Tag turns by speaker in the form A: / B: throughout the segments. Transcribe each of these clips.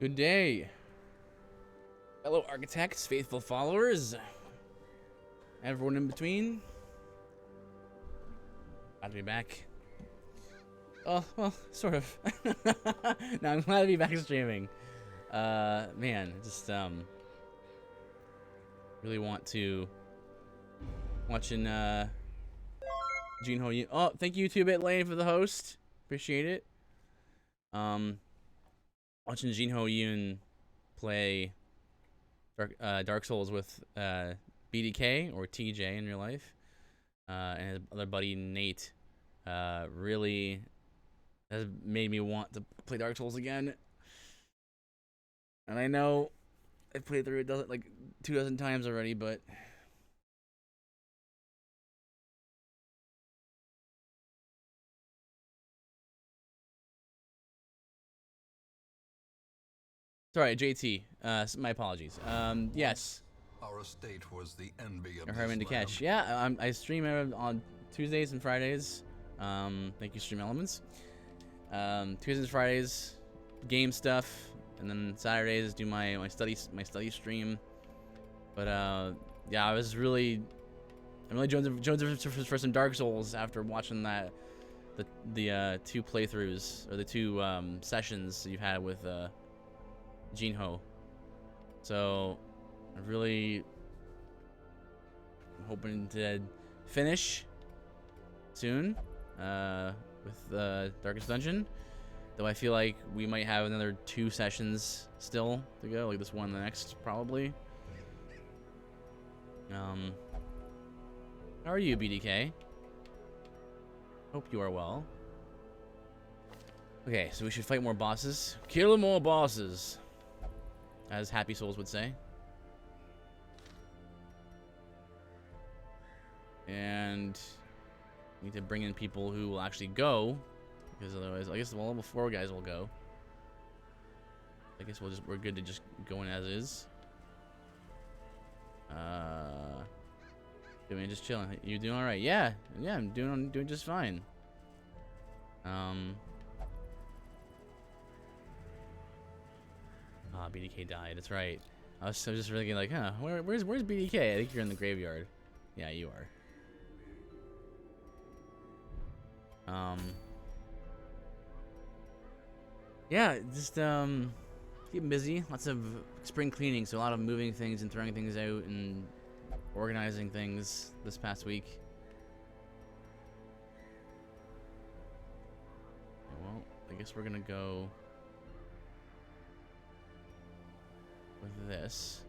A: Good day, fellow architects, faithful followers, everyone in between. Glad to be back. Oh, well, sort of. No, I'm glad to be back streaming. Man, just really want to watching Jinho Yoon. Oh, thank you 2-Bit Lane for the host. Appreciate it. Watching Jinho Yoon play Dark Souls with BDK or TJ in real life, and his other buddy Nate, really has made me want to play Dark Souls again. And I know I've played through it like 2 dozen times already, but sorry, JT. My apologies. Yes.
B: Our estate was the envy of
A: Herman
B: this
A: Dekesh.
B: land.
A: Yeah, I stream on Tuesdays and Fridays. Thank you, Stream Elements. Tuesdays and Fridays, game stuff, and then Saturdays do my study stream. But yeah, I'm really jonesing for some Dark Souls after watching the 2 playthroughs or the 2 sessions you've had with Jinho. So I really am hoping to finish soon with Darkest Dungeon, though I feel like we might have another 2 sessions still to go, like this one and the next probably. How are you, BDK? Hope you are well. Okay, so we should fight more bosses. Kill more bosses, as Happy Souls would say. And we need to bring in people who will actually go, because otherwise, I guess the level 4 guys will go. I guess we're good to just go in as is. I mean, just chilling. You doing all right? Yeah, I'm doing just fine. BDK died. That's right. I was just really like, huh? Where's BDK? I think you're in the graveyard. Yeah, you are. Yeah, just keeping busy. Lots of spring cleaning, so a lot of moving things and throwing things out and organizing things this past week. Well, I guess we're gonna go with this.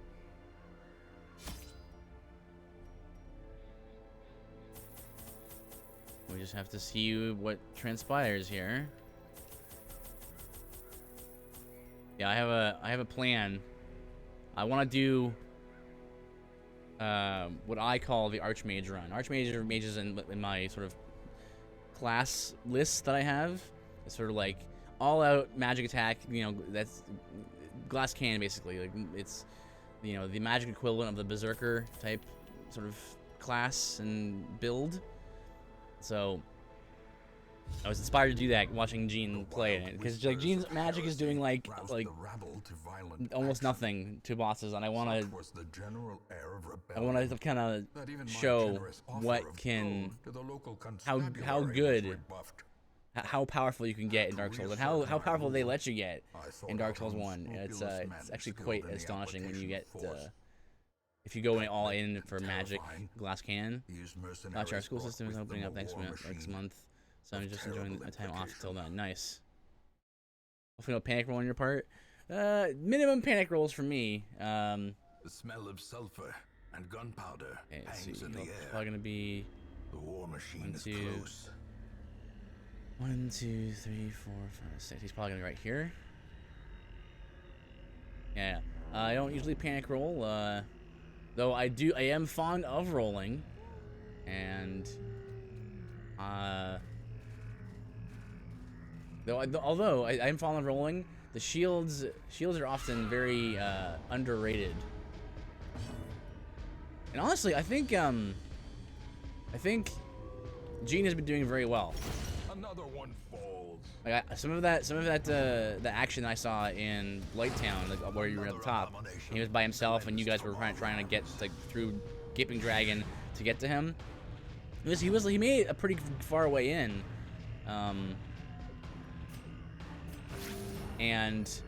A: We just have to see what transpires here. Yeah, I have a plan. I want to do what I call the Archmage run. Archmages in my sort of class list that I have. It's sort of like all out magic attack. You know, that's glass cannon basically. Like it's, you know, the magic equivalent of the berserker type sort of class and build. So I was inspired to do that watching Jean play it, because like Jean's magic is doing like almost nothing to bosses, and I want to kind of show what can how good, how powerful you can get in Dark Souls, and how powerful they let you get in Dark Souls 1. It's actually quite astonishing when you get if you go all in for magic glass cannon. Watch, our school system is opening up next month, so I'm just enjoying my time off till then. Nice. Hopefully no panic roll on your part. Minimum panic rolls for me.
B: The smell of sulfur and gunpowder hangs in the air.
A: It's probably gonna be
B: the war machine is close.
A: 1, 2, 3, 4, 5, 6. He's probably gonna be right here. Yeah. I don't usually panic roll. Though I am fond of rolling, and although I am fond of rolling, the shields are often very underrated. And honestly, I think Jean has been doing very well.
B: Another one falls.
A: Like some of that the action I saw in Blighttown, like where you were at the top, he was by himself and you guys were trying to get like through Gaping Dragon to get to him. He made it a pretty far way in, and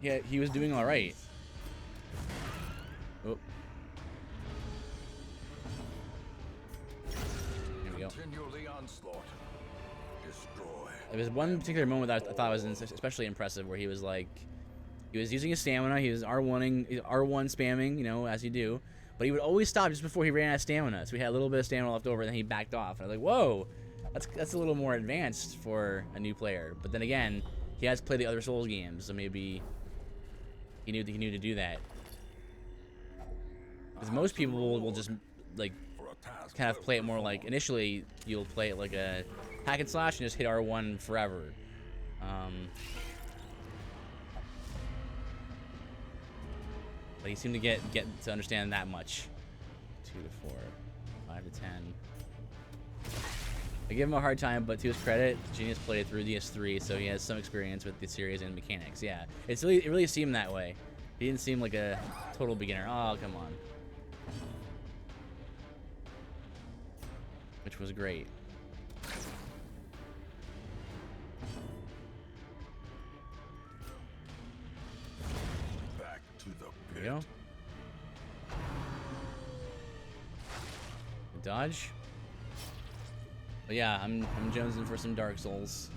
A: yeah, he was doing all right. Oh. Here we go. There was one particular moment that I thought was especially impressive, where he was using his stamina. He was R1 spamming, you know, as you do, but he would always stop just before he ran out of stamina. So he had a little bit of stamina left over, and then he backed off. And I was like, whoa, that's a little more advanced for a new player. But then again, he has played the other Souls games, so maybe he knew to do that. Because most people will just like kind of play it more like, initially you'll play it like a hack and slash and just hit R1 forever. But he seemed to get to understand that much. 2 to 4, 5 to 10. I give him a hard time, but to his credit, Genius played through DS3, so he has some experience with the series and mechanics. Yeah, it really seemed that way. He didn't seem like a total beginner. Oh, come on. Which was great.
B: Back to the pit.
A: There we go. Dodge. But yeah, I'm jonesing for some Dark Souls.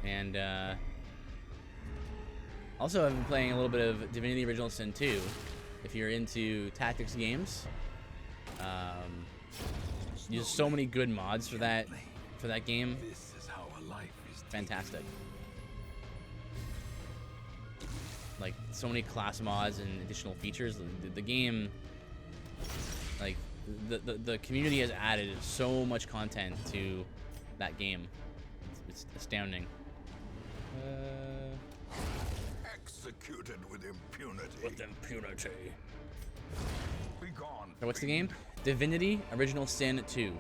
A: And also I've been playing a little bit of Divinity Original Sin 2. If you're into tactics games, there's so many good mods for that game.
B: This is how a life is
A: Fantastic. Like so many class mods and additional features. The game, like the community has added so much content to that game. It's astounding.
B: executed with impunity.
A: With impunity.
B: Be gone.
A: So what's the game? Divinity Original Sin 2.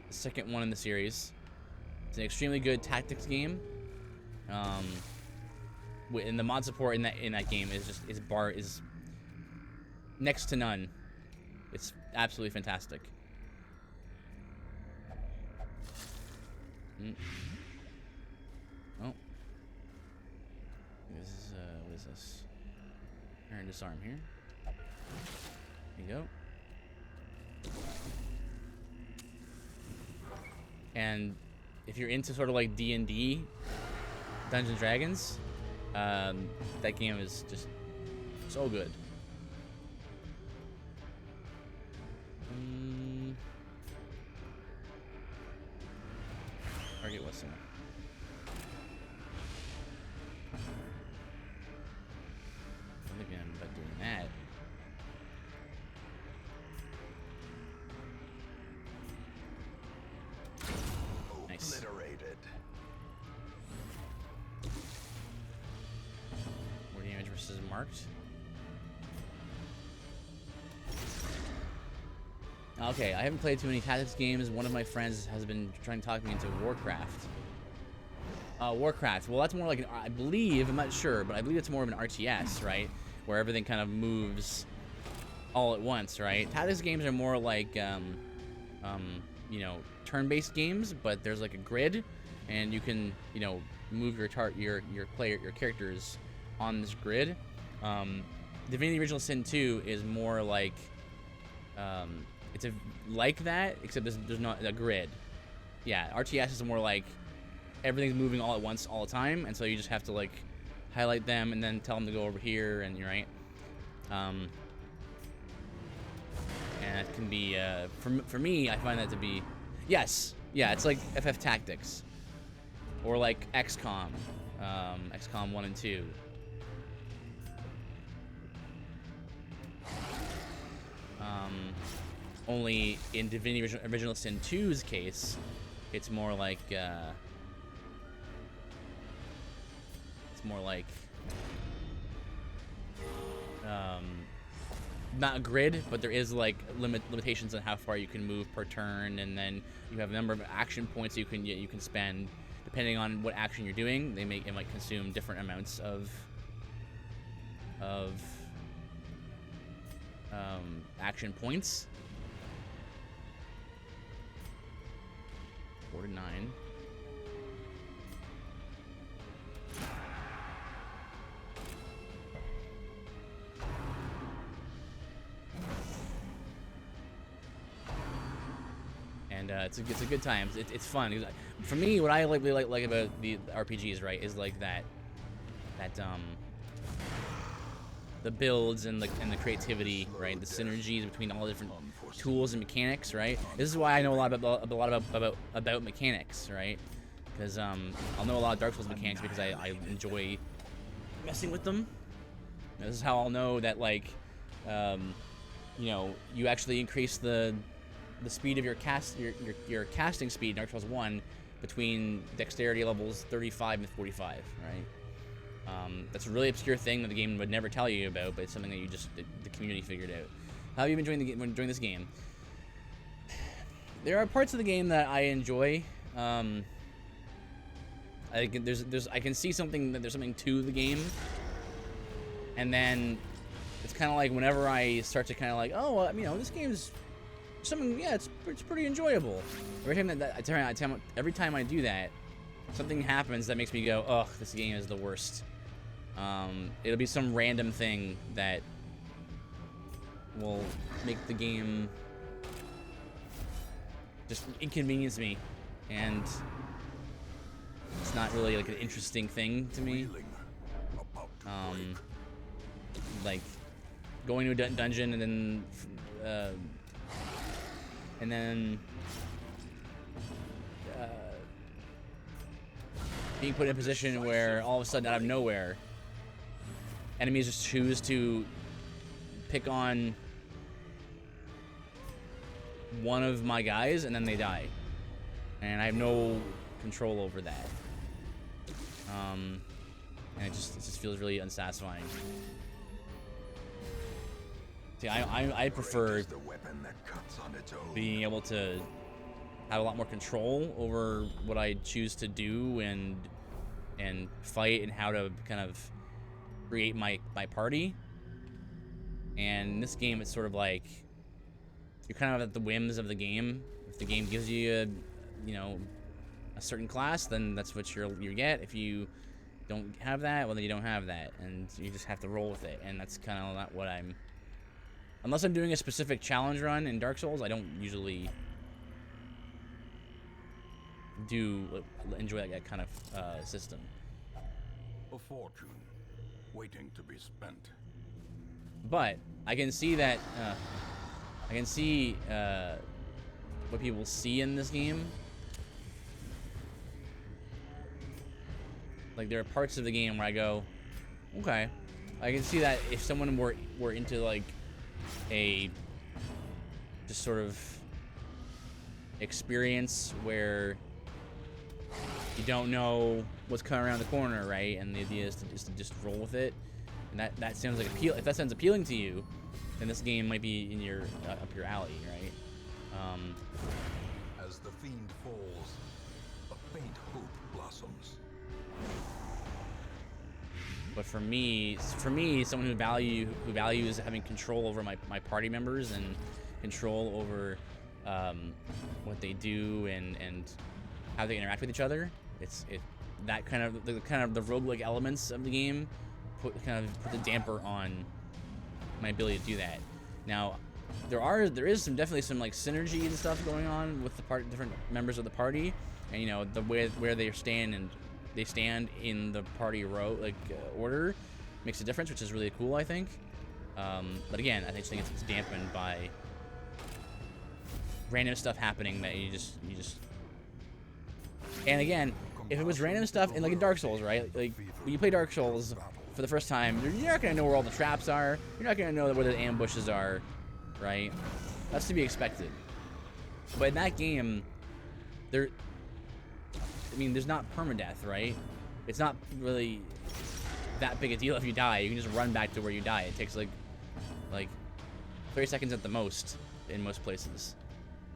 A: The second one in the series. It's an extremely good tactics game. And the mod support in that game is next to none. It's absolutely fantastic. Oh. This is what is this? Iron disarm here. There you go. And if you're into sort of like D&D, Dungeons and Dragons, that game is just so good. Target whistle. I'm thinking about doing that. Nice.
B: Obliterated.
A: More damage versus marked. Okay, I haven't played too many tactics games. One of my friends has been trying to talk me into Warcraft. Warcraft. Well, that's more like I believe, I'm not sure, but I believe it's more of an RTS, right? Where everything kind of moves all at once, right? Tactics games are more like, you know, turn-based games, but there's like a grid, and you can, you know, move your characters on this grid. Divinity Original Sin 2 is more like, it's like that, except there's not a grid. Yeah, RTS is more like everything's moving all at once all the time, and so you just have to like highlight them and then tell them to go over here, and you're right. And it can be for me, I find that to be yes, yeah, it's like FF Tactics or like XCOM, XCOM 1 and 2. Only in Divinity Original Sin 2's case, it's more like not a grid, but there is like limitations on how far you can move per turn, and then you have a number of action points you can spend depending on what action you're doing. It might consume different amounts of action points. 4 to 9. And it's a good time. It's fun. For me, what I like about the RPGs, right, is like that the builds and the creativity, right, the synergies between all the different tools and mechanics, right. This is why I know a lot about mechanics, right, because I'll know a lot of Dark Souls mechanics because I enjoy messing with them. This is how I'll know that, like, you know, you actually increase the speed of your casting speed in Dark Souls 1 between dexterity levels 35 and 45, right? That's a really obscure thing that the game would never tell you about, but it's something that the community figured out. How have you been enjoying this game? There are parts of the game that I enjoy. I can see something that there's something to the game, and then it's kind of like whenever I start to kind of like, oh, you know, this game's something, yeah, it's pretty enjoyable. Every time I do that, something happens that makes me go, ugh, this game is the worst. It'll be some random thing that will make the game just inconvenience me, and it's not really like an interesting thing to me. Like going to a dungeon and then being put in a position where all of a sudden, out of nowhere, enemies just choose to pick on one of my guys and then they die, and I have no control over that. And it just feels really unsatisfying. See, I prefer being able to have a lot more control over what I choose to do and fight, and how to kind of create my party. And in this game, it's sort of like you're kind of at the whims of the game. If the game gives you a certain class, then that's what you get. If you don't have that, well, then you don't have that, and you just have to roll with it. And that's kind of not what unless I'm doing a specific challenge run in Dark Souls, I don't usually enjoy that kind of system.
B: A fortune waiting to be spent.
A: But I can see that what people see in this game. Like, there are parts of the game where I go, okay, I can see that if someone were into like a just sort of experience where you don't know what's coming around the corner, right? And the idea is to just roll with it, and that sounds like if that sounds appealing to you, then this game might be in your up your alley, right?
B: As the fiend falls, a faint hope blossoms.
A: But for me, someone who values having control over my party members and control over what they do and how they interact with each other, that kind of the roguelike elements of the game put the damper on my ability to do that. Now, there is definitely some like synergy and stuff going on with the different members of the party, and you know the way where they stand in the party order makes a difference, which is really cool, I think. But again, I just think it's dampened by random stuff happening that you just. And again, if it was random stuff in in Dark Souls, right? Like when you play Dark Souls for the first time, you're not gonna know where all the traps are. You're not gonna know where the ambushes are, right? That's to be expected. But in that game, there's not permadeath, right? It's not really. that big a deal if you die. You can just run back to where you die. It takes like 30 seconds at the most in most places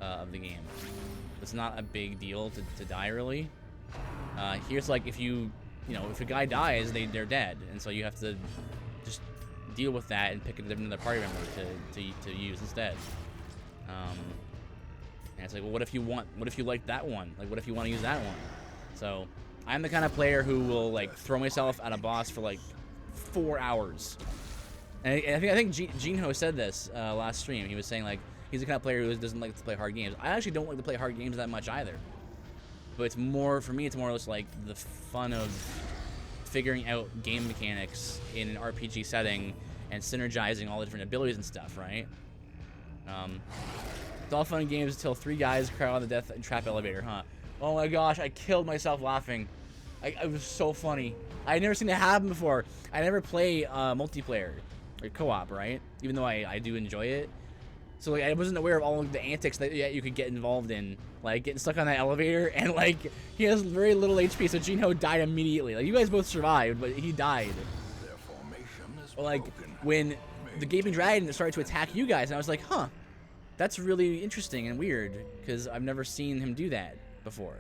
A: of the game. It's not a big deal to die really. Here's like if if a guy dies, they're dead, and so you have to just deal with that and pick another party member to use instead. And it's like, well, what if you like that one? Like, what if you want to use that one? So I'm the kind of player who will like throw myself at a boss for like 4 hours. And I think Jinho said this last stream. He was saying like he's the kind of player who doesn't like to play hard games. I actually don't like to play hard games that much either. But it's more, for me, it's more or less like the fun of figuring out game mechanics in an RPG setting and synergizing all the different abilities and stuff, right? It's all fun and games until 3 guys cry on the death trap elevator, huh? Oh my gosh, I killed myself laughing. It was so funny. I had never seen it happen before. I never play multiplayer or co-op, right? Even though I do enjoy it. So like I wasn't aware of all of the antics that you could get involved in, like getting stuck on that elevator, and like he has very little HP, so Jinho died immediately. Like you guys both survived, but he died.
B: Their formation is
A: Or like
B: broken.
A: when the Gaping Dragon started to attack you guys, and I was like, huh, that's really interesting and weird because I've never seen him do that before.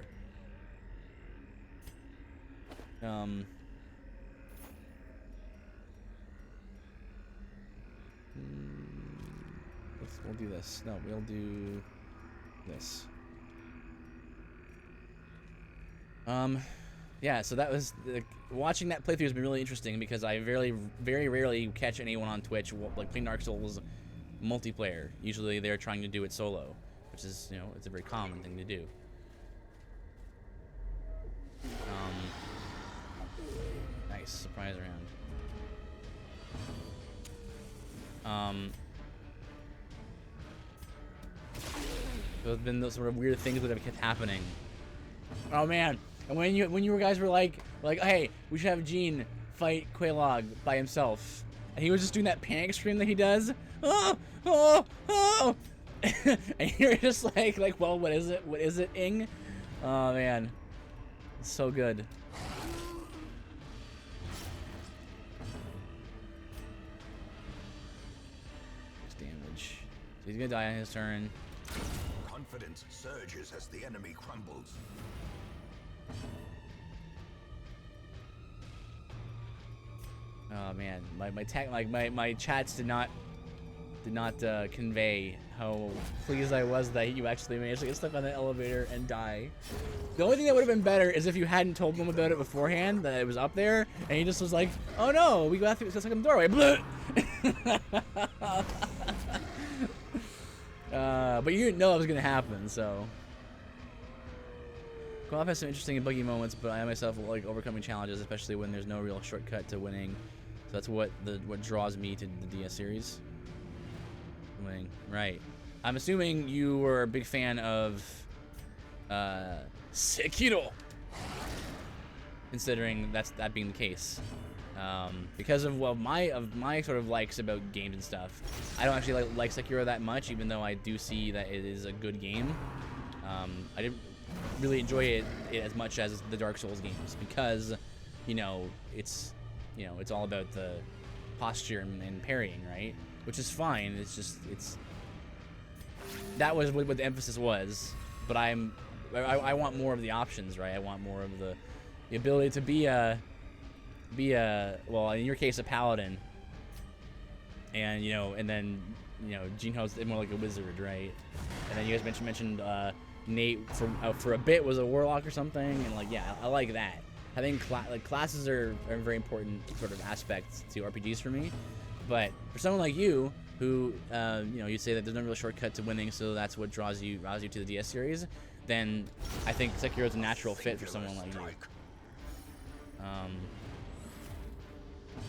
A: We'll do this. No, we'll do this. Yeah, so that was watching that playthrough has been really interesting because I very rarely catch anyone on Twitch like playing Dark Souls multiplayer. Usually they're trying to do it solo, which is, you know, it's a very common thing to do. Nice surprise round. There's been those sort of weird things that have kept happening. Oh man! And when you guys were like, hey, we should have Gene fight Quelaag by himself, and he was just doing that panic scream that he does. Oh, oh, oh! And you're just like, well, what is it? What is it, Ing? Oh man, it's so good. Damage. So he's gonna die on his turn.
B: Confidence surges as the enemy crumbles.
A: Oh man, my chats did not convey how pleased I was that you actually managed to get stuck on the elevator and die. The only thing that would have been better is if you hadn't told them about it beforehand, that it was up there, and he just was like, "Oh no, we got stuck in the doorway." But you didn't know it was gonna happen, so. Co-op has some interesting and buggy moments, but I myself like overcoming challenges, especially when there's no real shortcut to winning. So that's what draws me to the DS series. Winning, right? I'm assuming you were a big fan of Sekiro, considering that being the case. Because of my sort of likes about games and stuff, I don't actually like Sekiro that much, even though I do see that it is a good game. I didn't really enjoy it as much as the Dark Souls games because, it's all about the posture and parrying, right? Which is fine. That was what the emphasis was. But I want more of the options, right? I want more of the ability to be a well, in your case, a paladin, and then Jinho's more like a wizard, right? And then you guys mentioned Nate for a bit was a warlock or something, and yeah, I like that. Having classes are a very important sort of aspect to RPGs for me. But for someone like you, who you say that there's no real shortcut to winning, so that's what draws you to the DS series, then I think Sekiro is a natural fit for someone like you.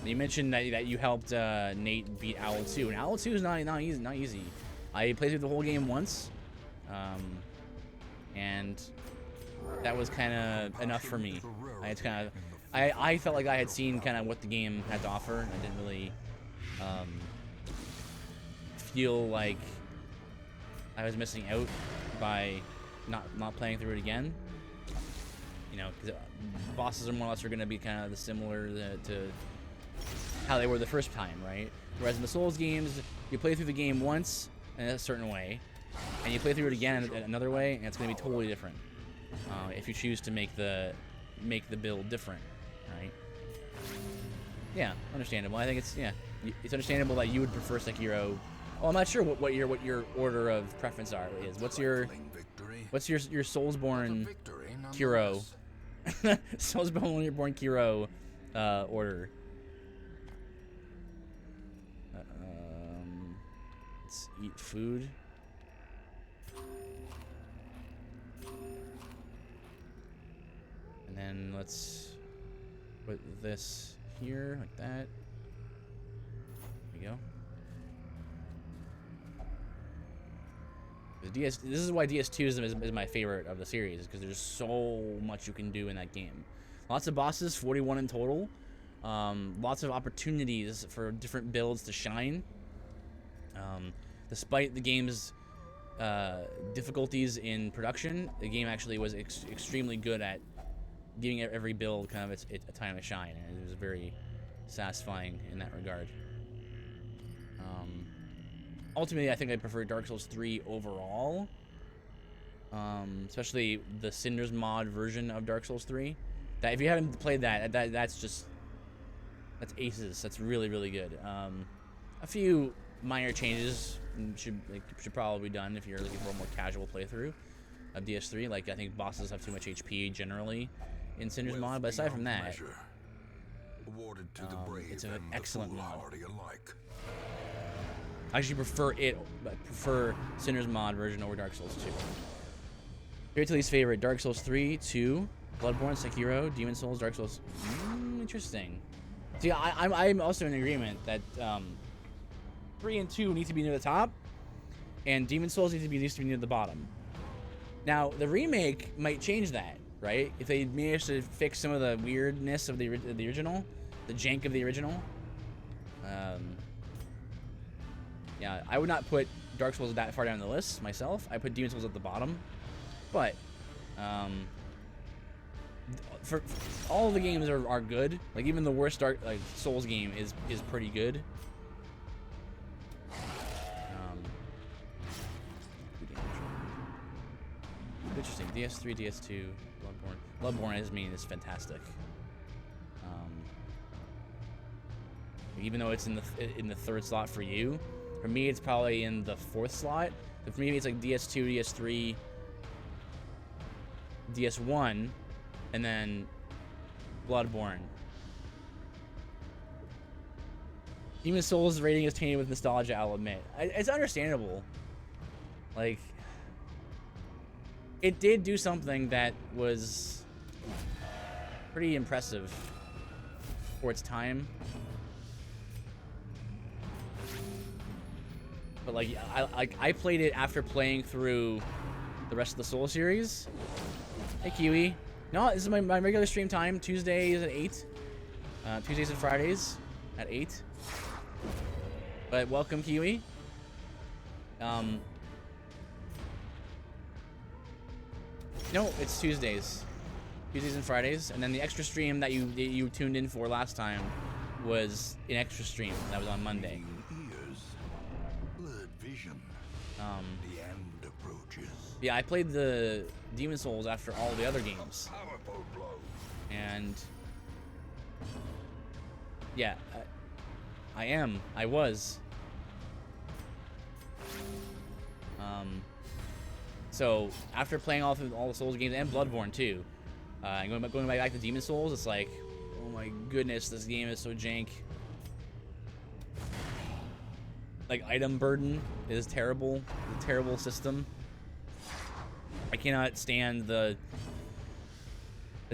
A: You mentioned that you helped Nate beat Owl 2, and Owl 2 is not easy. I played through the whole game once, and that was kind of enough for me. I felt like I had seen kind of what the game had to offer. I didn't really feel like I was missing out by not playing through it again. Because bosses are more or less going to be kind of similar to how they were the first time, right? Whereas in the Souls games, you play through the game once in a certain way, and you play through it again in another way, and it's going to be totally different if you choose to make the build different, right? Yeah, understandable. I think it's understandable that you would prefer Sekiro. Well, I'm not sure what your order of preference is. What's your Soulsborne Kiro? Soulsborne Kiro order. Let's eat food. And then let's put this here, like that. There we go. This is why DS2 is my favorite of the series, because there's so much you can do in that game. Lots of bosses, 41 in total. Lots of opportunities for different builds to shine. Despite the game's difficulties in production, the game actually was extremely good at giving every build kind of a time to shine, and it was very satisfying in that regard. Ultimately, I think I prefer Dark Souls 3 overall, especially the Cinders mod version of Dark Souls 3. That if you haven't played that's aces. That's really, really good. A few minor changes should probably be done if you're looking for a more casual playthrough of DS3. Like, I think bosses have too much HP generally in Cinders mod, but aside from that, it's an excellent mod. I actually prefer Cinders mod version over Dark Souls 2. Here to least favorite: Dark Souls 3, 2, Bloodborne, Sekiro, Demon Souls, Dark Souls. Interesting. See, I'm also in agreement that 3 and 2 need to be near the top, and Demon Souls needs to be near the bottom. Now, the remake might change that, right? If they manage to fix some of the weirdness of the original, the jank of the original. Yeah, I would not put Dark Souls that far down the list myself. I put Demon Souls at the bottom, but for all of the games are good. Like, even the worst Souls game is pretty good. Interesting. DS3, DS2, Bloodborne is fantastic. Even though it's in the third slot for you, for me it's probably in the fourth slot. But for me it's like DS2, DS3, DS1, and then Bloodborne. Demon Souls' rating is tainted with nostalgia, I'll admit. It's understandable. Like, it did do something that was pretty impressive for its time. But like, I played it after playing through the rest of the Soul series. Hey, Kiwi. No, this is my regular stream time. Tuesdays at 8. Tuesdays and Fridays at 8. But welcome, Kiwi. No, it's Tuesdays. Tuesdays and Fridays. And then the extra stream that you tuned in for last time was an extra stream. That was on Monday.
B: The end approaches.
A: Yeah, I played the Demon Souls after all the other games. And yeah, I was. So after playing all the Souls games and Bloodborne too, and going back to Demon Souls, it's like, oh my goodness, this game is so jank. Like, item burden is terrible. It's a terrible system. I cannot stand the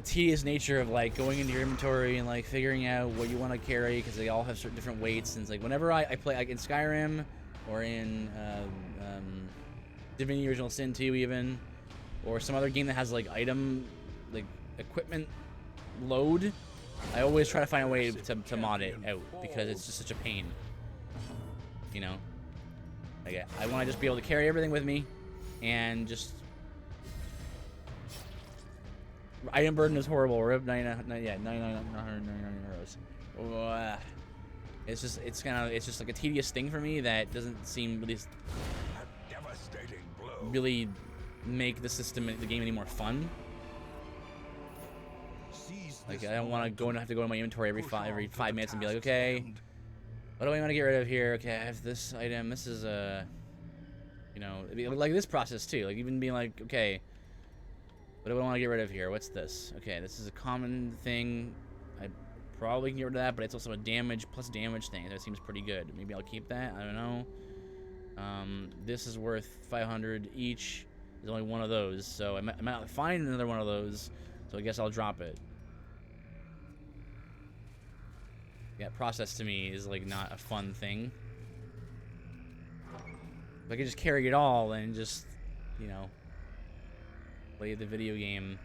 A: tedious nature of like going into your inventory and like figuring out what you want to carry, because they all have certain different weights. And it's like, whenever I play, like in Skyrim or in Divinity Original Sin 2 even, or some other game that has like equipment load, I always try to find a way to mod it out, because it's just such a pain. You know, like, I want to just be able to carry everything with me, and just item burden is horrible. Rip 99 euros. It's just like a tedious thing for me that doesn't seem really
B: A devastating blow.
A: really make the system, the game, any more fun.
B: Seize
A: Like
B: this
A: I don't want to
B: momentum.
A: have to go to my inventory every
B: Push
A: five
B: on to the
A: 5 minutes and be like,
B: task's
A: okay,
B: end.
A: what do I want to get rid of here? Okay, I have this item. This is a, you know, like this process too. Like even being like, okay, what do I want to get rid of here? What's this? Okay, this is a common thing. I probably can get rid of that, but it's also a damage plus damage thing. That seems pretty good. Maybe I'll keep that. I don't know. This is worth 500 each. There's only one of those, so I might not find another one of those. So I guess I'll drop it. Yeah, process to me is like not a fun thing. If I could just carry it all and just, you know, play the video game.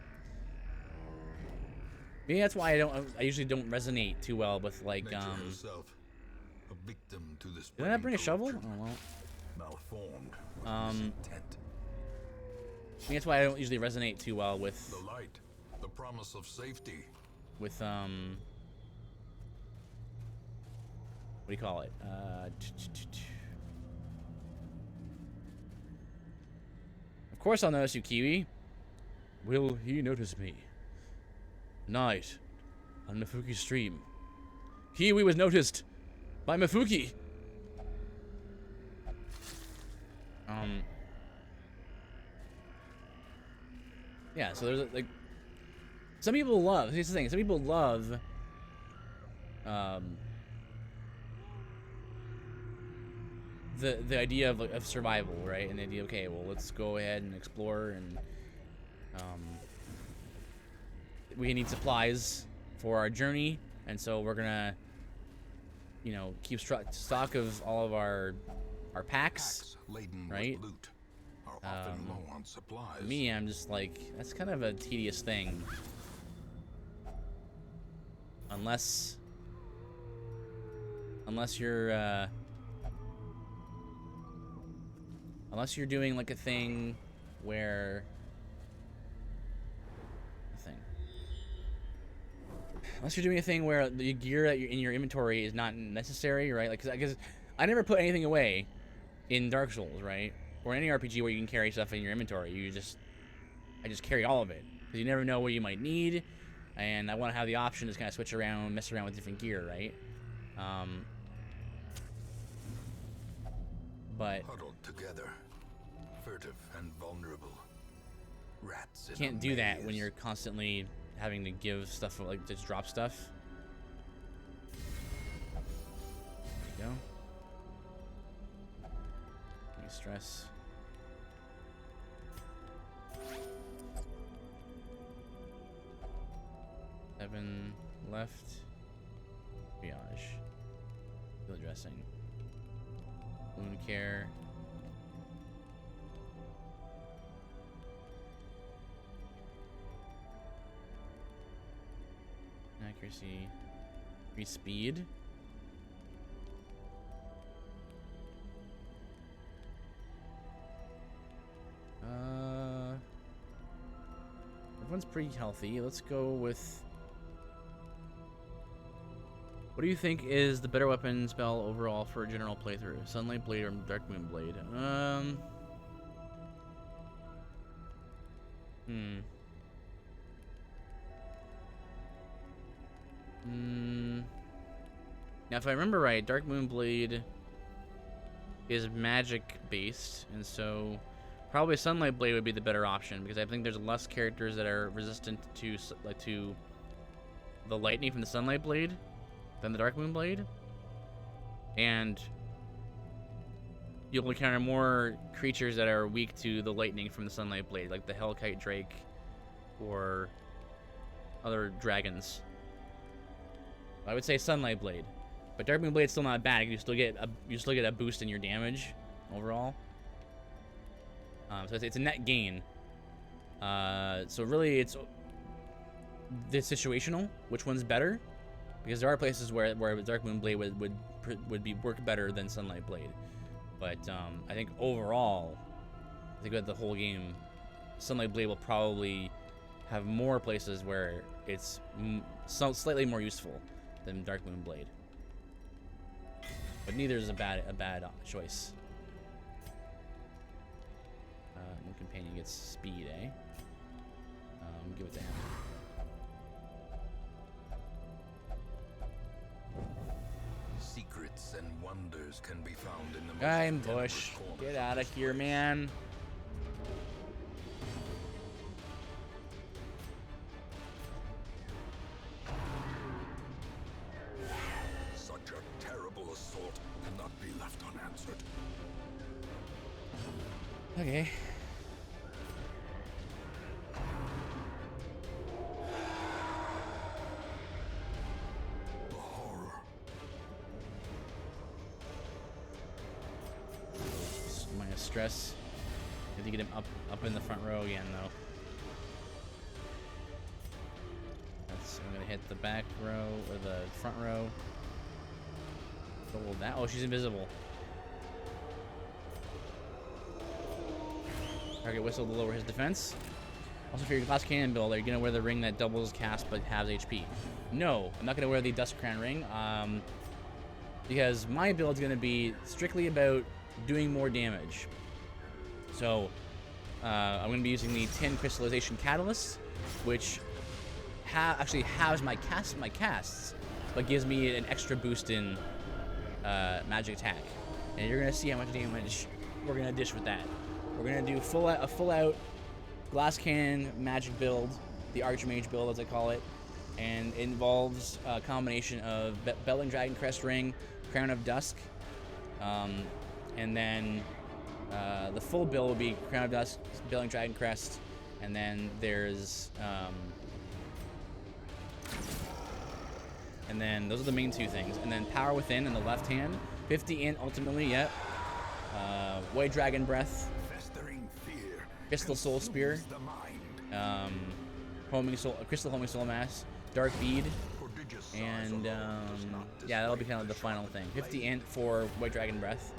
A: Maybe that's why I usually don't resonate too well with like
B: Nature herself, a victim to this.
A: Did I bring a shovel? Oh well.
B: Malformed. with
A: Um,
B: this intent.
A: Maybe that's why I don't usually resonate too well with
B: The light, the promise of safety.
A: what do you call it? Of course I'll notice you, Kiwi. Will he notice me? Night on Mifuki's stream. Kiwi was noticed by Mifuki. Yeah, so there's like some people love, here's the thing, some people love the idea of survival, right? And the idea, okay, well, let's go ahead and explore, and we need supplies for our journey, and so we're gonna, you know, keep stock of all of our packs,
B: Laden
A: right?
B: with loot are often low on supplies.
A: Me, I'm just like, that's kind of a tedious thing. Unless you're doing like a thing where unless you're doing a thing where the gear that you're in your inventory is not necessary, right? Like, because I never put anything away in Dark Souls, right? Or any RPG where you can carry stuff in your inventory. I just carry all of it because you never know what you might need, and I want to have the option to kind of switch around, mess around with different gear, right? But
B: Huddled together, furtive and vulnerable. Rats in
A: you can't
B: a
A: do that when
B: maze.
A: you're constantly having to give stuff, like just drop stuff. There you go. Any stress. Seven left. Triage. Field dressing. Wound care. Accuracy. Free speed. Everyone's pretty healthy. Let's go with. What do you think is the better weapon spell overall for a general playthrough? Sunlight Blade or Dark Moon Blade? Now, if I remember right, Dark Moon Blade is magic based, and so probably Sunlight Blade would be the better option because I think there's less characters that are resistant to the lightning from the Sunlight Blade than the Dark Moon Blade, and you'll encounter more creatures that are weak to the lightning from the Sunlight Blade, like the Hellkite Drake or other dragons. I would say Sunlight Blade, but Dark Moon Blade's still not bad. You still get a boost in your damage overall. So it's a net gain. So really, it's situational. Which one's better? Because there are places where Dark Moon Blade would work better than Sunlight Blade. But I think overall, I think with the whole game, Sunlight Blade will probably have more places where it's slightly more useful than Dark Moon Blade. But neither is a bad choice. One companion gets speed, eh? Give it to him.
B: Secrets and wonders can be found in the most
A: Ambush.
B: temperate corners
A: Get
B: of
A: out of
B: this
A: here,
B: place.
A: man.
B: Such a terrible assault cannot be left unanswered.
A: Okay.
B: The horror.
A: Minus stress. Have to get him up in the front row again, though. I'm gonna hit the back row or the front row. Hold that. Oh, she's invisible. Target whistle to lower his defense. Also, for your glass cannon build, are you gonna wear the ring that doubles cast but halves HP? No, I'm not gonna wear the Dusk Crown ring. Because my build's gonna be strictly about doing more damage. So, I'm gonna be using the Tin Crystallization Catalyst, which actually halves my casts, but gives me an extra boost in magic attack. And you're gonna see how much damage we're gonna dish with that. We're gonna do a full out glass cannon magic build, the Archmage build as I call it, and it involves a combination of Belling Dragon Crest Ring, Crown of Dusk, and then the full build will be Crown of Dusk, Belling Dragon Crest, and then there's and then those are the main two things. And then Power Within in the left hand, 50 int ultimately, yep. White Dragon Breath,
B: Festering fear
A: Crystal Soul Spear,
B: consumes the mind.
A: Crystal Homing Soul Mass, Dark Bead,
B: Prodigious size
A: and
B: alone does not
A: yeah, that'll be
B: display
A: kind of the final
B: shroud
A: thing.
B: of
A: 50
B: flame.
A: int for White Dragon Breath.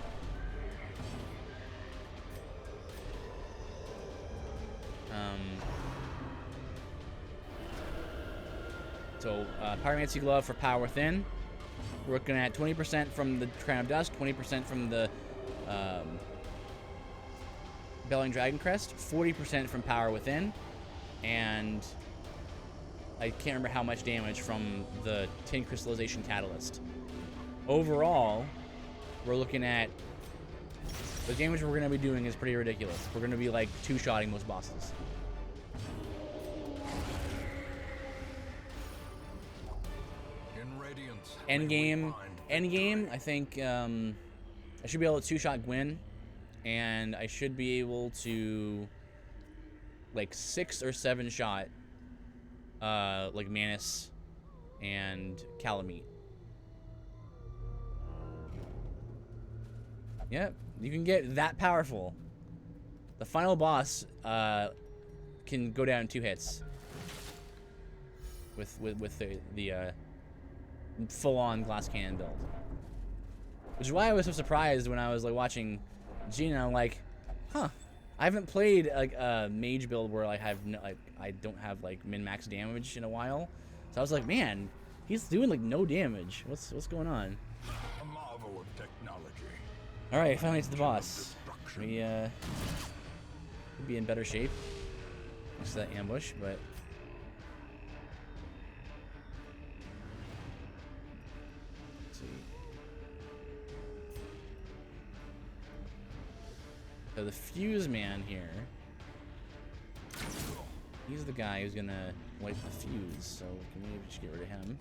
A: So, Pyromancy Glove for Power Within. We're looking at 20% from the Crown of Dusk, 20% from the Belling Dragon Crest, 40% from Power Within, and I can't remember how much damage from the Tin Crystallization Catalyst. Overall, we're looking at the damage we're going to be doing is pretty ridiculous. We're going to be like two-shotting most bosses.
B: In Radiance, may we find
A: Endgame, I think I should be able to two-shot Gwyn, and I should be able to like 6 or 7 shot like Manus and Calamite. Yep, you can get that powerful. The final boss can go down 2 hits with the full-on glass cannon build. Which is why I was so surprised when I was like watching Gina. I'm like, huh, I haven't played like a mage build where I have I don't have like min-max damage in a while. So I was like, man, he's doing like no damage. What's going on?
B: a marvel of technology.
A: All right, finally to the boss. We could be in better shape thanks to that ambush, but let's see. So the Fuse Man here, he's the guy who's gonna wipe the fuse. So can we just get rid of him?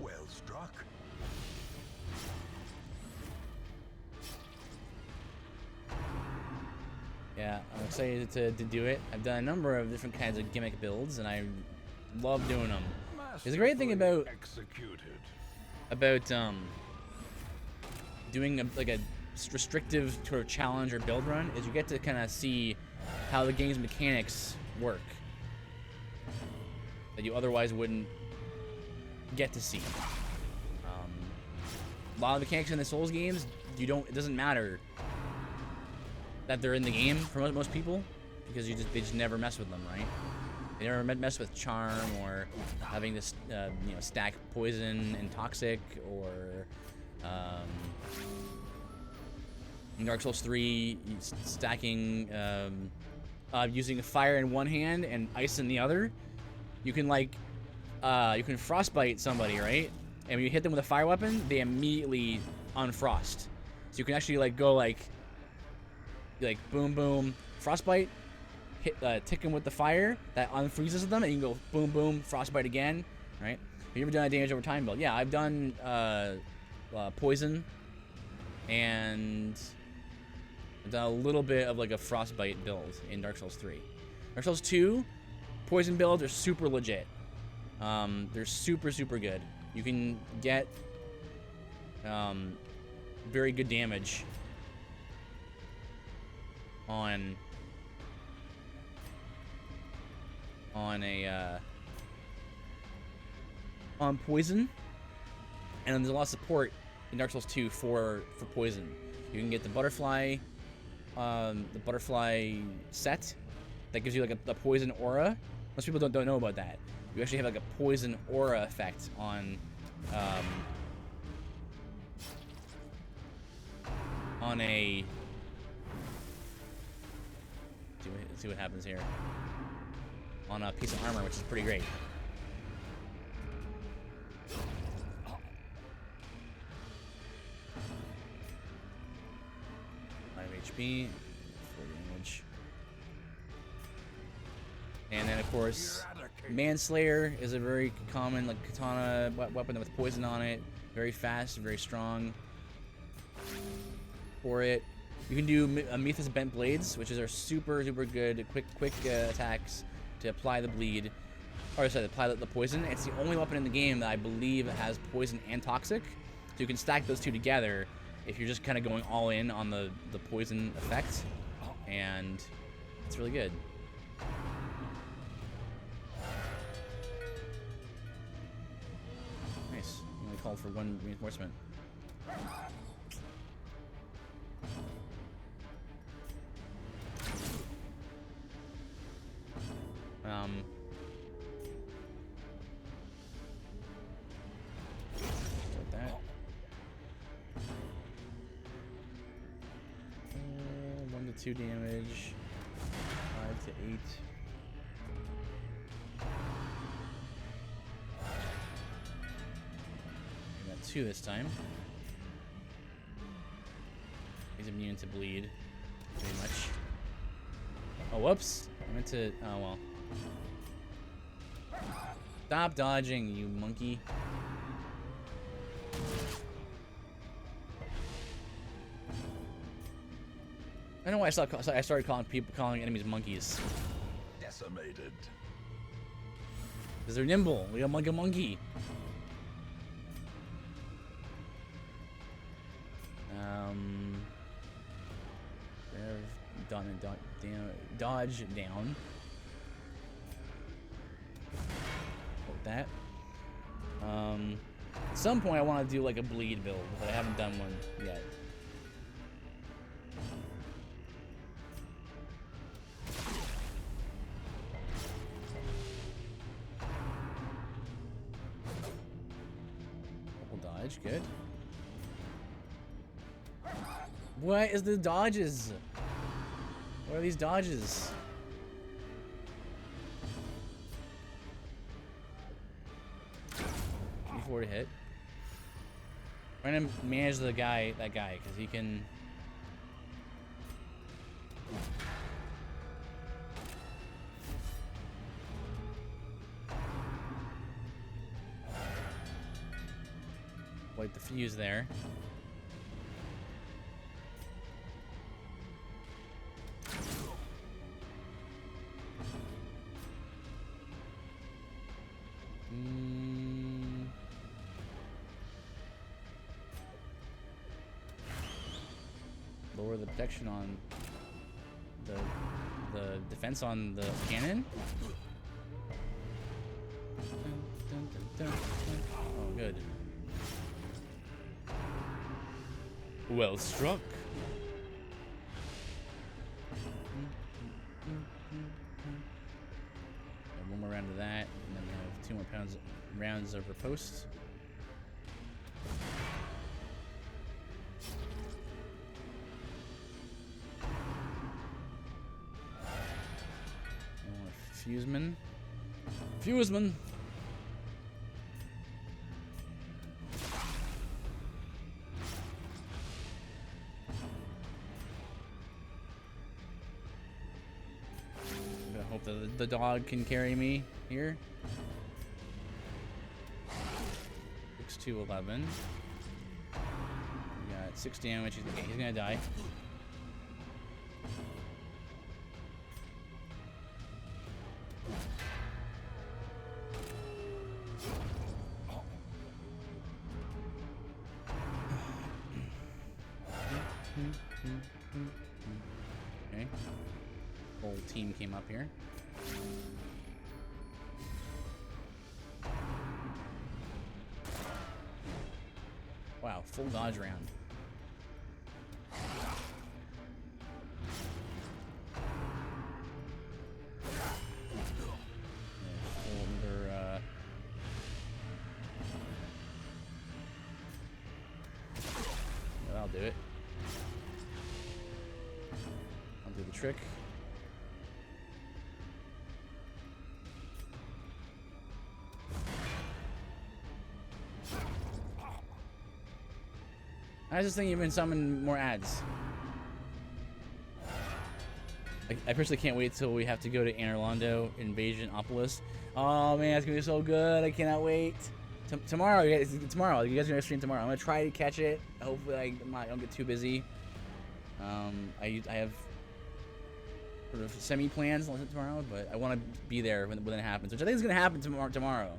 B: Well struck.
A: Yeah, I'm excited to do it. I've done a number of different kinds of gimmick builds, and I love doing them. There's a great thing about doing a restrictive sort of challenge or build run is you get to kind of see how the game's mechanics work that you otherwise wouldn't get to see. A lot of mechanics in the Souls games, it doesn't matter that they're in the game for most people because they just never mess with them, right? They never mess with charm or having this, stack poison and toxic, or in Dark Souls 3, stacking, using fire in one hand and ice in the other. You can you can frostbite somebody, right? And when you hit them with a fire weapon, they immediately unfrost. So you can actually go boom boom frostbite, hit tick them with the fire that unfreezes them, and you can go boom boom frostbite again, right? Have you ever done a damage over time build? Yeah, I've done poison, and I've done a little bit of a frostbite build in Dark Souls 3. Dark Souls 2, poison builds are super legit. They're super good. You can get very good damage on poison, and there's a lot of support in Dark Souls 2 for poison. You can get the butterfly set that gives you a poison aura. Most people don't know about that. You actually have a poison aura effect on a. Let's see what happens here. On a piece of armor, which is pretty great. 5 HP, 4 damage. And then, of course, Manslayer is a very common katana weapon with poison on it. Very fast, very strong. For it, you can do Mythos Bent Blades, which are super good, quick attacks to apply the bleed. Or sorry, apply the poison. It's the only weapon in the game that I believe has poison and toxic. So you can stack those two together if you're just kind of going all in on the poison effect, and it's really good. Nice. You only called for 1 reinforcement. With that. 1 to 2 damage. 5 to 8. I got 2 this time. He's immune to bleed, pretty much. Oh, whoops! I meant to. Oh well. Stop dodging, you monkey. I don't know why I started calling enemies monkeys.
B: Decimated.
A: Because they're nimble. We got monkey. Dodge down. Like that. At some point I want to do a bleed build, but I haven't done one yet. Double dodge, good. What is the dodges? What are these dodges? Before to hit. I'm trying to manage that guy, because he can. Light the fuse there. Lower the protection on the defense on the cannon. Oh, good. Well struck. Rounds of riposte. Fuseman. Fuseman! I hope that the dog can carry me here. 6-2-11. We got 6 damage. He's gonna die. Okay. Whole team came up here. Wow, full dodge round. I'll do it. I'll do the trick. I just think you've been summoning more ads. I personally can't wait till we have to go to Anor Invasionopolis. Oh man, it's gonna be so good! I cannot wait. Tomorrow, you guys are gonna stream tomorrow. I'm gonna try to catch it. Hopefully, I don't get too busy. I have sort of semi plans tomorrow, but I want to be there when it happens, which I think is gonna happen tomorrow.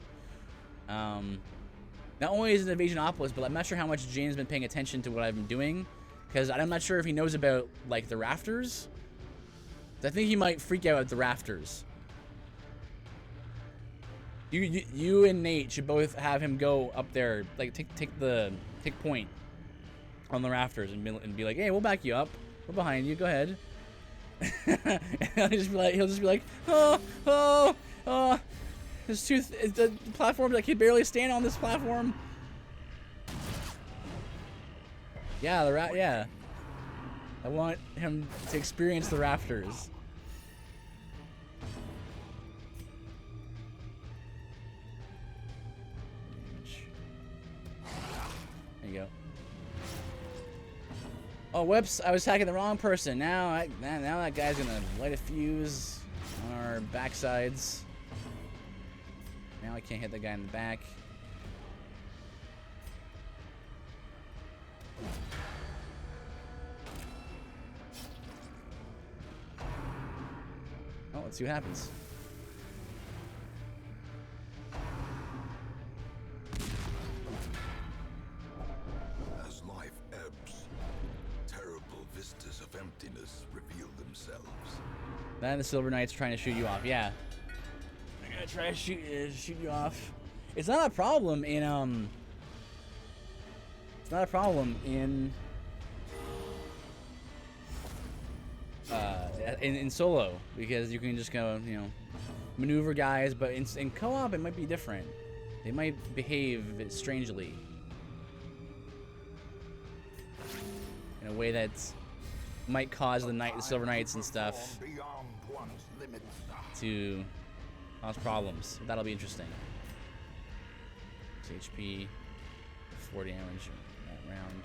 A: Not only is it Invasionopolis, but I'm not sure how much James has been paying attention to what I've been doing, because I'm not sure if he knows about like the rafters. I think he might freak out at the rafters. You and Nate should both have him go up there, like take point on the rafters and be like, hey, we'll back you up. We're behind you. Go ahead. And he'll just be like, oh. There's the platform. I can barely stand on this platform. Yeah, yeah. I want him to experience the rafters. There you go. Oh, whoops! I was attacking the wrong person. Now that guy's gonna light a fuse on our backsides. Now I can't hit the guy in the back. Oh, let's see what happens.
B: As life ebbs, terrible vistas of emptiness reveal themselves.
A: That and the Silver Knight's trying to shoot you off. Yeah. I'm gonna try to shoot you off. It's not a problem in It's not a problem in solo, because you can just go, maneuver guys, but in co-op it might be different. They might behave strangely in a way that might cause the Silver Knights and stuff to cause problems. That'll be interesting. 6 HP, 4 damage that round.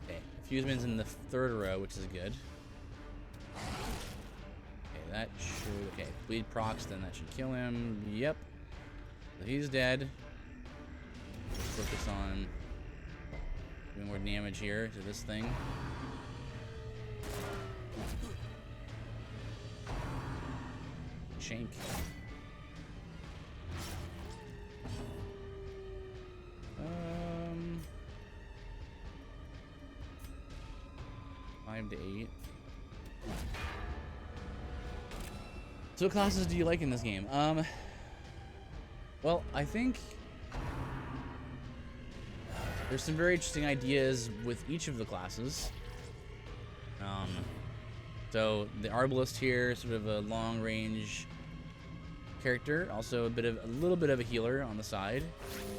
A: Okay, Fuseman's in the 3rd row, which is good. Okay, that should... Okay, bleed procs, then that should kill him. Yep. So he's dead. Focus on doing more damage here to this thing. Shank. 5 to 8. So what classes do you like in this game? Well, I think there's some very interesting ideas with each of the classes. So the Arbalest here, sort of a long-range character, also a little bit of a healer on the side,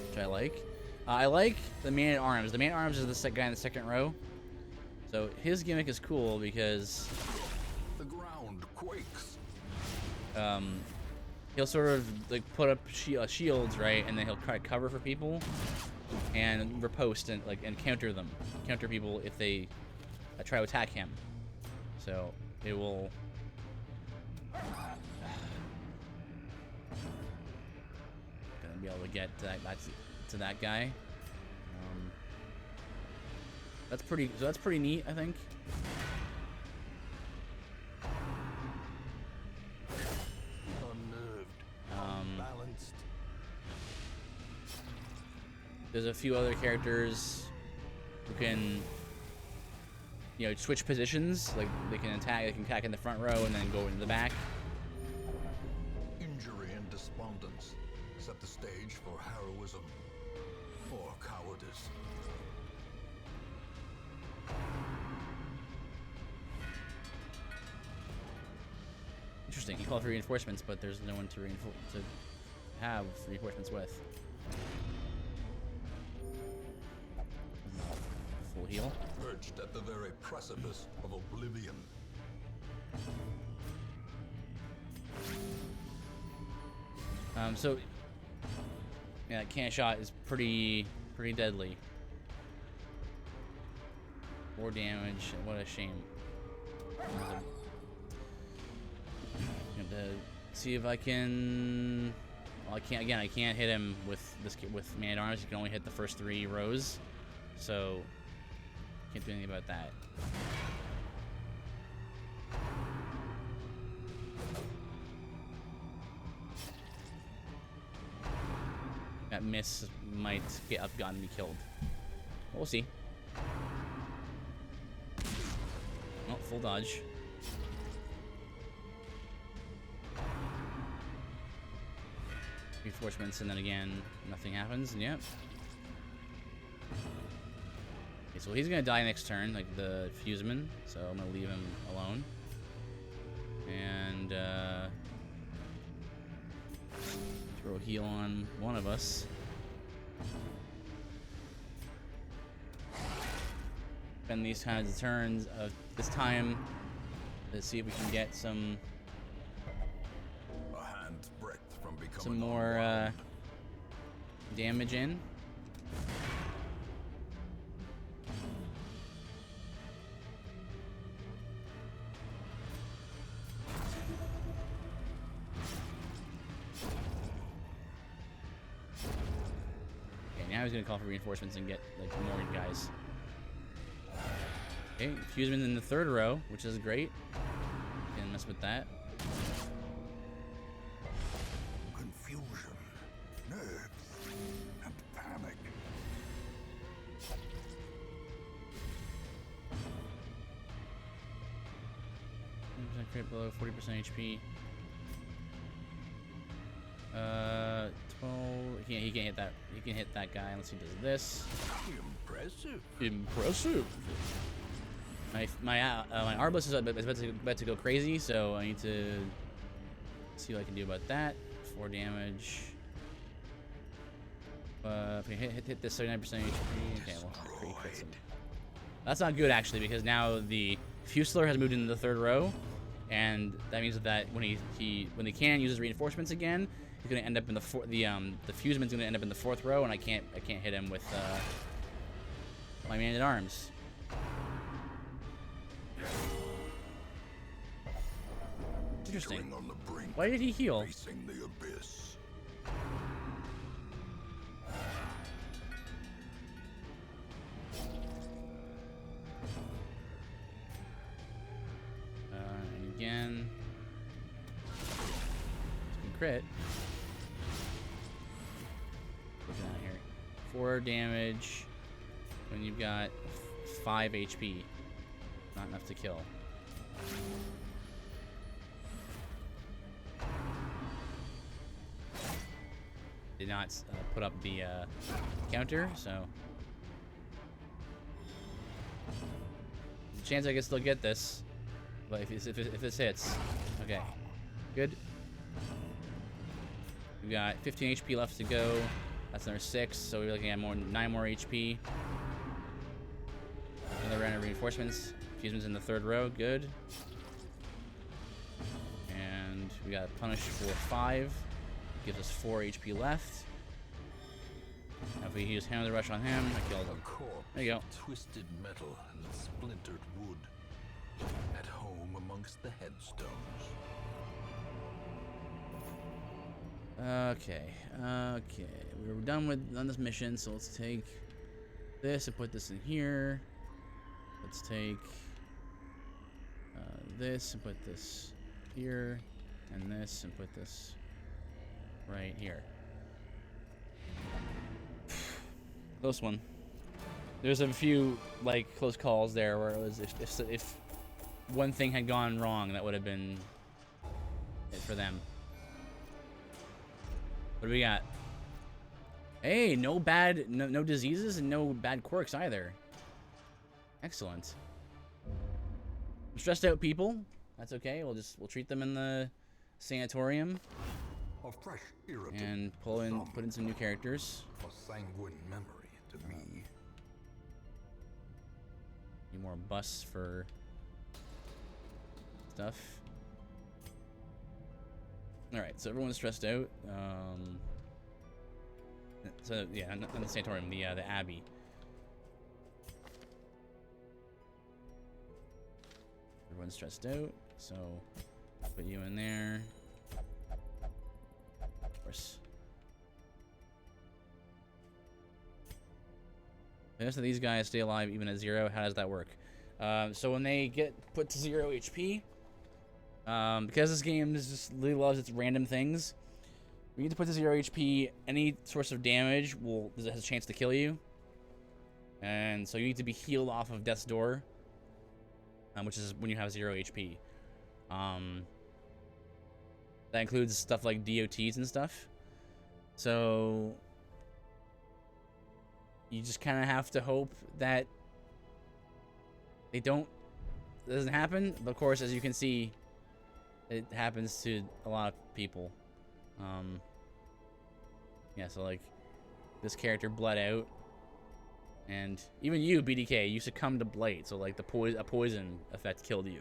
A: which I like. I like the Man-at-Arms. The Man-at-Arms is the guy in the second row. So his gimmick is cool because
B: The ground quakes.
A: he'll sort of like put up shields, right, and then he'll try to cover for people and riposte and counter people if they try to attack him. So it will. Gonna be able to get to that guy. That's pretty neat, I think.
B: Unnerved. Unbalanced.
A: There's a few other characters who can, switch positions. Like they can attack in the front row and then go into the back.
B: Injury and despondence set the stage for heroism or cowardice.
A: Interesting. You call for reinforcements, but there's no one to have reinforcements with. Full heal.
B: Perched at the very precipice of oblivion.
A: So yeah, that can shot is pretty deadly. 4 damage. What a shame. Have to see if I can. Well, I can't. Again, I can't hit him with Man-at-Arms. You can only hit the first 3 rows, so can't do anything about that. That miss might get gotten me killed. We'll see. Oh, full dodge. Reinforcements, and then again, nothing happens, and yep. Okay, so he's gonna die next turn, like the Fuseman, so I'm gonna leave him alone. And, throw a heal on one of us. Spend these kinds of turns of this time to see if we can get some more damage in. Okay, now he's gonna call for reinforcements and get like more guys. Okay, Fuseman's in the 3rd row, which is great. Can't mess with that.
B: Confusion, nerves, and panic.
A: Crit below 40% HP. 12. He can't hit that. He can hit that guy unless he does this.
B: Impressive.
A: Impressive. My Arbalest is about to go crazy, so I need to see what I can do about that. 4 damage. If I hit this 79% HP, okay, well, crits him. That's not good actually, because now the Fusilier has moved into the 3rd row, and that means that when when the cannon uses reinforcements again, he's gonna end up in the Fuseman's gonna end up in the 4th row, and I can't hit him with my Man-at-Arms. Interesting.
B: On the brink,
A: Why did he heal?
B: facing the abyss.
A: And again, crit. Looking at here, 4 damage when you've got 5 HP. Not enough to kill. did not put up the counter, so there's a chance I can still get this. But if this hits, okay, good. We got 15 HP left to go. That's another 6, so we're looking at 9 more HP. Another round of reinforcements. Fusement's in the 3rd row, good. And we got punished for 5. Gives us 4 HP left. Now if we use Hammer the Rush on him, I killed him. There you go.
B: Twisted metal and splintered wood. At home amongst the headstones.
A: Okay, we're done on this mission, so let's take this and put this in here. Let's take this and put this here, and this and put this right here. Close one. There's a few like close calls there where it was if one thing had gone wrong, that would have been it for them. What do we got? Hey, no diseases and no bad quirks either. Excellent. Stressed out people. That's okay. We'll treat them in the sanatorium
B: A fresh irritant
A: and put in some new characters.
B: a sanguine memory to me.
A: Need more busts for stuff. Alright, so everyone's stressed out. So yeah, not the sanatorium, the Abbey. Everyone's stressed out, so I'll put you in there. Of course. Most of these guys stay alive even at 0. How does that work? So when they get put to 0 HP, because this game just really loves its random things, when you get to put to 0 HP, any source of damage has a chance to kill you. And so you need to be healed off of Death's Door, which is when you have 0 HP. That includes stuff like DOTs and stuff. So you just kind of have to hope that it doesn't happen. But of course, as you can see, it happens to a lot of people. Yeah, so like this character bled out, and even you, BDK, you succumbed to blight. So like a poison effect killed you.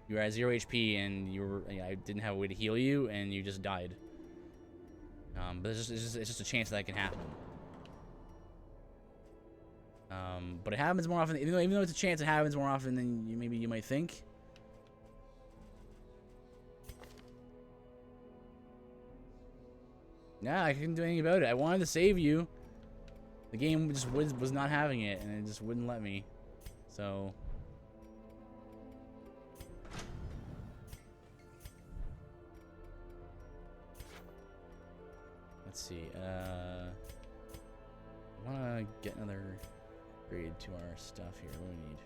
A: You were at 0 HP, and I didn't have a way to heal you, and you just died. But it's just a chance that can happen. But it happens more often, even though it's a chance, it happens more often than maybe you might think. Yeah, I couldn't do anything about it. I wanted to save you. The game just was not having it, and it just wouldn't let me. So let's see. I want to get another upgrade to our stuff here. What do we need?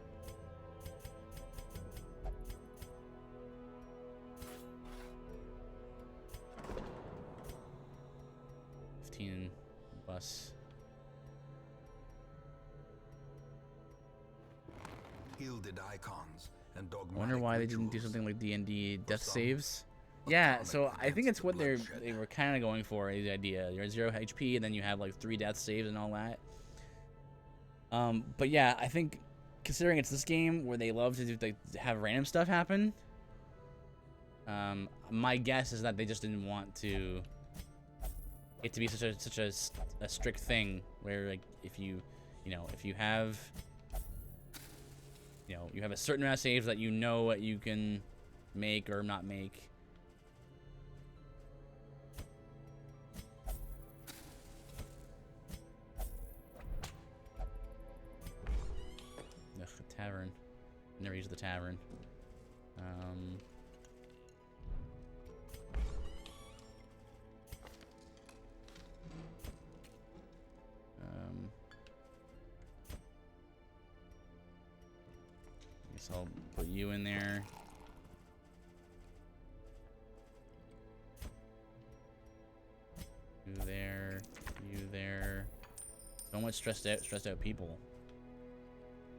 A: Bus.
B: Gilded icons and
A: I
B: dogmatic
A: wonder why they didn't do
B: rituals.
A: something like D&D death saves. Yeah, so I think it's what they were kind of going for, the idea. You're at 0 HP, and then you have like 3 death saves and all that. But yeah, I think considering it's this game where they love to have random stuff happen, my guess is that they just didn't want it to be such a strict thing where like if you have a certain amount of saves that what you can make or not make. Ugh, the tavern. Never used the tavern. Guess I'll put you in there. You there. You there. So much stressed out people.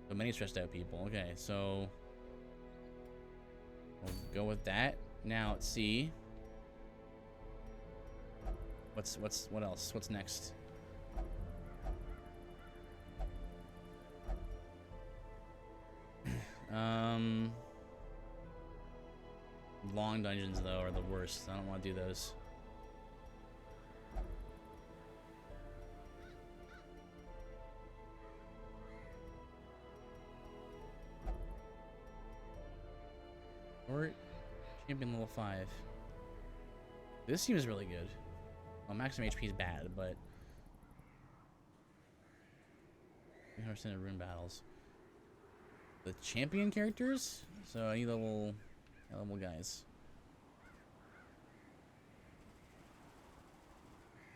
A: So many stressed out people. Okay, so we'll go with that. Now let's see. What else? What's next? Long dungeons though are the worst. I don't want to do those. Or champion level 5. This seems really good. Well, maximum HP is bad, but 100% of rune battles. The champion characters? So any level guys.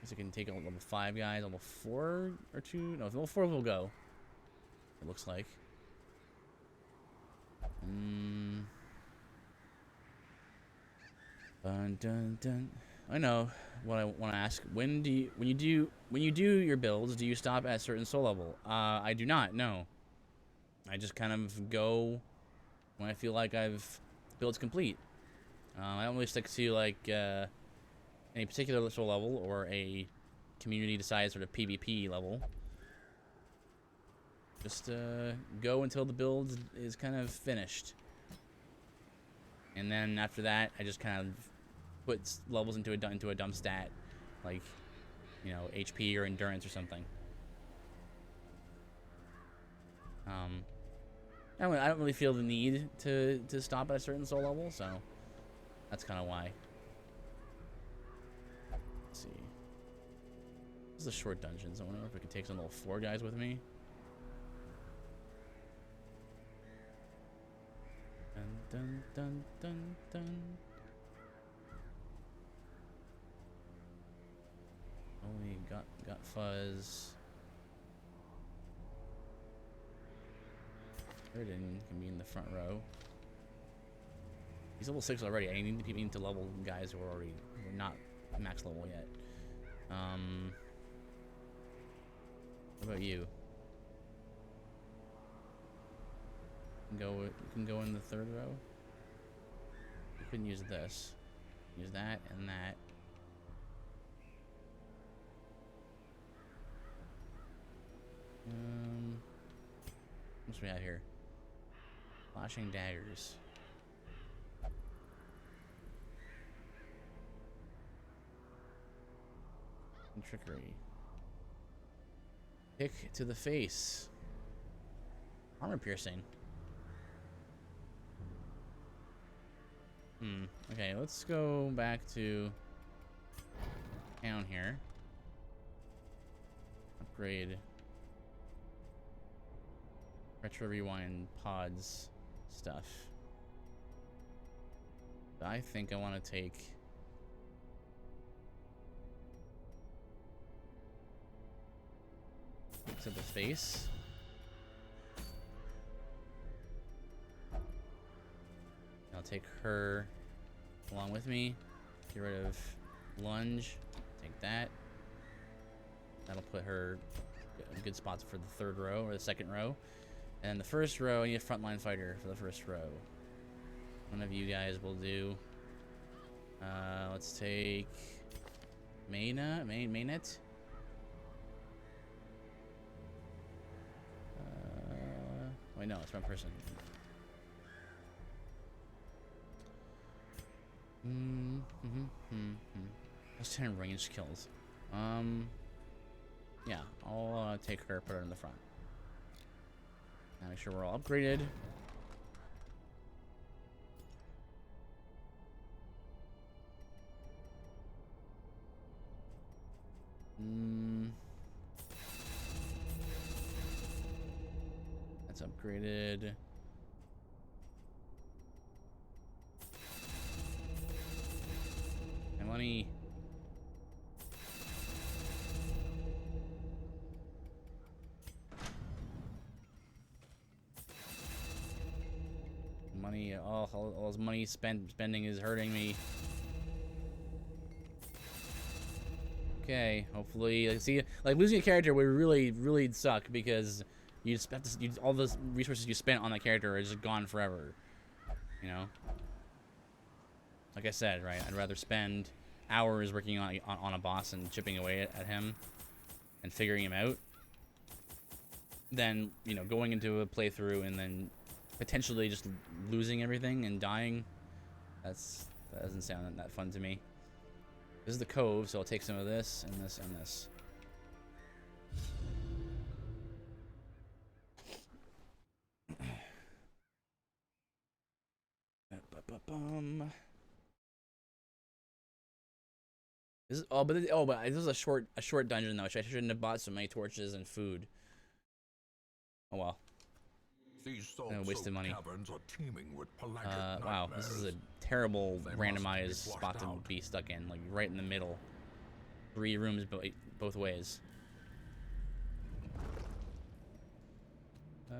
A: Guess I can take out level 5 guys, level 4 or 2. No, level 4 will go. It looks like. Dun dun dun. I know what I want to ask. When you do your builds, do you stop at a certain soul level? I do not. No. I just kind of go when I feel like I've builds complete. I don't really stick to like any particular soul level or a community decided sort of PvP level. Just go until the build is kind of finished. And then after that, I just kind of put levels into a dump stat, like, you know, HP or endurance or something. I don't really feel the need to stop at a certain soul level, so that's kind of why. Let's see. This is a short dungeon, so I wonder if I could take some level 4 guys with me. Dun dun dun dun. Oh, we got Fuzz. Erden can be in the front row. He's level 6 already. I need people to level guys who are not max level yet. What about you? You can go in the 3rd row. You can use this. Use that and that. What's we have here? Flashing daggers. And trickery. Kick to the face. Armor piercing. Okay, let's go back to town here. Upgrade retro rewind pods stuff. I think I want to take to the face. I'll take her along with me. Get rid of lunge. Take that. That'll put her in good spots for the 3rd row or the 2nd row. And the 1st row, I need a frontline fighter for the 1st row. One of you guys will do. Let's take Mainnet. Wait, no, it's wrong person. Let's 10 ranged kills. Yeah, I'll take her, put her in the front. Now make sure we're all upgraded. That's upgraded. My money. Money, all this money spending is hurting me. Okay, hopefully, like, see, like losing a character would really suck because you just have to, all those resources you spent on that character are just gone forever. You know. Like I said, right? I'd rather spend hours working on a boss and chipping away at him and figuring him out than, you know, going into a playthrough and then potentially just losing everything and dying. That doesn't sound that fun to me. This is the cove, so I'll take some of this and this and this. This is, but this is a short dungeon though. I shouldn't have bought so many torches and food. Oh well.
B: These
A: I wasted money.
B: caverns are teeming with
A: wow, this is a terrible randomized spot to be stuck in, like right in the middle. 3 rooms both ways. Oh,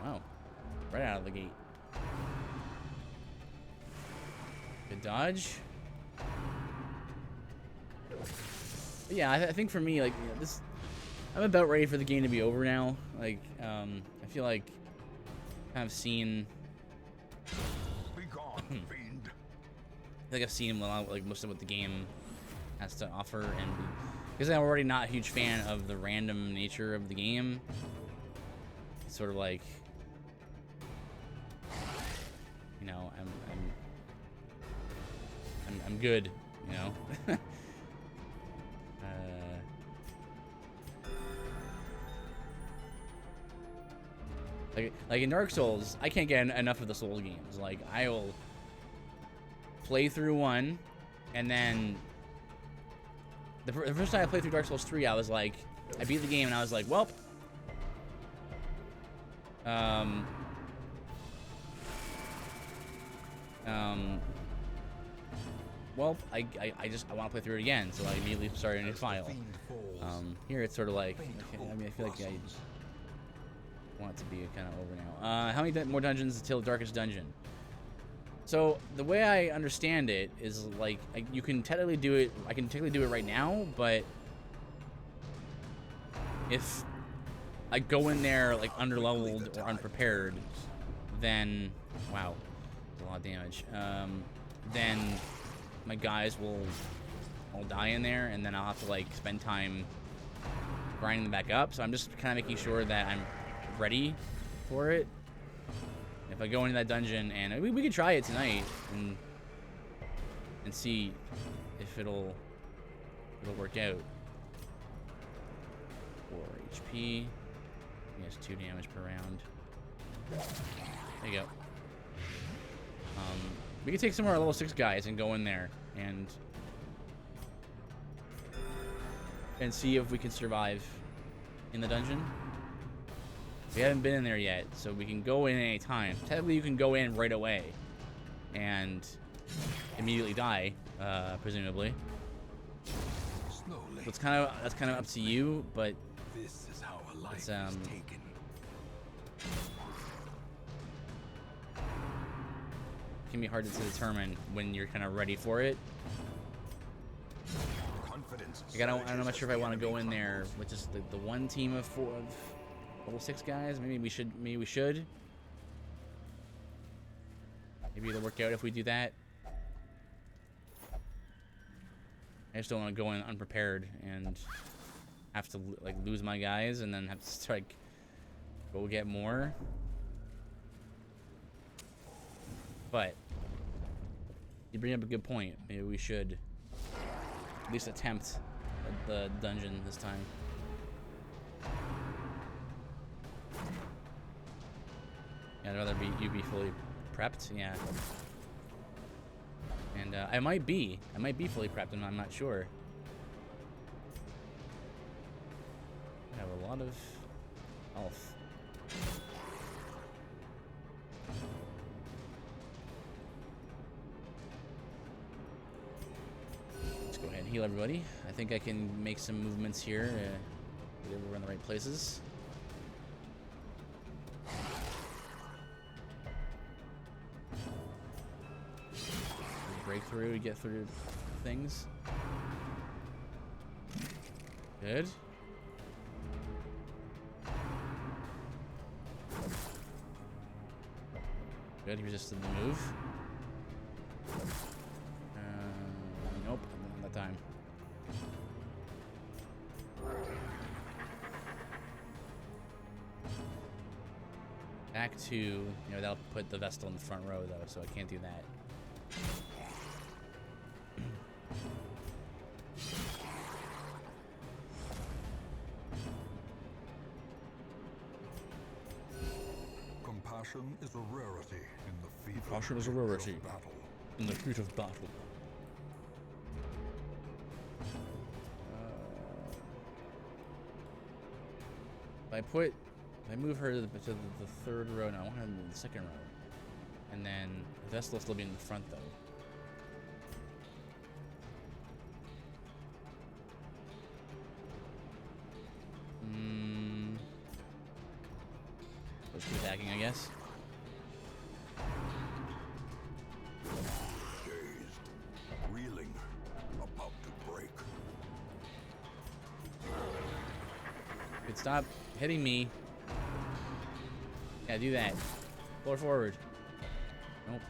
A: wow. Right out of the gate. Good dodge. But yeah, I think for me, like, you know, this, I'm about ready for the game to be over now. Like, I feel like I've seen.
B: Be gone, fiend.
A: I feel like I've seen a lot, like most of what the game has to offer, and because I'm already not a huge fan of the random nature of the game, it's sort of like, you know, I'm good, you know. Like in Dark Souls, I can't get enough of the Souls games. Like, I will play through one, and then the first time I played through Dark Souls 3, I was like, I beat the game, and I was like, well, well, I want to play through it again, so I immediately started a new file. Here it's sort of like, okay, I mean, I feel like I want it to be kind of over now. How many more dungeons until Darkest Dungeon? So the way I understand it is like you can technically do it. I can technically do it right now, but if I go in there like underleveled or unprepared, then wow, that's a lot of damage. Then my guys will all die in there, and then I'll have to like spend time grinding them back up. So I'm just kind of making sure that I'm ready for it. If I go into that dungeon, and we could try it tonight and see if it'll work out. 4 HP. He has 2 damage per round. There you go. We can take some of our level 6 guys and go in there and see if we can survive in the dungeon. We haven't been in there yet, so we can go in any time. Technically, you can go in right away and immediately die, presumably. That's kind of up to you, but
B: This is how a life
A: it's
B: is taken.
A: It can be hard to determine when you're kind of ready for it. Like, I'm not sure if I want to go in there with just the one team of level 6 guys. Maybe we should. Maybe it'll work out if we do that. I just don't want to go in unprepared and have to like lose my guys and then have to like go get more. But you bring up a good point. Maybe we should at least attempt the dungeon this time. Yeah, I'd rather you be fully prepped. Yeah. And I might be fully prepped, and I'm not sure. I have a lot of health. Let's go ahead and heal everybody. I think I can make some movements here. We're in the right places. Breakthrough to get through things. Good. Good, he resisted the move. Nope, not that time. Back to, you know, that'll put the Vestal in the front row though, so I can't do that.
B: Compassion is a rarity in the fever
A: Compassion is a rarity
B: of battle.
A: in the heat of battle. If I move her to the third row, no, I want her in the second row. And then Vestal will still be in the front though. Let's keep attacking, I guess.
B: Dazed, reeling, about to break.
A: Good, stop hitting me. Yeah, do that. Pull her forward. Nope.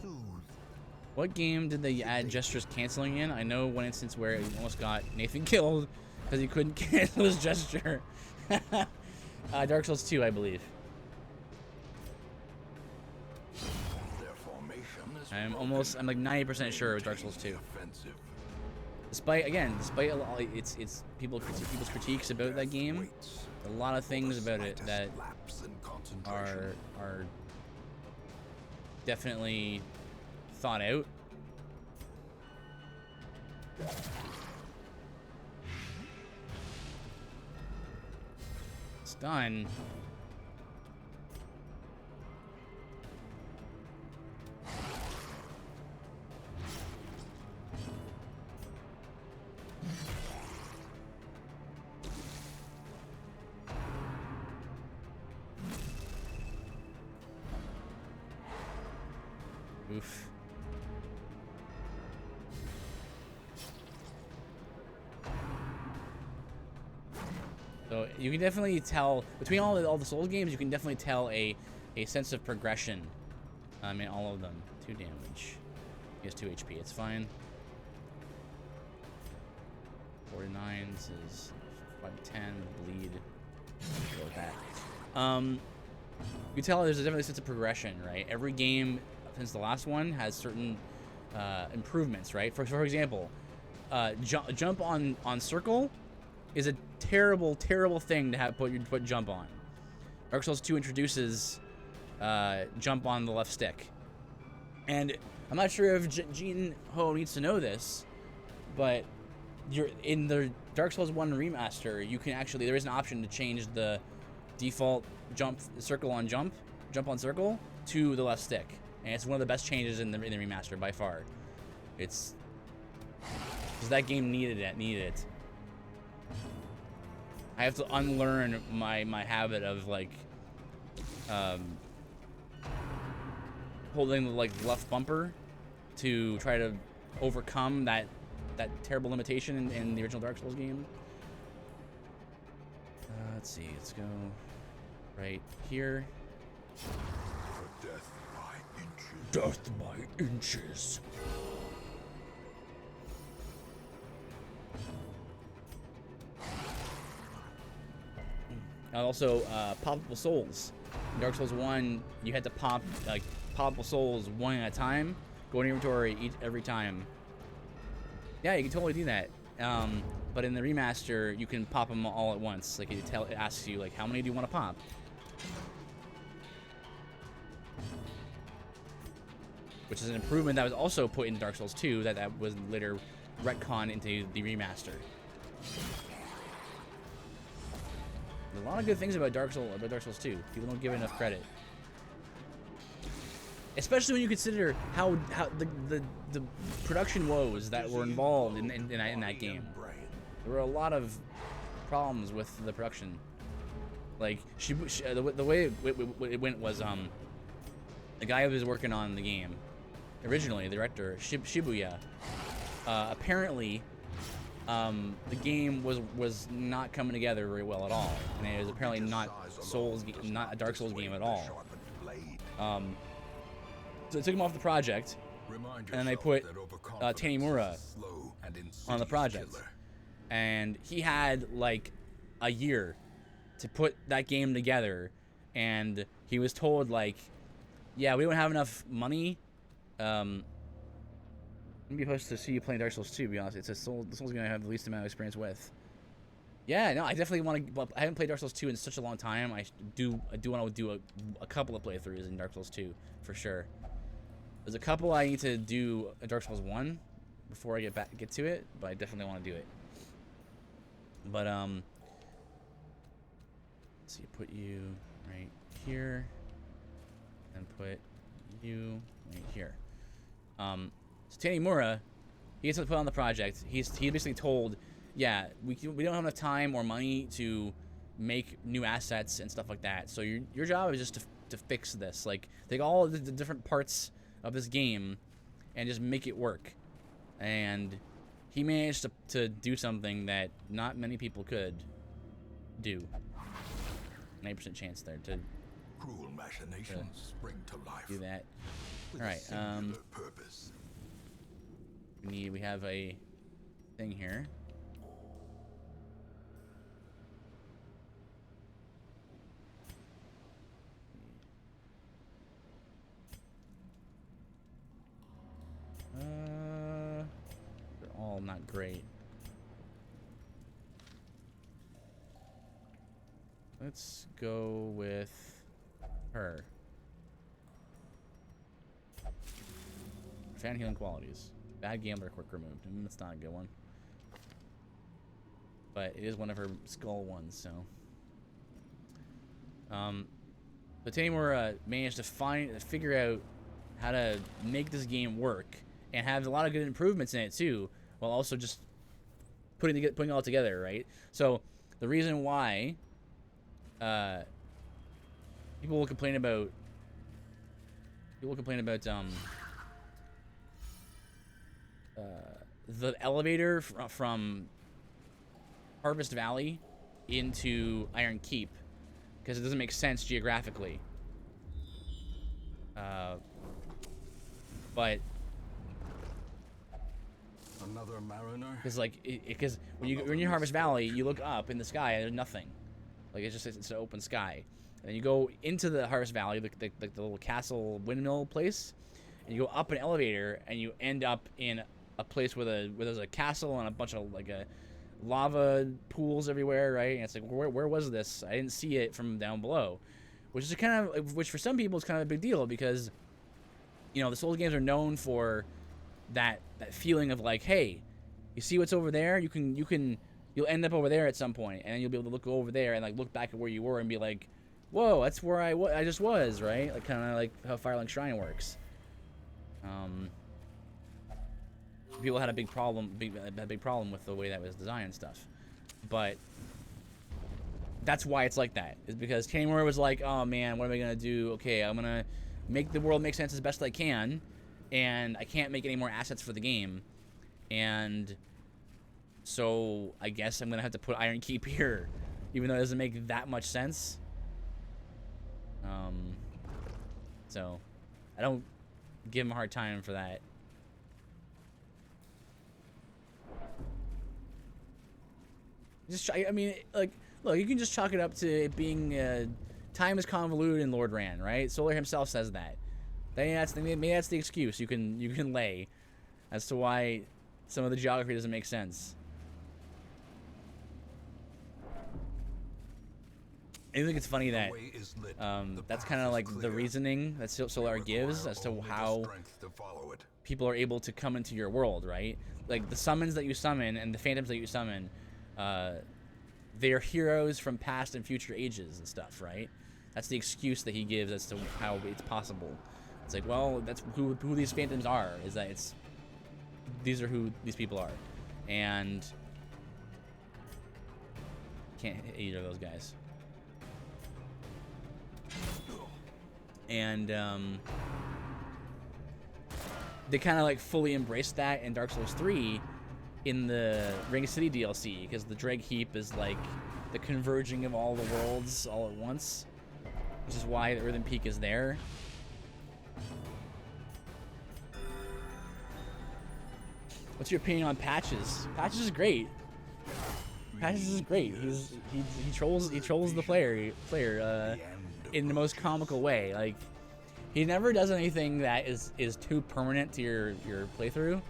B: Soothe.
A: What game did they add gestures canceling in? I know one instance where it almost got Nathan killed because he couldn't cancel his gesture. Dark Souls 2, I believe.
B: Their formation is
A: I'm like 90% sure it was Dark Souls 2.
B: offensive.
A: Despite a lot, it's people's critiques about that game.
B: Waits
A: A lot of things
B: for the
A: about it that
B: slightest lapse in concentration.
A: are definitely thought out. It's done. Oof. So you can definitely tell between all the Souls games, you can definitely tell a sense of progression. In all of them. 2 damage. He has 2 HP. It's fine. 49. This is 510. Bleed. Go with that. You can tell there's definitely a sense of progression, right? Every game since the last one has certain improvements, right? For example, jump on circle is a terrible thing to have put jump on. Dark Souls 2 introduces jump on the left stick, and I'm not sure if Gene Ho needs to know this, but you're in the Dark Souls 1 remaster. You can actually there is an option to change the default circle on circle to the left stick, and it's one of the best changes in the remaster by far. It's because that game needed it. I have to unlearn my habit of like holding the left bumper to try to overcome that terrible limitation in the original Dark Souls game. Let's see. Let's go right here.
B: For death by inches.
A: Death by inches. And also, poppable souls. In Dark Souls 1, you had to pop poppable souls one at a time. Go in inventory every time. Yeah, you can totally do that. But in the remaster, you can pop them all at once. Like it asks you, like, how many do you want to pop? Which is an improvement that was also put in Dark Souls 2 that was later retconned into the remaster. There's a lot of good things about Dark Souls 2. People don't give it enough credit. Especially when you consider how the production woes that were involved in that game. There were a lot of problems with the production. Like the way it went was the guy who was working on the game originally, the director Shibuya, apparently the game was not coming together very well at all, and it was apparently not a Dark Souls game at all. So they took him off the project, and then they put Tanimura on the project, and he had like a year to put that game together, and he was told like, yeah, we don't have enough money. I'm be supposed to see you playing Dark Souls 2, to be honest. It's the Souls game I have the least amount of experience with. Yeah, no, I definitely want to. Well, I haven't played Dark Souls 2 in such a long time. I do want to do a couple of playthroughs in Dark Souls 2 for sure. There's a couple I need to do in Dark Souls 1 before I get to it, but I definitely want to do it. But so you put you right here, and put you right here. So Tanimura, he gets to put on the project. He's basically told, yeah, we don't have enough time or money to make new assets and stuff like that. So your job is just to fix this. Like, take all of the different parts of this game and just make it work. And he managed to do something that not many people could do. 90% chance there to
B: cruel machinations spring to life.
A: Do that.
B: With
A: All right.
B: a singular purpose.
A: We have a thing here. They're all not great. Let's go with her. Fan healing qualities. Bad gambler, quick removed. That's not a good one. But it is one of her skull ones, so. But Tanimura managed to figure out how to make this game work and have a lot of good improvements in it too, while also just putting it all together, right? So the reason why people will complain about the elevator from Harvest Valley into Iron Keep, because it doesn't make sense geographically. But
B: Another mariner.
A: because when you're in Harvest Valley, you look up in the sky and there's nothing. Like, it's an open sky. And then you go into the Harvest Valley, the little castle windmill place, and you go up an elevator and you end up in a place where there's a castle and a bunch of lava pools everywhere, right? And it's like, where was this? I didn't see it from down below, which for some people is kind of a big deal, because the Souls games are known for that feeling of like, hey, you see what's over there? You'll end up over there at some point, and then you'll be able to look over there and like look back at where you were and be like, whoa, that's where I just was, right? Like, kind of like how Firelink Shrine works. People had a big problem with the way that was designed and stuff, but that's why it's like that. Is because Tanimura was like, oh man, what am I gonna do? Okay, I'm gonna make the world make sense as best I can, and I can't make any more assets for the game, and so I guess I'm gonna have to put Iron Keep here, even though it doesn't make that much sense. So I don't give him a hard time for that. I mean, like, look, you can just chalk it up to it being time is convoluted in Lord Ran, right? Solar himself says that. Maybe that's the excuse you can lay as to why some of the geography doesn't make sense. I think it's funny that that's kind of like the reasoning that Solar gives as to how people are able to come into your world, right? Like, the summons that you summon and the phantoms that you summon, they're heroes from past and future ages and stuff, right? That's the excuse that he gives as to how it's possible. It's like, well, that's who these phantoms are, is that these are who these people are. And can't hit either of those guys. and they kind of like fully embraced that in Dark Souls 3 in the Ring City DLC, because the Dreg Heap is like the converging of all the worlds all at once, which is why the Earthen Peak is there. What's your opinion on Patches? Patches is great. Patches is great. He trolls the player in the most comical way. Like, he never does anything that is too permanent to your playthrough.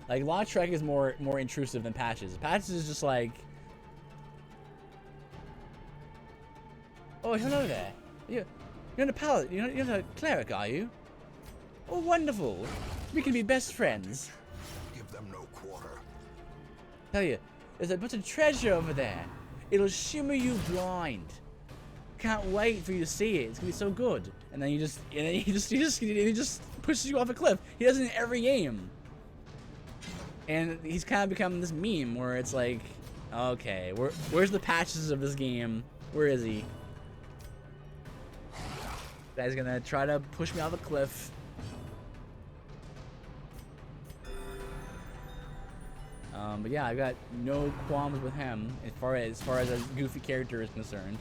A: Like, Lautrec is more intrusive than Patches. Patches is just like, oh, hello there. You're the paladin. You're the cleric, are you? Oh, wonderful. We can be best friends.
B: Give them no quarter.
A: Tell you, there's a bunch of treasure over there. It'll shimmer you blind. Can't wait for you to see it. It's gonna be so good. And then he just pushes you off a cliff. He does it in every game. And he's kind of become this meme where it's like, okay, where's the Patches of this game? Where is he? Guy's gonna try to push me off a cliff. But yeah, I got no qualms with him as far as a goofy character is concerned.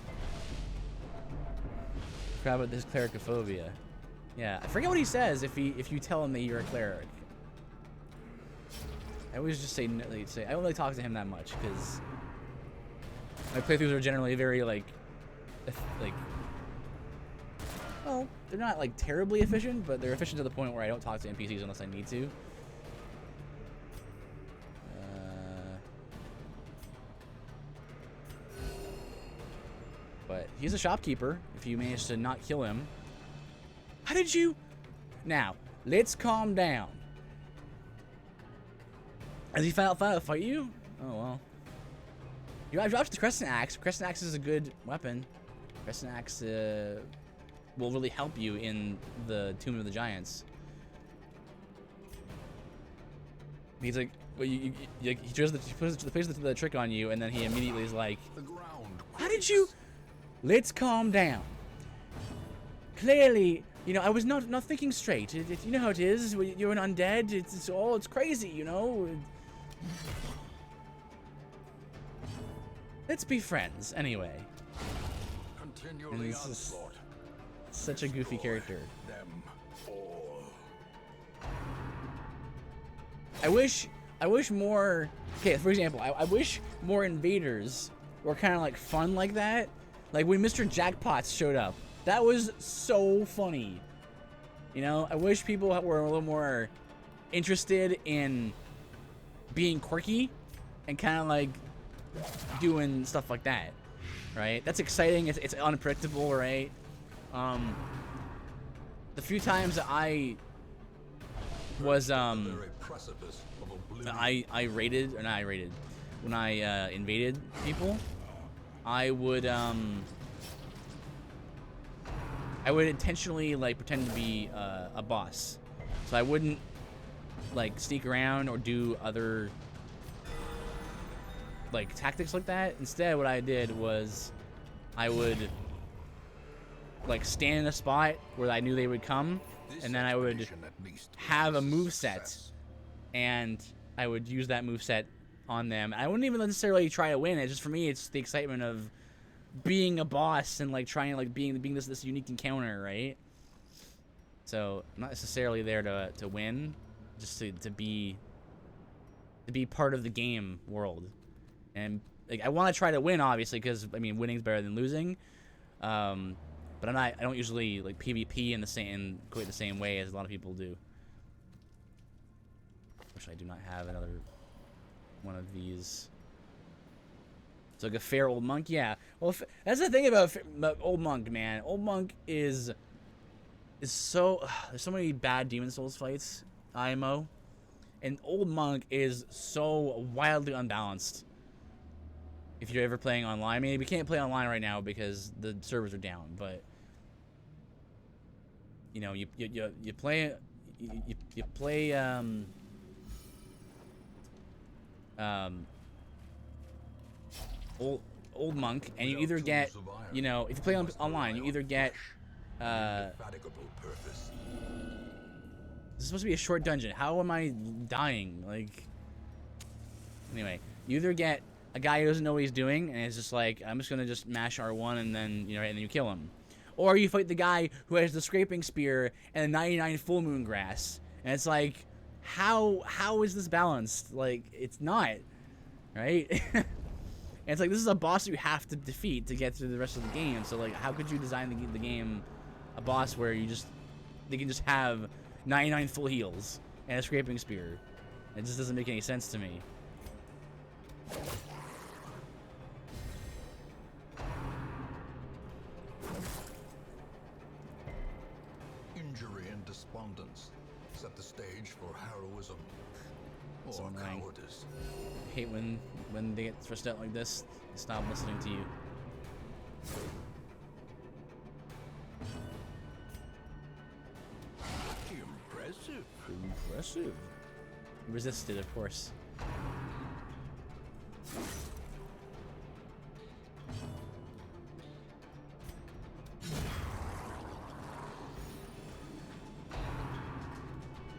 A: Forgot about this clericophobia. Yeah, I forget what he says if you tell him that you're a cleric. I always just say I don't really talk to him that much because my playthroughs are generally very like, well, they're not like terribly efficient, but they're efficient to the point where I don't talk to NPCs unless I need to. But he's a shopkeeper. If you manage to not kill him, how did you? Now let's calm down. Has he found out to fight you? Oh well. I dropped the Crescent Axe. Crescent Axe is a good weapon. Crescent Axe will really help you in the Tomb of the Giants. He's like, well, he puts the trick on you, and then he immediately is like, how did you? Let's calm down. Clearly, I was not thinking straight. You know how it is. You're an undead. It's crazy, Let's be friends, anyway. And he's just such a goofy character. I wish more. Okay, for example, I wish more invaders were kind of like fun like that. Like when Mr. Jackpots showed up, that was so funny. I wish people were a little more interested in being quirky and kind of like doing stuff like that, right? That's exciting. It's unpredictable, right? The few times that I was I raided, or not I raided, when I invaded people, I would intentionally like pretend to be a boss, so I wouldn't like sneak around or do other like tactics like that. Instead, what I did was I would like stand in a spot where I knew they would come, and then I would have a moveset, and I would use that moveset on them. I wouldn't even necessarily try to win. It's just, for me, it's the excitement of being a boss and like trying to like being this unique encounter, right? So I'm not necessarily there to win, just to be part of the game world. And like I want to try to win, obviously, because I mean winning's better than losing. But I don't usually like PvP in quite the same way as a lot of people do. Wish I do not have another one of these. It's like a fair old monk, yeah. Well, that's the thing about old monk, man. Old monk is so there's so many bad Demon Souls fights, IMO, and old monk is so wildly unbalanced. If you're ever playing online, I mean, we can't play online right now because the servers are down. But you play old monk, and you either get, if you play online, you either get
B: indefatigable purpose.
A: This is supposed to be a short dungeon. How am I dying? Like, anyway, you either get a guy who doesn't know what he's doing, and it's just like, I'm just gonna just mash R1 and then, you know, and then you kill him. Or you fight the guy who has the scraping spear and the 99 full moon grass. And it's like, how is this balanced? Like, it's not, right? And it's like, this is a boss you have to defeat to get through the rest of the game. So like, how could you design the game a boss where they can just have 99 full heals and a scraping spear? It just doesn't make any sense to me.
B: Injury and despondence set the stage for heroism or
A: So annoying.
B: cowardice.
A: I hate when they get stressed out like this. They stop listening to you.
B: Impressive.
A: Impressive. Resisted, of course.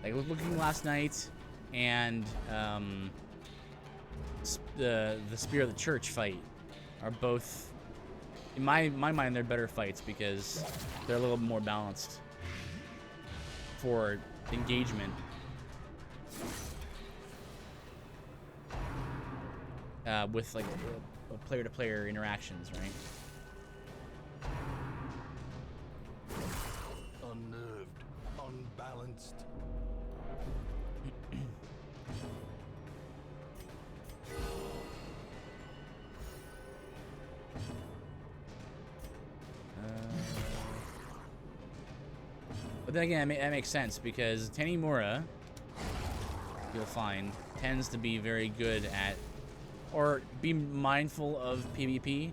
A: Like, I was looking last night, and the Spear of the Church fight are both, in my mind, they're better fights because they're a little more balanced for engagement. With like player-to-player interactions, right?
B: Unnerved, unbalanced.
A: But then again, that makes sense because Tanimura, you'll find, tends to be very good at, or be mindful of PvP,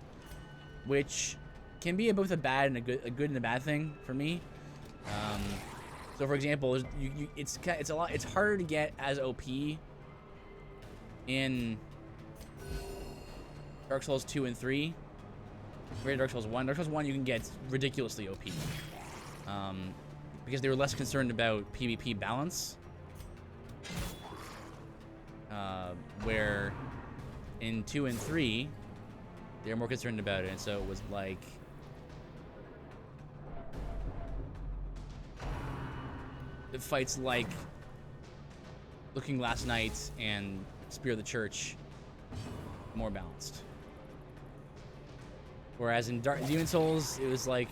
A: which can be both a bad and a good and a bad thing for me. So, for example, it's harder to get as OP in Dark Souls 2 and 3 compared to Dark Souls 1. Dark Souls 1 you can get ridiculously OP. Because they were less concerned about PvP balance. Where in 2 and 3, they were more concerned about it, and so it was like the fights like Looking Last Night and Spear of the Church more balanced. Whereas in Demon Souls, it was like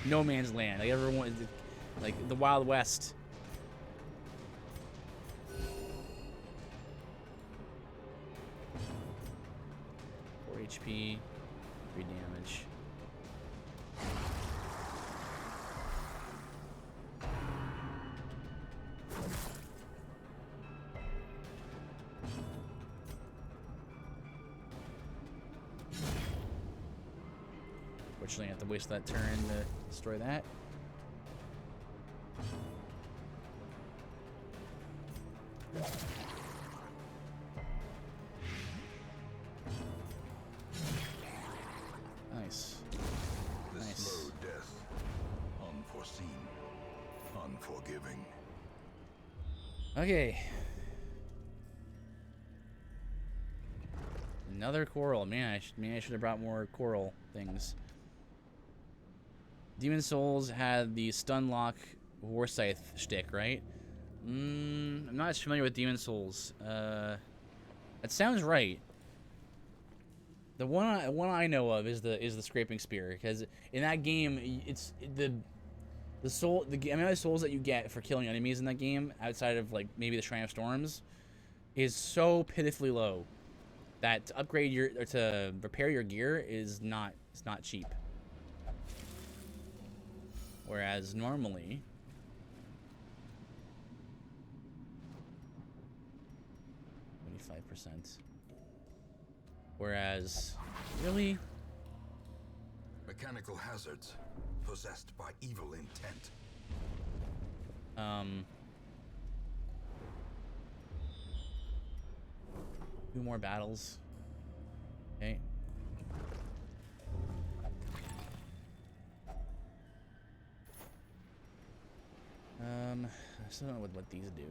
A: no man's land. Like everyone, like the Wild West. 4 HP, 3 damage. Fortunately, I have to waste that turn to destroy that. Nice.
B: This
A: Nice.
B: slow death, unforeseen, unforgiving.
A: Okay. Another coral. Man, I should have brought more coral things. Demon Souls had the stun lock war scythe shtick, right? I'm not as familiar with Demon Souls. That sounds right. The one I know of is the scraping spear, because in that game it's the amount of souls that you get for killing enemies in that game, outside of like maybe the Shrine of Storms, is so pitifully low that to upgrade or to repair your gear is not cheap. Whereas normally, %. Whereas, really?
B: Mechanical hazards, possessed by evil intent.
A: 2 more battles. Okay. I still don't know what these do.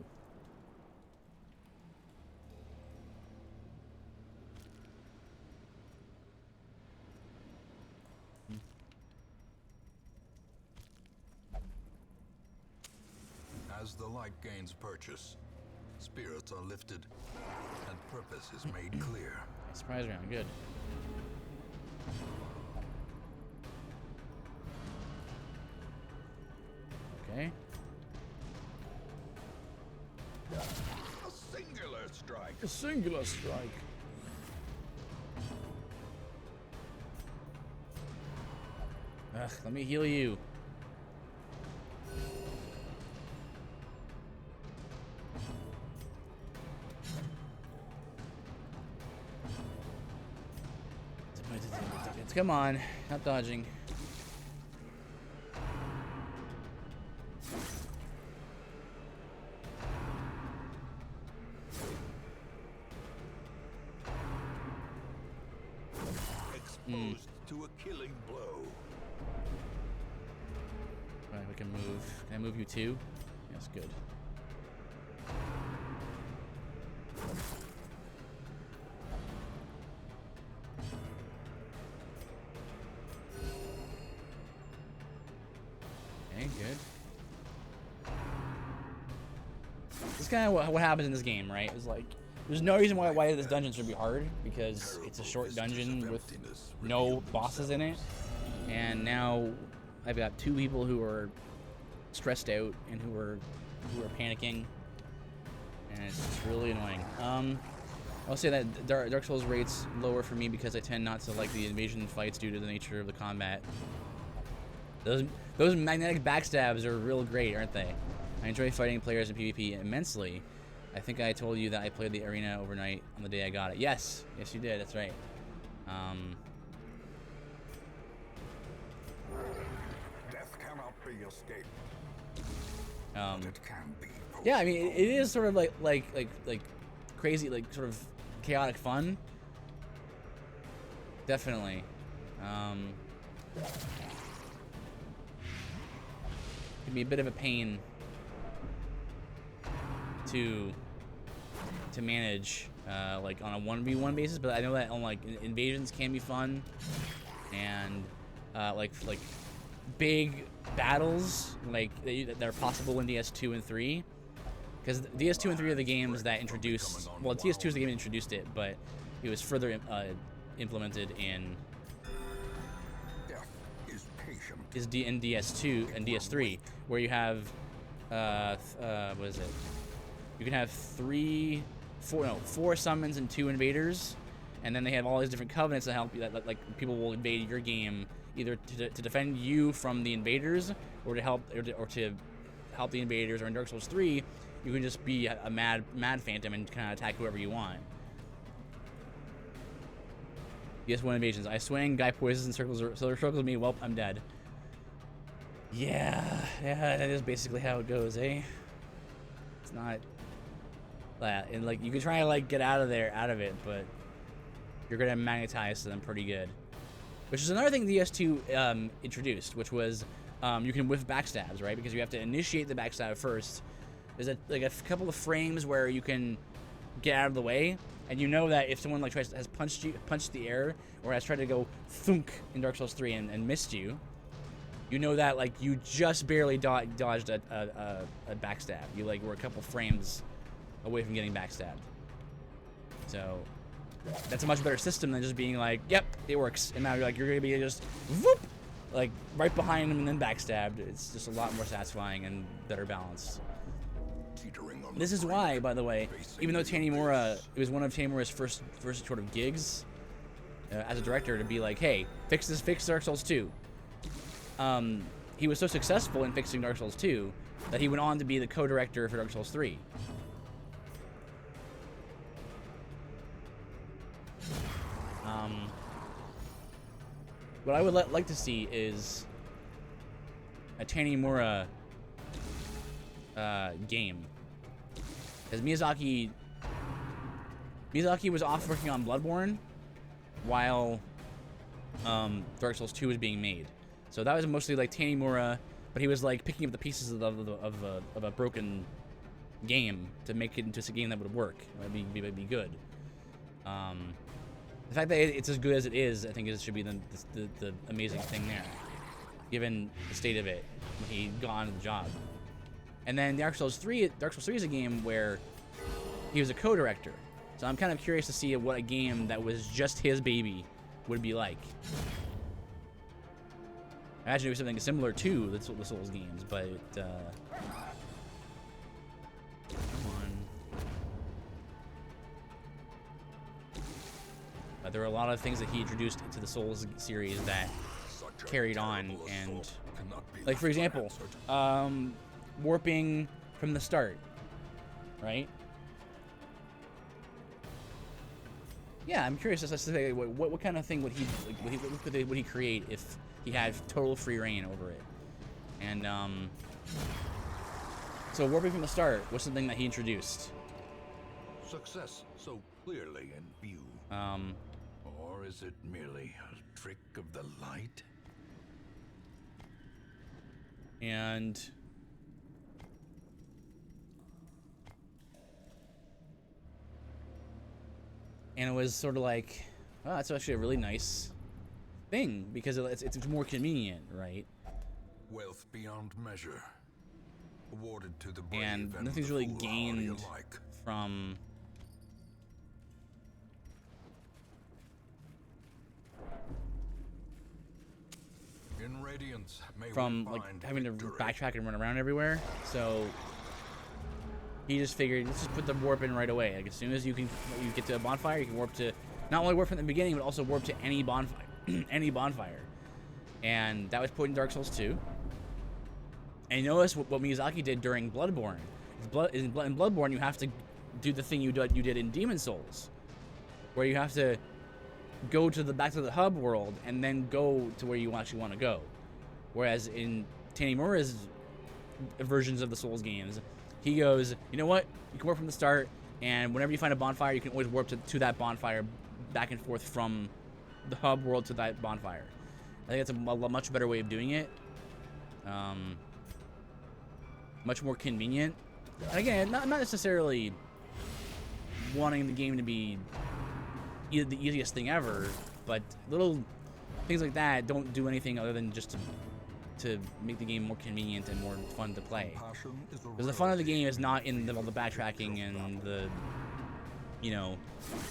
B: As the light gains purchase, spirits are lifted, and purpose is made clear.
A: Surprise round, good. Okay.
B: A singular strike.
A: A singular strike. Ugh, let me heal you. Come on, not dodging.
B: Exposed to a killing blow.
A: Alright, we can move. Can I move you too? Yes, good. Okay, good. This is kind of what happens in this game, right? It's like, there's no reason why this dungeon should be hard, because it's a short dungeon with no bosses in it. And now I've got two people who are stressed out and who are panicking, and it's really annoying. I'll say that Dark Souls rates lower for me because I tend not to like the invasion fights due to the nature of the combat. Those magnetic backstabs are real great, aren't they? I enjoy fighting players in PvP immensely. I think I told you that I played the arena overnight on the day I got it. Yes, yes you did. That's right.
B: Death cannot be escaped.
A: But
B: it can be.
A: Yeah, I mean, it is sort of like crazy, like sort of chaotic fun. Definitely. Can be a bit of a pain to manage, like on a 1v1 basis, but I know that on like invasions can be fun, and like big battles like that are possible in DS2 and 3, because DS2 and 3 are the games that introduced. Well, DS2 is the game that introduced it, but it was further implemented in in DS2 and DS3, where you have what is it? You can have four summons and 2 invaders, and then they have all these different covenants that help you. That like people will invade your game either to defend you from the invaders, or to help the invaders. Or in Dark Souls 3, you can just be a mad phantom and kind of attack whoever you want. DS1 invasions. I swing, guy poisons and circles me. Welp, I'm dead. Yeah, that is basically how it goes, eh? It's not. And like you can try to like get out of it, but you're gonna magnetize to them pretty good. Which is another thing DS2 introduced, which was you can whiff backstabs, right? Because you have to initiate the backstab first. There's a couple of frames where you can get out of the way, and you know that if someone like has punched the air, or has tried to go thunk in Dark Souls 3 and missed you, you know that like you just barely dodged a backstab. You like were a couple frames away from getting backstabbed. So that's a much better system than just being like, yep, it works. And now you're gonna be just whoop, like right behind him and then backstabbed. It's just a lot more satisfying and better balanced. This is why, by the way, even though Tanimura, it was one of Tanimura's first sort of gigs as a director to be like, hey, fix Dark Souls 2. He was so successful in fixing Dark Souls 2 that he went on to be the co-director for Dark Souls 3. What I would like to see is a Tanimura game, because Miyazaki was off working on Bloodborne while Dark Souls 2 was being made. So that was mostly like Tanimura but he was like picking up the pieces of a broken game to make it into a game that would work. Would be good. The fact that it's as good as it is, I think it should be the amazing thing there, given the state of it when he got on the job. And then Dark Souls 3 is a game where he was a co-director. So I'm kind of curious to see what a game that was just his baby would be like. I imagine it was something similar to the Souls games, but come on. There were a lot of things that he introduced into the Souls series that carried on, and like for example, warping from the start, right? Yeah, I'm curious as to say what kind of thing would he create if he had total free reign over it. And so warping from the start was something that he introduced.
B: Success so clearly in view. Or is it merely a trick of the light?
A: And it was sort of like, oh, that's actually a really nice thing because it's more convenient, right?
B: Wealth beyond measure, awarded to the brave
A: and
B: and
A: nothing's
B: the
A: really
B: foolhardy
A: gained
B: alike.
A: from
B: In Radiance, may we
A: like
B: find
A: having to
B: victory.
A: backtrack and run around everywhere. So he just figured, let's just put the warp in right away. Like as soon as you get to a bonfire, you can warp to not only warp from the beginning, but also warp to any bonfire, any bonfire. And that was put in Dark Souls 2. And you notice what Miyazaki did during Bloodborne. In Bloodborne, you have to do the thing you did in Demon Souls, where you have to go to back to the hub world and then go to where you actually want to go. Whereas in Tanimura's versions of the Souls games, he goes, you know what? You can warp from the start, and whenever you find a bonfire, you can always warp to that bonfire, back and forth from the hub world to that bonfire. I think it's a much better way of doing it. Much more convenient. And again, not necessarily wanting the game to be the easiest thing ever, but little things like that don't do anything other than just to make the game more convenient and more fun to play. Because the fun of the game is not in the backtracking and the, you know,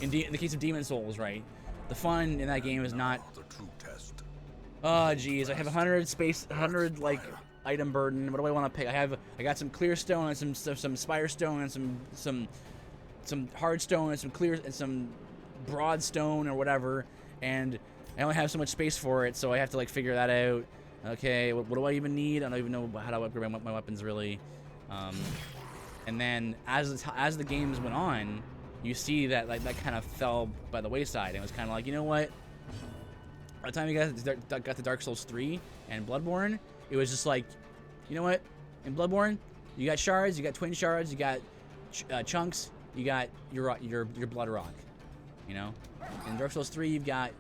A: in the case of Demon Souls, right? The fun in that game is not.
B: The true test.
A: Oh, geez, I have 100 like item burden. What do I want to pick? I got some clear stone and some spire stone and some hard stone and some broad stone or whatever, and I only have so much space for it, so I have to like figure that out. Okay, what do I even need? I don't even know how to upgrade my weapons really. And then as the games went on, you see that like that kind of fell by the wayside. It was kind of like, you know what? By the time you got to Dark Souls 3 and Bloodborne, it was just like, you know what? In Bloodborne, you got shards, you got twin shards, you got chunks, you got your blood rock. You know, in Dark Souls 3, you've got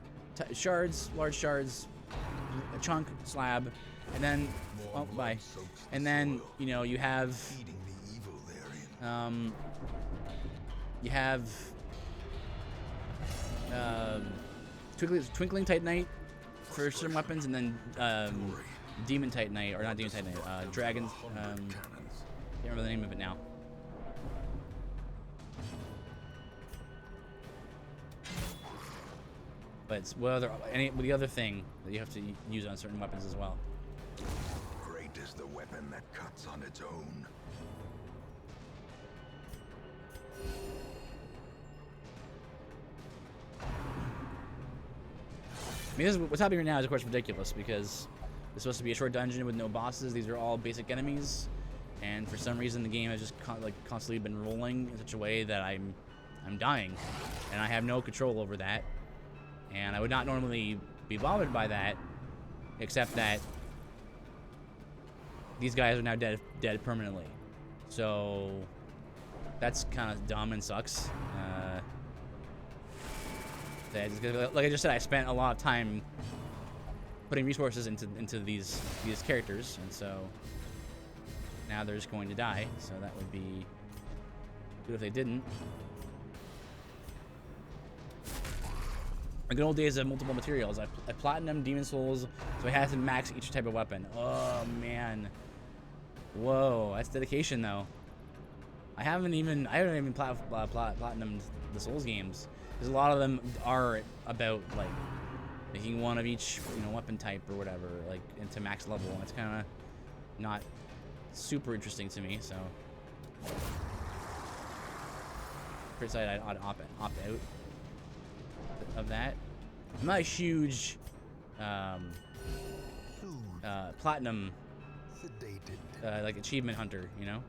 A: shards, large shards, a chunk, slab, and then and then you know you have you have Twinkling Titanite for certain weapons, and then Demon Titanite, or not Demon Titanite, Dragons. Can't remember the name of it now. But it's the other thing that you have to use on certain weapons as well.
B: Great is the weapon that cuts on its own.
A: I mean, what's happening right now is, of course, ridiculous because it's supposed to be a short dungeon with no bosses. These are all basic enemies, and for some reason, the game has just constantly been rolling in such a way that I'm dying, and I have no control over that. And I would not normally be bothered by that, except that these guys are now dead permanently. So that's kind of dumb and sucks. Like I just said, I spent a lot of time putting resources into these characters, and so now they're just going to die. So that would be good if they didn't. The good old days of multiple materials. I platinum Demon Souls, so I had to max each type of weapon. Oh man, whoa, that's dedication though. I haven't even platinumed the Souls games, because a lot of them are about like making one of each, you know, weapon type or whatever, like into max level, and it's kind of not super interesting to me. So pretty excited I'd opt out of that. I'm not a huge platinum like achievement hunter, you know.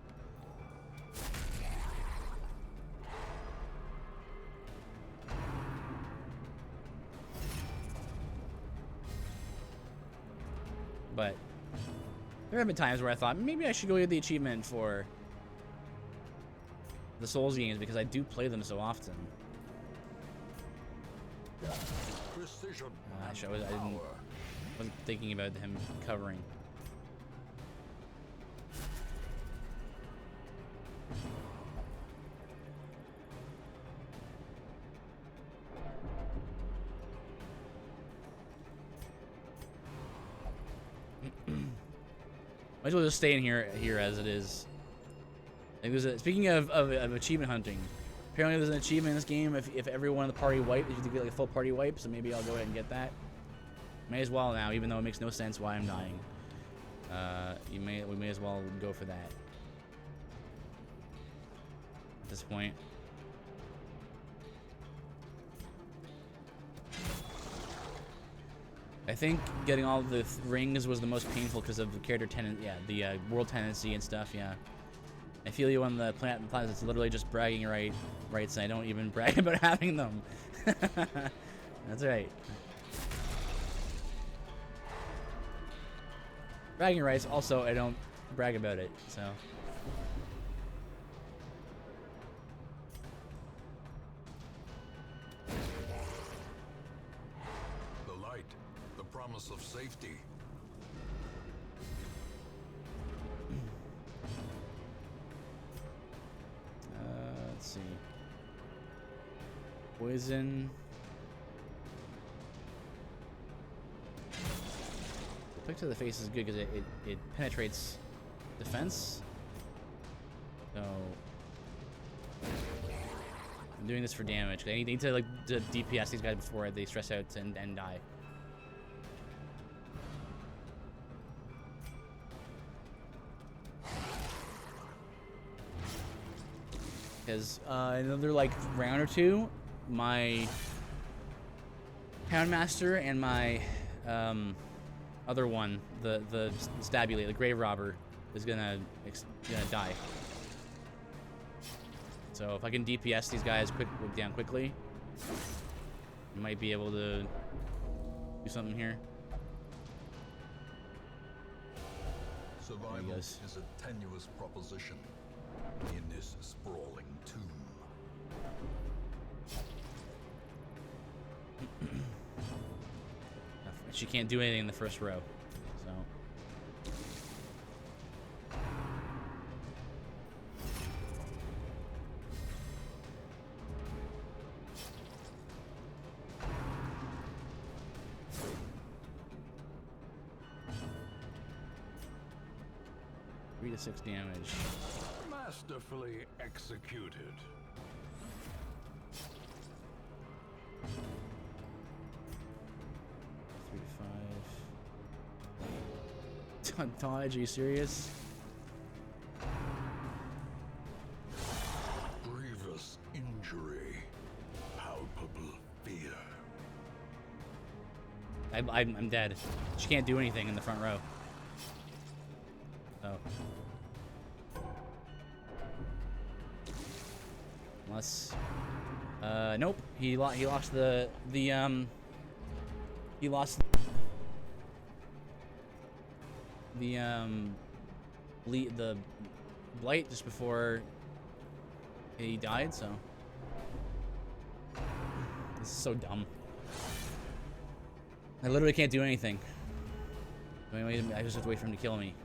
A: But there have been times where I thought maybe I should go get the achievement for the Souls games, because I do play them so often.
B: Precision.
A: I wasn't thinking about him covering. Might as well just stay in here as it is. Like speaking of achievement hunting, apparently there's an achievement in this game if everyone in the party wipes, you have to get like a full party wipe, so maybe I'll go ahead and get that. May as well now, even though it makes no sense why I'm dying. We may as well go for that at this point. I think getting all the rings was the most painful because of the character the world tendency and stuff. Yeah, I feel you on the planet. It's literally just bragging rights. And I don't even brag about having them. That's right. Bragging rights. Also, I don't brag about it. So.
B: Promise of safety.
A: Let's see. Poison. Click to the face is good because it penetrates defense. So I'm doing this for damage. I need to like DPS these guys before they stress out and die. Because another like round or two, my Houndmaster and my other one, the Stabulate, the Grave Robber, is gonna die. So if I can DPS these guys down quickly, I might be able to do something here.
B: Survival is a tenuous proposition in this sprawling tomb.
A: She can't do anything in the first row, so. Three to 6 damage.
B: Masterfully executed.
A: Dodge, are you serious?
B: Grievous injury. Palpable fear.
A: I'm dead. She can't do anything in the front row. Oh. Unless, nope. He lost the blight just before he died, so this is so dumb. I literally can't do anything. I just have to wait for him to kill me.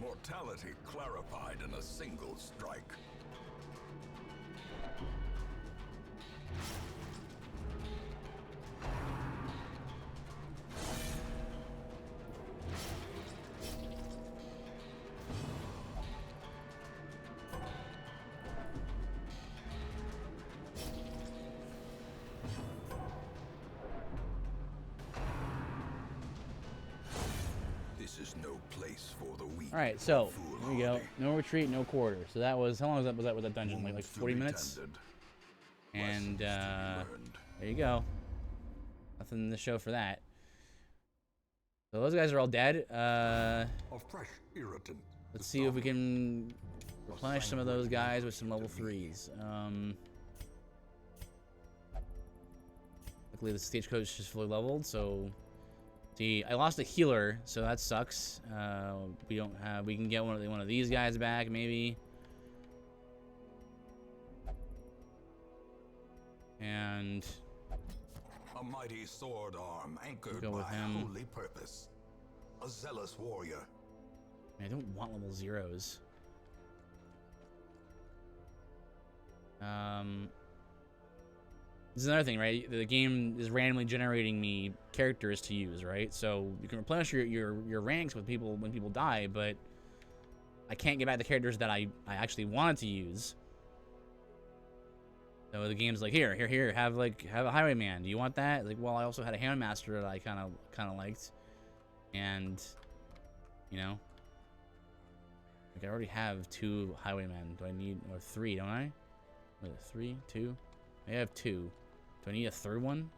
B: Mortality clarified in a single strike. This is no place for the weak.
A: All right, so here we go. No retreat, no quarter. So that was, how long was that with that dungeon? Like 40 minutes. And there you go. Nothing in the show for that. So those guys are all dead.
B: A fresh irritant.
A: Let's see if we can replenish some of those guys with some level 3s. Luckily the stagecoach is fully leveled, so see, I lost a healer, so that sucks. We can get one of these guys back maybe. And
B: a mighty sword arm anchored
A: go with
B: by
A: him.
B: holy purpose. A zealous warrior.
A: I don't want level 0s. This is another thing, right? The game is randomly generating me characters to use, right? So you can replenish your ranks with people when people die, but I can't get back the characters that I actually wanted to use. So the game's like, here, have a highwayman. Do you want that? Like, well, I also had a handmaster that I kind of liked, and you know, like I already have 2 highwaymen. Do I need or 3? Don't I? Wait, 3, 2? I have 2. Do I need a 3rd one?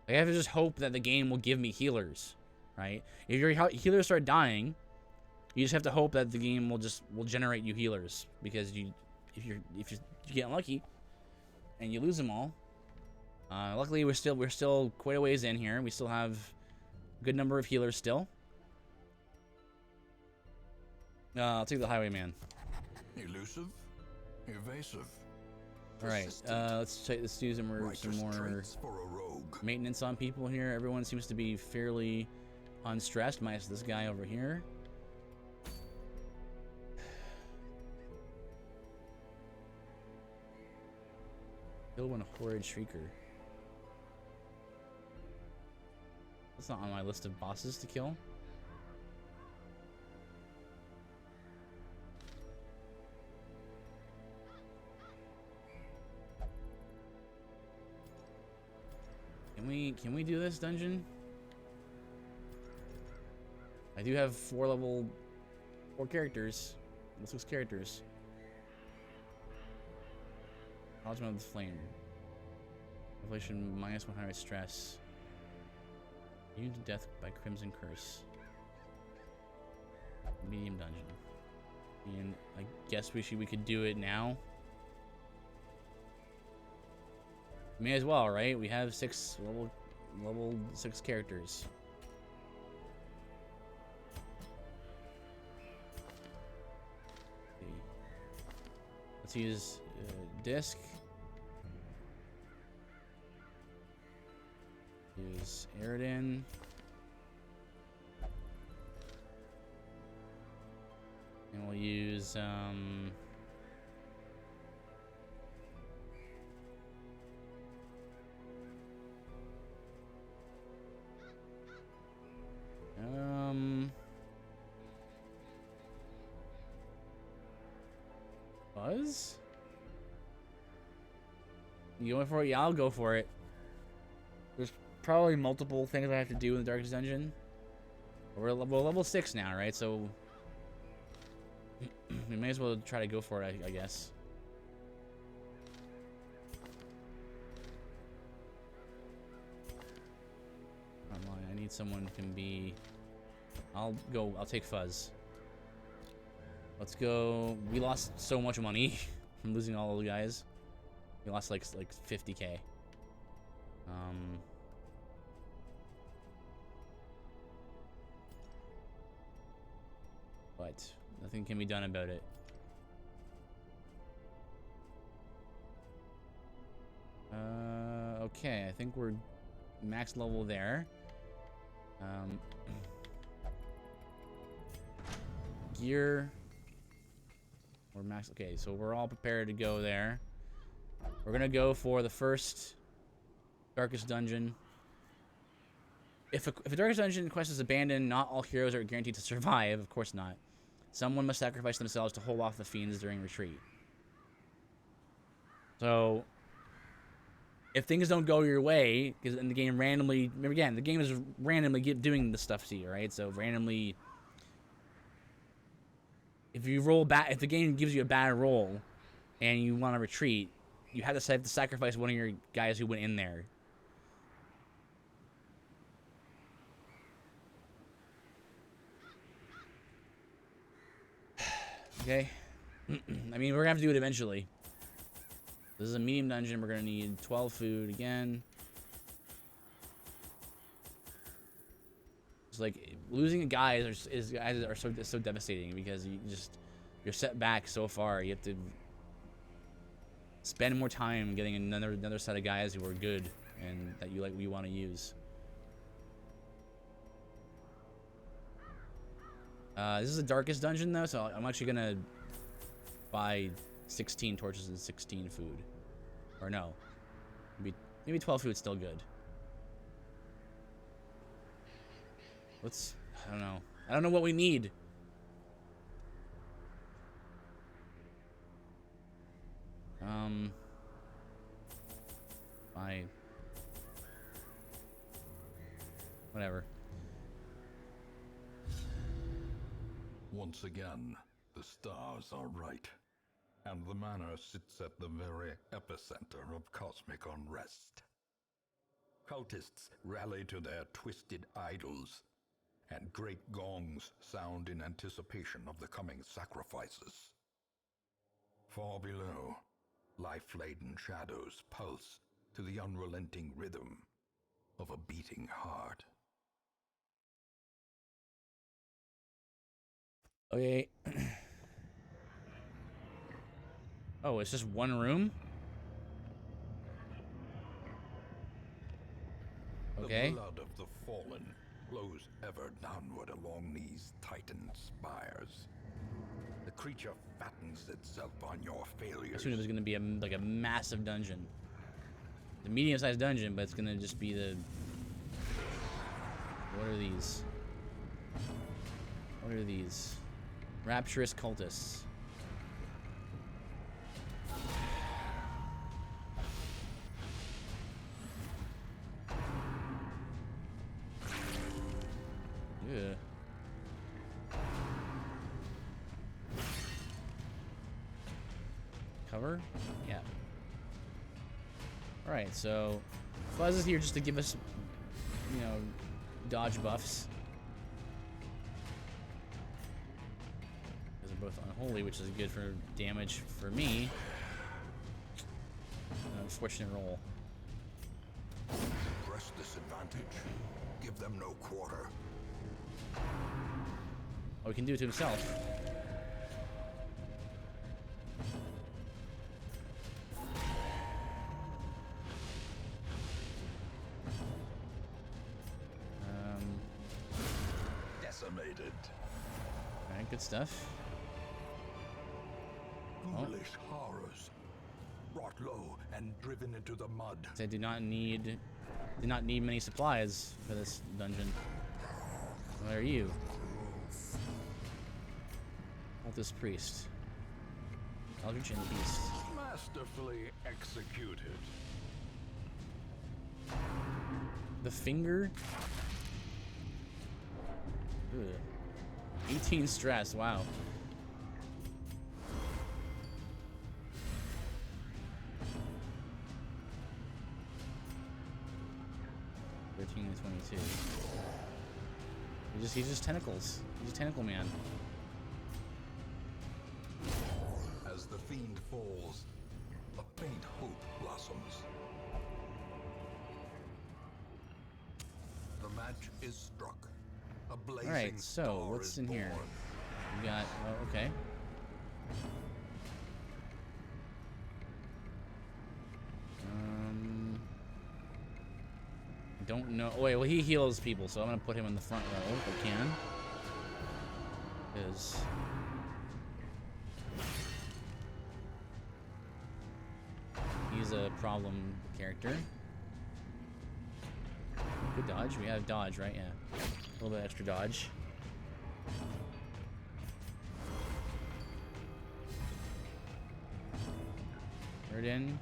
A: I have to just hope that the game will give me healers, right? If your healers start dying, you just have to hope that the game will generate you healers, because if you get unlucky and you lose them all. Luckily, we're still quite a ways in here. We still have a good number of healers still. I'll take the highwayman.
B: Elusive, evasive.
A: All right, let's do some more maintenance on people here. Everyone seems to be fairly unstressed, minus this guy over here. Kill one horrid shrieker. That's not on my list of bosses to kill. Can we do this dungeon? I do have 4 characters. 6 characters. Acknowledgement of the flame. Revelation -100 stress. Immune to death by Crimson Curse. Medium dungeon. And I guess we could do it now. May as well, right? We have 6 level 6 characters. Let's use disc. Use Aridin. And we'll use Buzz? You going for it? Yeah, I'll go for it. There's probably multiple things I have to do in the Darkest Dungeon. We're level 6 now, right? So we may as well try to go for it, I guess. I need someone who can be... I'll take Fuzz. Let's go. We lost so much money from losing all those guys. We lost like 50K. But Nothing can be done about it. Okay, I think we're max level there. Gear. We're max. Okay, so we're all prepared to go there. We're gonna go for the first darkest dungeon. If a darkest dungeon quest is abandoned, not all heroes are guaranteed to survive. Of course not. Someone must sacrifice themselves to hold off the fiends during retreat. So, if things don't go your way, because in the game randomly, remember again, the game is randomly doing the stuff to you, right? So randomly, if you roll bad, if the game gives you a bad roll, and you want to retreat, you have to sacrifice one of your guys who went in there. Okay. I mean, we're gonna have to do it eventually. This is a medium dungeon. We're gonna need 12 food again. It's like losing guys are so devastating because you're set back so far. You have to spend more time getting another set of guys who are good and that you want to use. This is the darkest dungeon though, so I'm actually gonna buy 16 torches and 16 food. Or no, maybe 12 food's still good. I don't know. I don't know what we need. Fine. Whatever.
B: Once again, the stars are right, and the manor sits at the very epicenter of cosmic unrest. Cultists rally to their twisted idols, and great gongs sound in anticipation of the coming sacrifices. Far below, life-laden shadows pulse to the unrelenting rhythm of a beating heart.
A: Okay. Oh, it's just one room? Okay.
B: The blood of the fallen flows ever downward along these titan spires. The creature fattens itself on your
A: I
B: failures.
A: assumed it was gonna be like a massive dungeon. The medium-sized dungeon, but it's gonna just be the... What are these? What are these? Rapturous cultists. Yeah. Cover? Yeah. Alright, so Fuzz is here just to give us, you know, dodge buffs. Because they're both unholy, which is good for damage for me. An unfortunate roll.
B: Press this advantage. Give them no quarter.
A: Oh, he can do it to himself.
B: Decimated.
A: Alright, good stuff.
B: Foolish horrors. Brought low and driven into the mud.
A: I did not need many supplies for this dungeon. What are you? Cultist priest. Eldritch and beast.
B: Masterfully executed.
A: The finger. Ugh. 18 stress. Wow. And 22. He's just tentacles. He's a tentacle man.
B: As the fiend falls, a faint hope blossoms. The match is struck. A blazing
A: Alright, so
B: star
A: what's
B: is
A: in here?
B: born.
A: We got. Oh, okay. I don't know. Oh, wait, well, he heals people, so I'm gonna put him in the front row if I can. Because. He's a problem character. Good dodge. We have dodge, right? Yeah. A little bit extra dodge. Third in.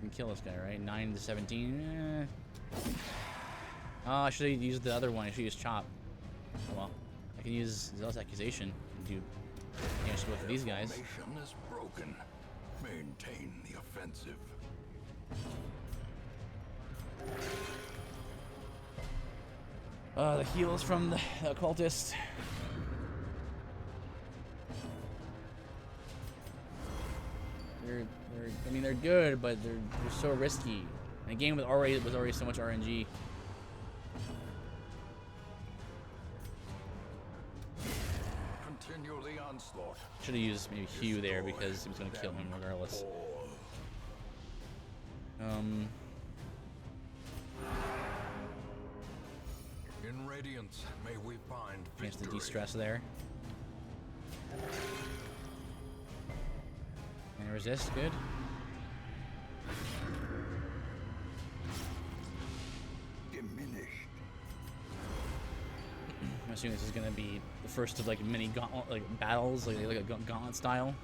A: We can kill this guy, right? 9 to 17. Oh, I should have used the other one. I should use Chop. Oh, well. I can use Zealous Accusation and do damage to both of these guys.
B: Formation is broken. Maintain the offensive.
A: The heals from the occultist. I mean, they're good, but they're so risky. And a game with was already so much RNG.
B: Continue the onslaught.
A: Should have used maybe Hugh there because he was going to kill him regardless.
B: In Radiance, may we find
A: Chance to
B: victory.
A: de-stress there. And resist, good.
B: Diminished.
A: I'm assuming this is gonna be the first of like many gauntlet battles, like a gauntlet style.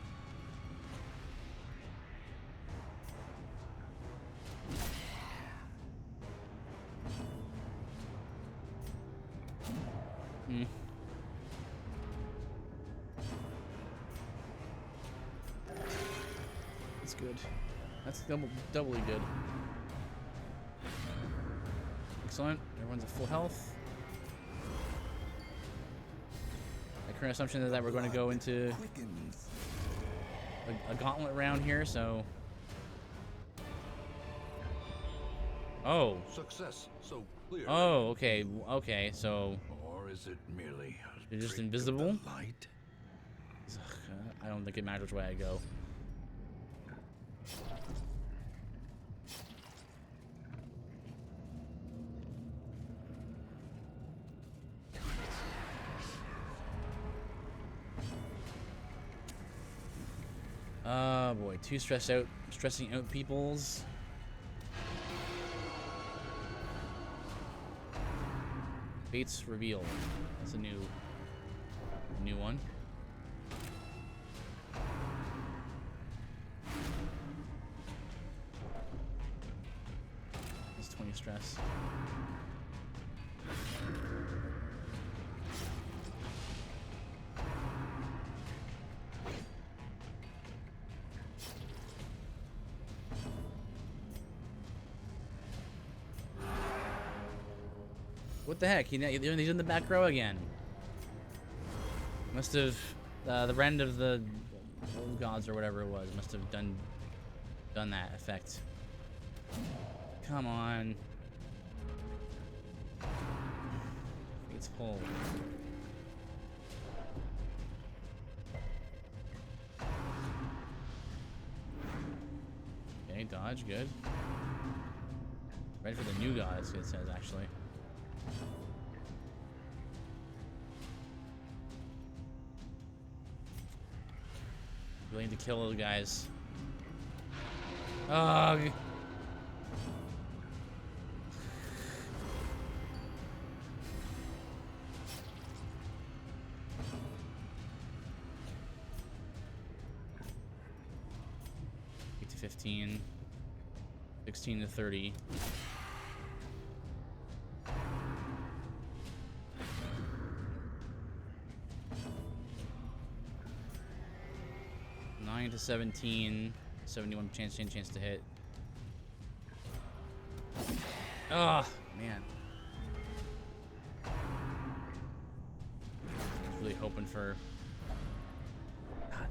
A: That's good. That's doubly good. Excellent. Everyone's at full health. My current assumption is that we're going to go into a gauntlet round here, so. Oh.
B: Success so clear.
A: Oh, okay. Okay, so.
B: Or is it merely a
A: You're just
B: trick of
A: invisible?
B: the light?
A: Ugh, I don't think it matters which way I go. Oh boy, two stressing out peoples. Fates reveal. That's a new one. That's 20 stress. What the heck? He's in the back row again. Must have the rend of the old gods or whatever it was. Must have done that effect. Come on. It's full. Okay, dodge, good. Ready for the new gods, it says actually. Willing to kill those guys. Ugh. Eight to 15. 16 to 30. To 17, 71 chance to hit. Oh man, I was really hoping for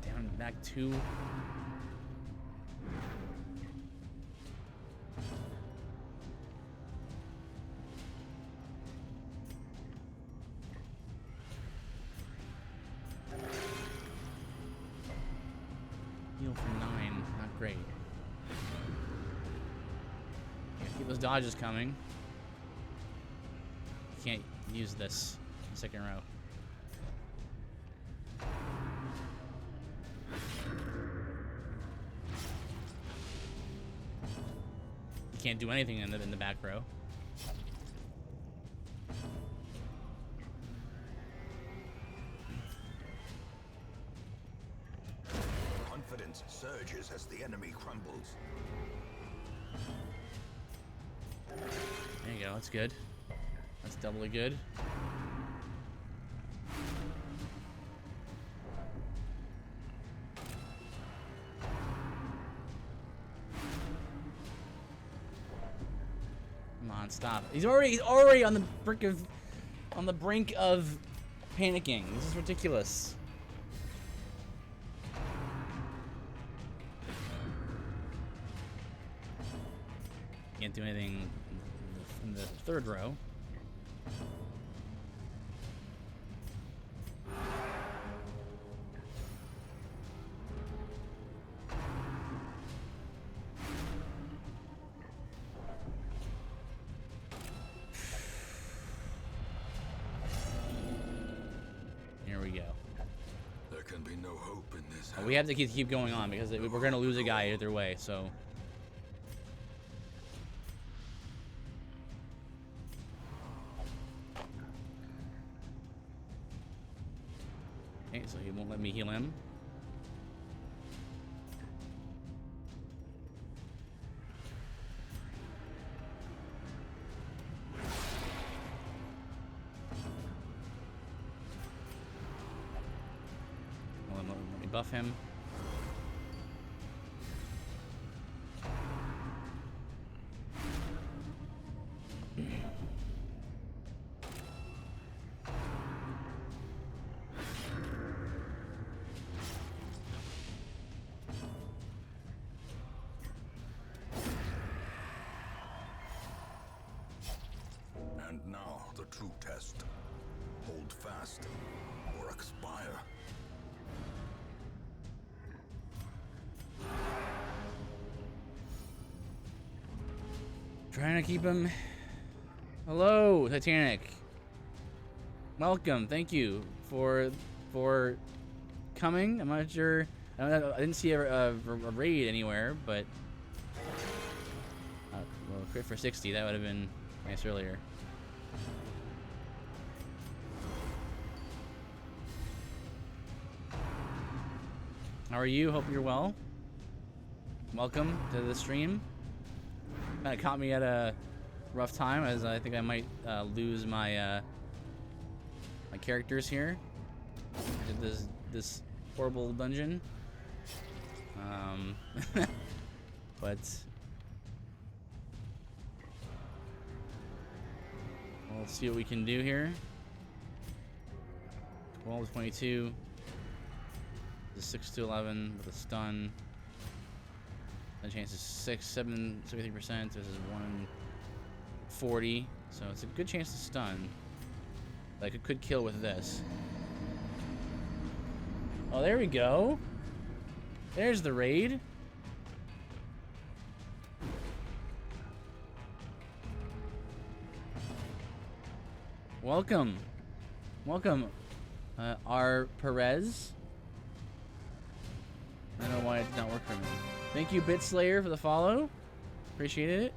A: down back 2. those dodges coming. Can't use this second row. You can't do anything in the back row.
C: Confidence surges as the enemy crumbles.
A: There you go, that's good. That's doubly good. Come on, stop. He's already on the brink of panicking. This is ridiculous. Can't do anything in the third row. Here we go.
C: There can be no hope in this.
A: We have to keep going on because we're going to lose a guy either way, so. Okay, so he won't let me heal him. Let me buff him.
C: And now the true test. Hold fast or expire.
A: Trying to keep him. Hello, Titanic. Welcome. Thank you for coming. I'm not sure. I didn't see a raid anywhere, but well, crit for 60. That would have been nice earlier. How are you? Hope you're well. Welcome to the stream. Kind of caught me at a rough time, as I think I might lose my my characters here. This horrible dungeon. But we'll see what we can do here. 12 to 22. The 6 to 11 with a stun. The chance is 73%. This is 140, so it's a good chance to stun. Like it could kill with this. Oh, there we go. There's the raid. Welcome, R. Perez. I don't know why it did not work for me. Thank you, Bitslayer, for the follow. Appreciate it.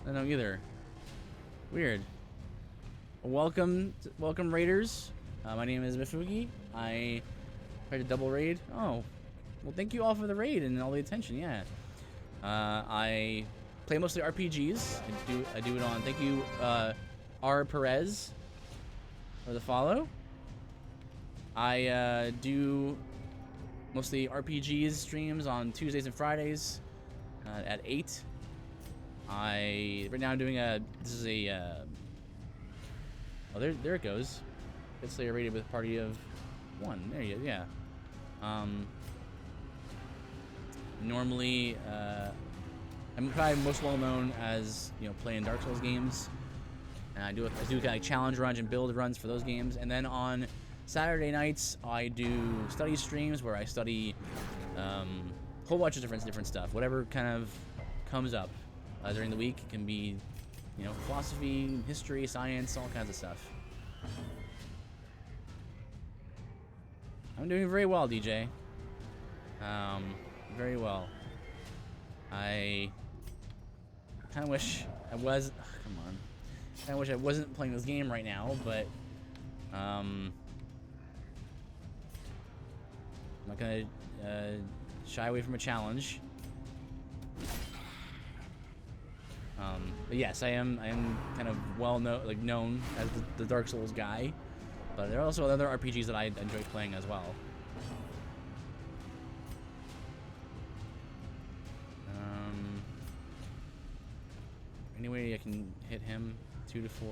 A: I don't know either. Weird. Welcome, Raiders. My name is Mifugi. I tried to double raid. Oh, well, thank you all for the raid and all the attention. Yeah. I play mostly RPGs. I do it on. Thank you, R. Perez, for the follow. I do mostly RPGs streams on Tuesdays and Fridays at 8. Right now I'm doing this is a, oh, there it goes. It's rated with a party of 1. There you go, yeah. Normally, I'm probably most well known as, playing Dark Souls games. And I do kind of challenge runs and build runs for those games. And then on Saturday nights, I do study streams where I study a whole bunch of different stuff, whatever kind of comes up. during the week. It can be, you know, philosophy, history, science, all kinds of stuff. I'm doing very well, DJ. Very well. I kind of wish I was. Ugh, come on. I kind of wish I wasn't playing this game right now, but I'm not gonna shy away from a challenge. But yes, I am kind of known as the Dark Souls guy. But there are also other RPGs that I enjoy playing as well. Anyway, I can hit him 2 to 4.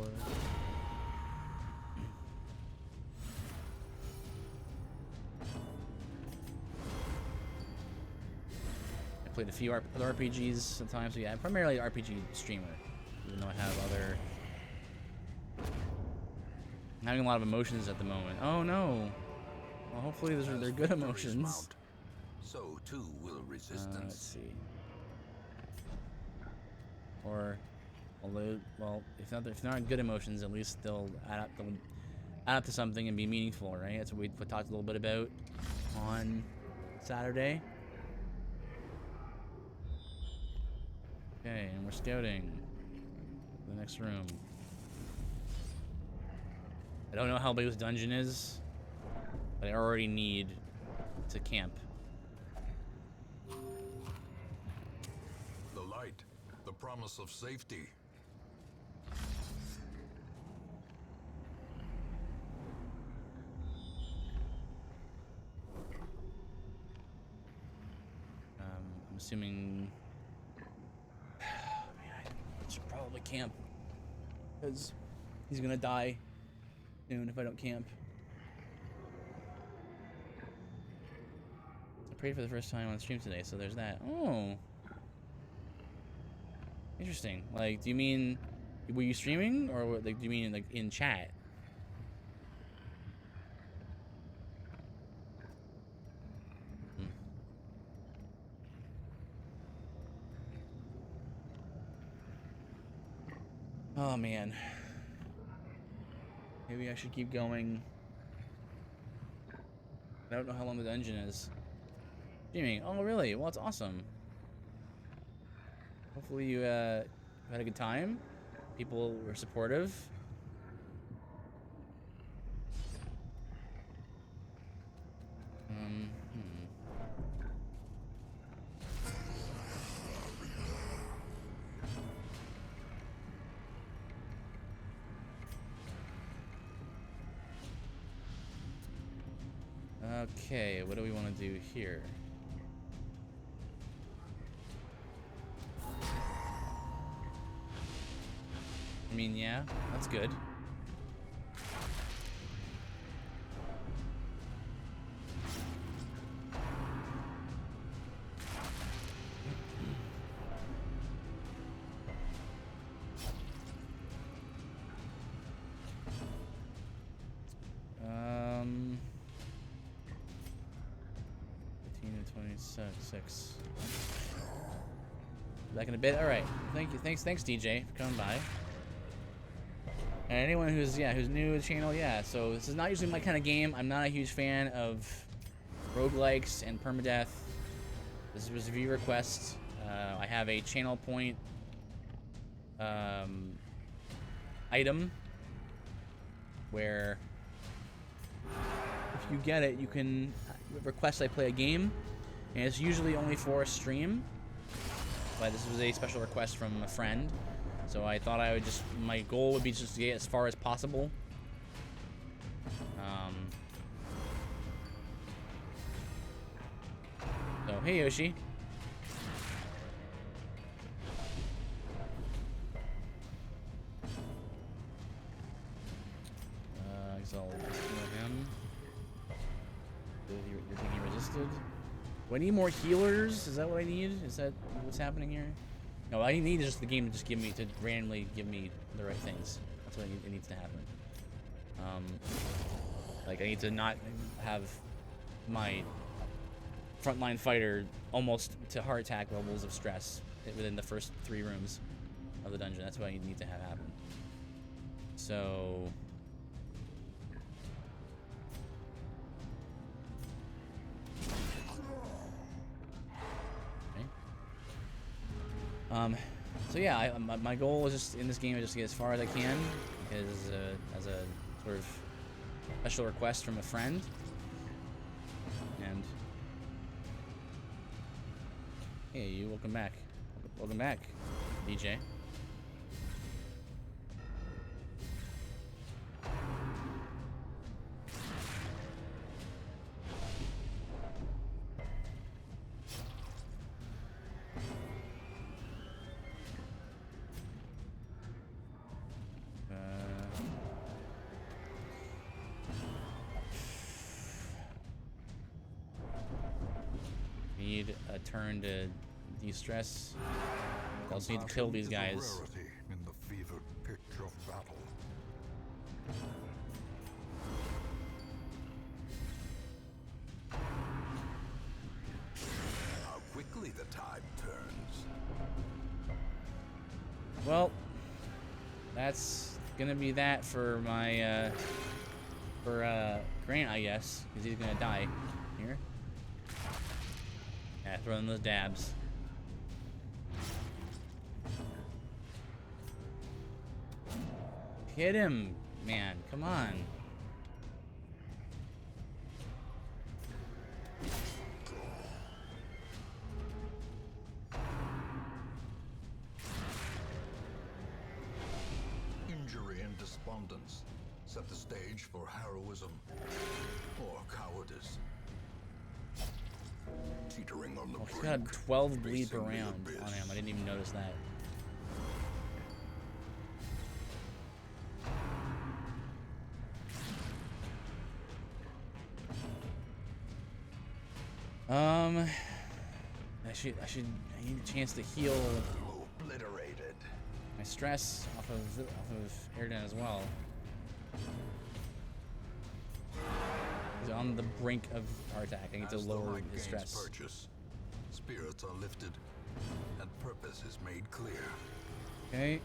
A: I played a few other RPGs sometimes, so yeah, I'm primarily an RPG streamer, even though I have other. I'm having a lot of emotions at the moment. Oh no! Well, hopefully they're good emotions.
C: So too will resistance.
A: Let's see. Or, although, well, if they're not good emotions, at least they'll add up to something and be meaningful, right? That's what we talked a little bit about on Saturday. Okay, and we're scouting the next room. I don't know how big this dungeon is, but I already need to camp.
B: The light, the promise of safety.
A: I'm assuming. Man, I should probably camp, because he's gonna die soon if I don't camp. I prayed for the first time on stream today, so there's that. Oh, interesting. Like, do you mean were you streaming, or like do you mean like in chat? Oh man. Maybe I should keep going. I don't know how long the dungeon is. Streaming. Oh really? Well, it's awesome. Hopefully you had a good time. People were supportive. Okay, what do we want to do here? I mean, yeah, that's good. Six. Back in a bit. All right. Thank you. Thanks, DJ, for coming by. And anyone who's new to the channel, yeah. So this is not usually my kind of game. I'm not a huge fan of roguelikes and permadeath. This was a view request. I have a channel point item where if you get it, you can request I play a game. And it's usually only for a stream, but this was a special request from a friend, so I thought I would my goal would be just to get as far as possible. So, hey Yoshi. I guess I'll kill him. You're thinking he resisted? Do I need more healers? Is that what I need? Is that what's happening here? No, I need just the game to just randomly give me the right things. That's what it needs to happen. Like I need to not have my frontline fighter almost to heart attack levels of stress within the first 3 rooms of the dungeon. That's what you need to have happen. So okay. So yeah, my goal is just in this game is just to get as far as I can, because as a sort of special request from a friend. And hey, you, welcome back. Welcome back, DJ. Need a turn to de-stress. Also need to kill these guys.
B: Rarity in the fevered pitch of battle.
C: How quickly the tide turns.
A: Well, that's gonna be that for my Grant, I guess, because he's gonna die here. Yeah, throw in those dabs. Hit him, man. Come on.
B: Injury and despondence set the stage for heroism or cowardice.
C: Teetering on the
A: Oh, he's
C: brink.
A: got 12 bleed per
C: facing the
A: round
C: abyss.
A: on him. I didn't even notice that. I need a chance to heal
C: Obliterated.
A: my stress off of Airden as well. He's on the brink of heart attack. I need to
B: As the
A: lower
B: light
A: his
B: gains
A: stress.
B: purchase, spirits are lifted, and purpose is made clear.
A: Okay.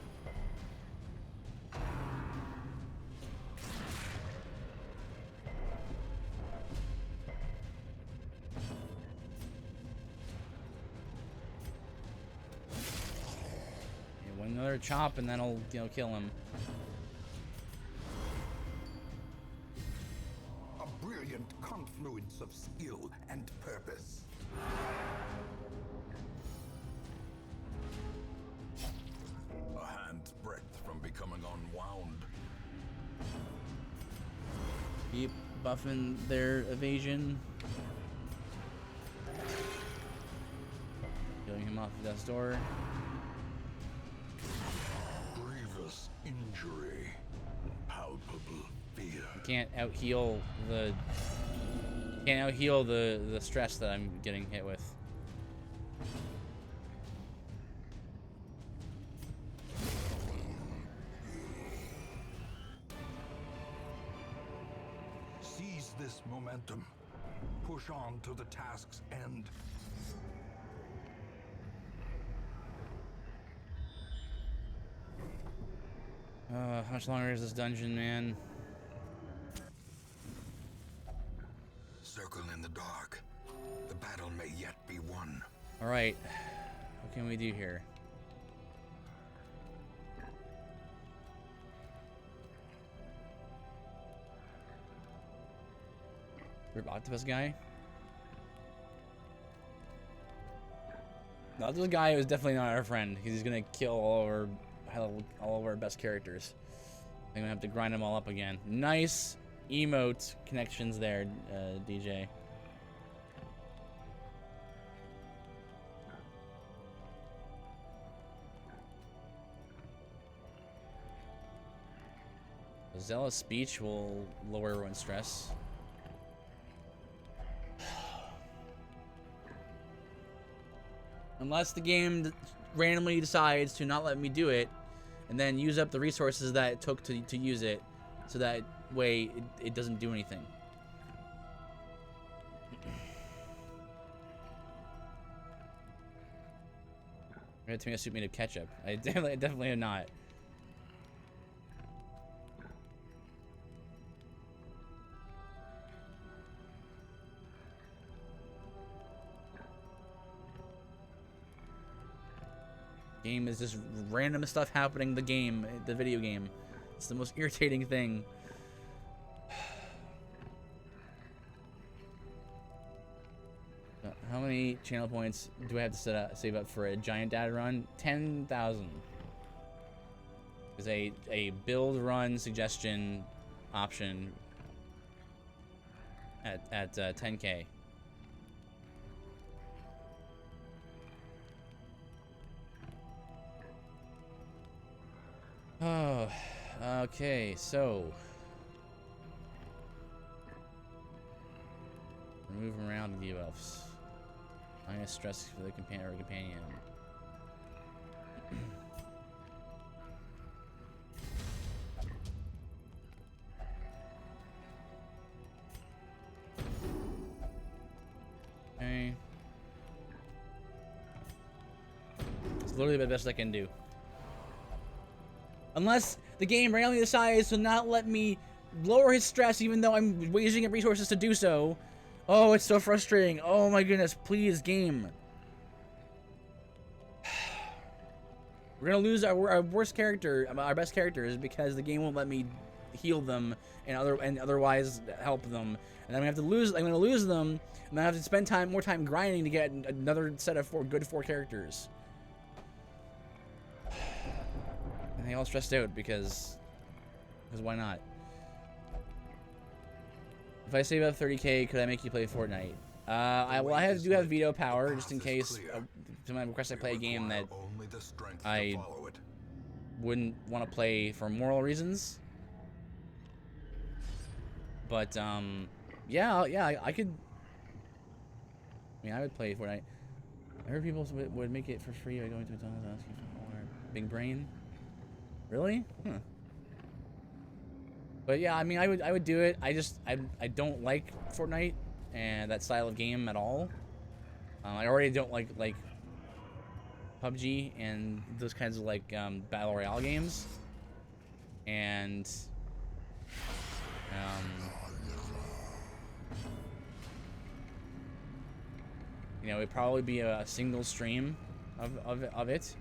A: One another chop and then I'll, kill him.
C: A brilliant confluence of skill and purpose. A hand's breadth from becoming unwound.
A: Keep buffing their evasion. Killing him off of death's door.
B: Grievous injury, palpable fear.
A: Can't out heal the stress that I'm getting hit with.
B: Seize this momentum. Push on to the task's end.
A: How much longer is this dungeon, man?
C: Circle in the dark. The battle may yet be won.
A: Alright. What can we do here? Rip Octopus guy? No, this guy was definitely not our friend, because he's gonna kill all of our best characters. I'm gonna have to grind them all up again. Nice emote connections there, DJ. Zealous speech will lower everyone's stress. Unless the game randomly decides to not let me do it, and then use up the resources that it took to use it, so that way it doesn't do anything. I had tomato soup made of ketchup. I definitely am not. Game is just random stuff happening in the game, the video game. It's the most irritating thing. How many channel points do I have to save up for a giant data run? 10,000. Is a build run suggestion option at 10K. Oh, okay, so remove around the debuffs. Minus stress for the companion. Okay. It's literally the best I can do. Unless the game randomly decides to not let me lower his stress even though I'm wasting up resources to do so. Oh, it's so frustrating. Oh my goodness, please, game. We're gonna lose our worst character, our best characters, because the game won't let me heal them and otherwise help them. And I'm gonna lose them, and I have to spend more time grinding to get another set of good four characters. And they all stressed out because why not? If I save up 30K, could I make you play Fortnite? I do have veto power just in case someone requests I play a game that I wouldn't want to play for moral reasons. But yeah, I could. I mean, I would play Fortnite. I heard people would make it for free by going to McDonald's and asking for more. Big brain. Really? Huh. But yeah, I mean, I would do it. I don't like Fortnite and that style of game at all. I already don't like PUBG and those kinds of battle royale games. And you know, it'd probably be a single stream of it.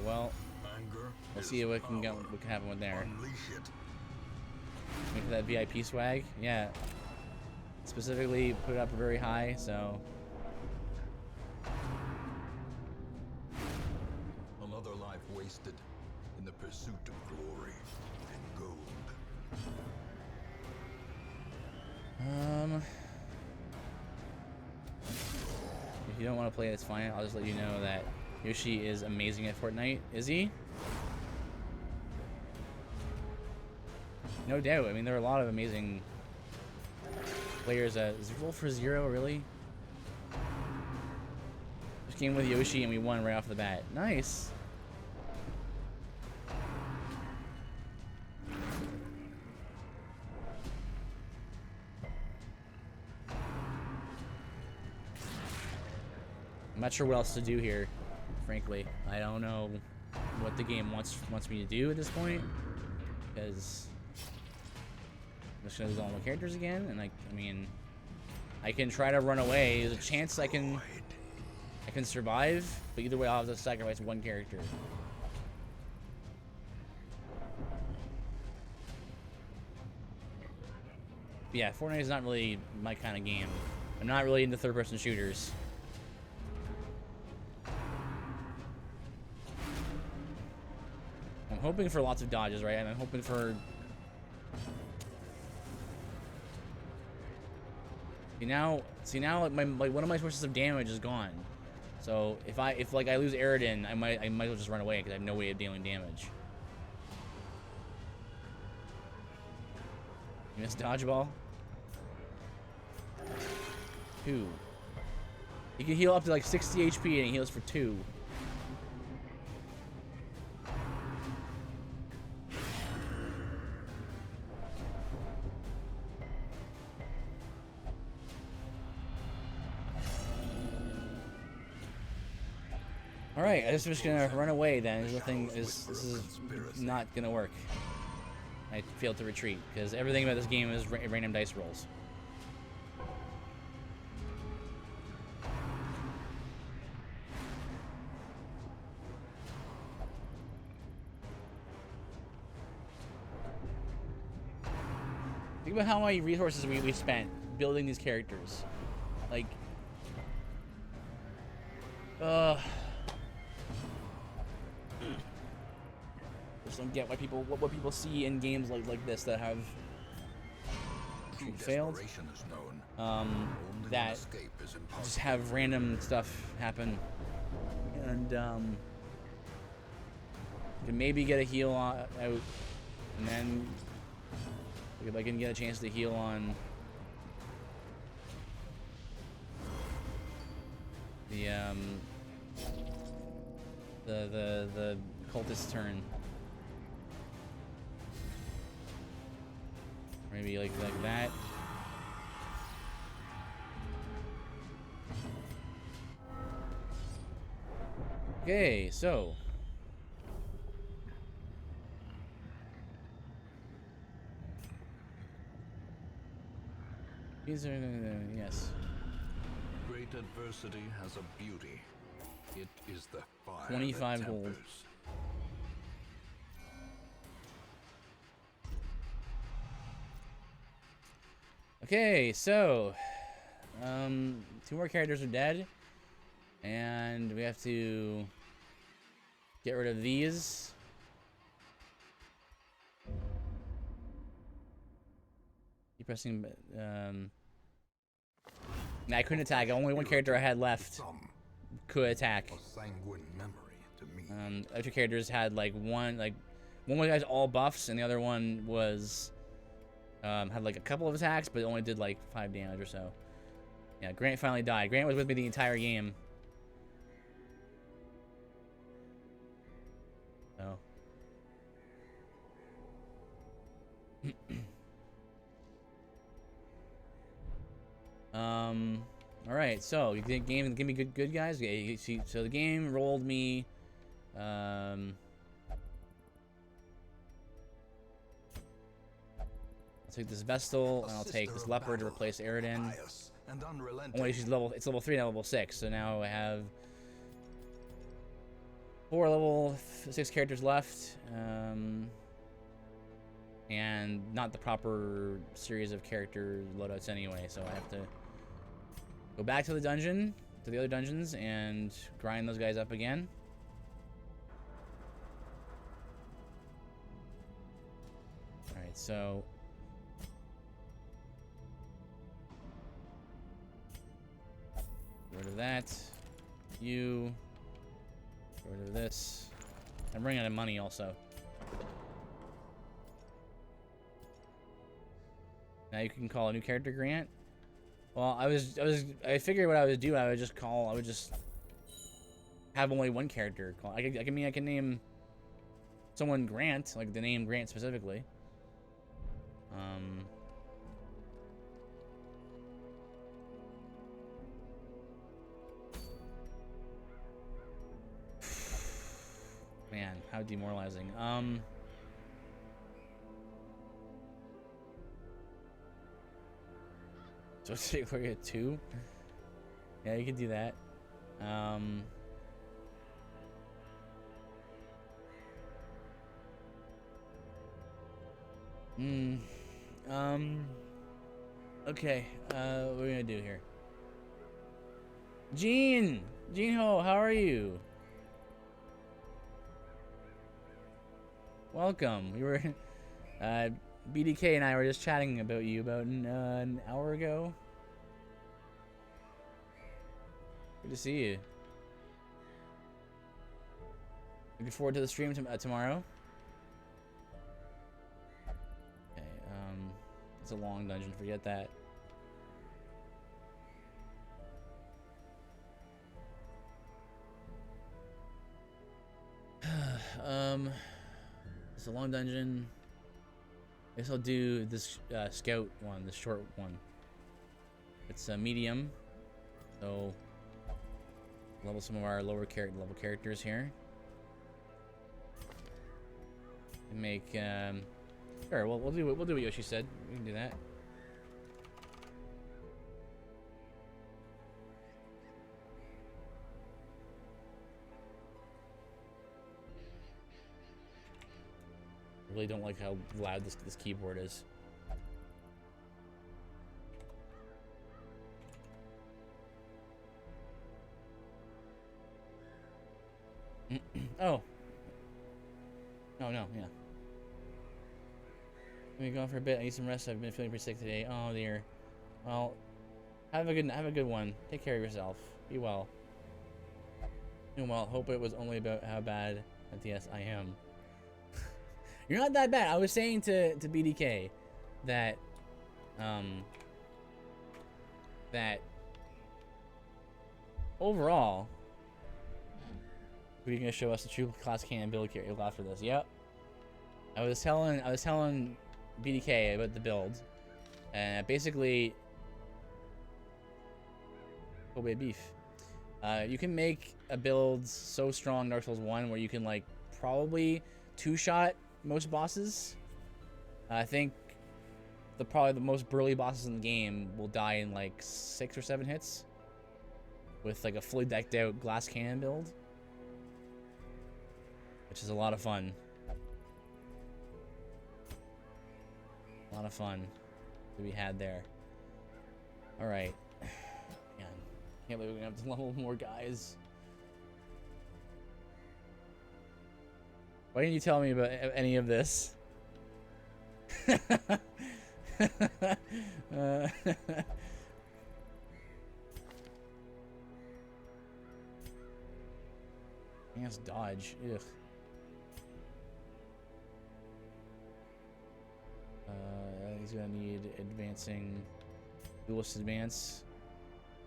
A: Well, we'll see what can happen with there. Wait for that VIP swag. Yeah. Specifically put it up very high, so.
B: Another life wasted in the pursuit of glory and gold.
A: If you don't want to play, that's fine. I'll just let you know that Yoshi is amazing at Fortnite. Is he? No doubt. I mean, there are a lot of amazing players. Is Roll for Zero really? Just came with Yoshi and we won right off the bat. Nice. I'm not sure what else to do here. Frankly, I don't know what the game wants me to do at this point, because I'm just gonna lose all my characters again, and I mean, I can try to run away. There's a chance I can survive, but either way, I'll have to sacrifice one character. But yeah, Fortnite is not really my kind of game. I'm not really into third-person shooters. I'm hoping for lots of dodges, right? And I'm hoping for... See now, like one of my sources of damage is gone. So if I lose Aridin, I might as well just run away because I have no way of dealing damage. You missed dodgeball. 2. He can heal up to like 60 HP and he heals for 2. Alright, I just gonna run away then. This is not gonna work. I failed to retreat because everything about this game is random dice rolls. Think about how many resources we spent building these characters. Like, just don't get why what people see in games like this that have failed. That just have random stuff happen, and you can maybe get a heal out, and then if I can get a chance to heal on the cultist turn. Maybe like that. Okay, so these are yes.
B: Great adversity has a beauty. It is the fire
A: 25
B: that
A: gold.
B: tempers.
A: Okay, so 2 more characters are dead, and we have to get rid of these. Keep pressing. I couldn't attack. Only one character I had left could attack.
C: A sanguine memory to me.
A: Other 2 characters had one was all buffs, and the other one was had like a couple of attacks, but only did like 5 damage or so. Yeah, Grant finally died. Grant was with me the entire game. Oh. All right. So the game give me good guys. Okay, see, so the game rolled me. I'll take this Vestal, and I'll take this Leopard to replace Aridin. Only she's it's level 3 and level 6, so now I have 4 level 6 characters left, and not the proper series of character loadouts anyway, so I have to go back to the dungeon, to the other dungeons, and grind those guys up again. Alright, so get rid of that. You. Get rid of this. I'm running out of money also. Now you can call a new character, Grant. Well, I figured what I would do. I would just have only one character call. I can name someone Grant, like the name Grant specifically. Man, how demoralizing. So take look at 2. Yeah, you can do that. Okay. What are we gonna do here? Gene Ho, how are you? Welcome. We were, BDK and I were just chatting about you about an hour ago. Good to see you. Looking forward to the stream tomorrow. Okay, It's a long dungeon. Forget that. It's a long dungeon. I guess I'll do this scout one, the short one. It's a medium, so level some of our lower level characters here. And make sure. Well, we'll do what Yoshi said. We can do that. I really don't like how loud this keyboard is. Oh. No, yeah. Let me go for a bit. I need some rest. I've been feeling pretty sick today. Oh dear. Well, have a good one. Take care of yourself. Be well. And well, hope it was only about how bad at the I am. You're not that bad. I was saying to BDK that that overall, we're gonna show us the true class cannon build here after this. Yep. I was telling BDK about the build, and basically, Kobe beef. You can make a build so strong, Dark Souls 1, where you can like probably two-shot most bosses. I think probably the most burly bosses in the game will die in like 6 or 7 hits with like a fully decked out glass cannon build, which is a lot of fun. A lot of fun to be had there. All right, man, can't believe we're gonna have to level more guys. Why didn't you tell me about any of this? Let's dodge. Ugh. He's gonna need advancing duelist advance.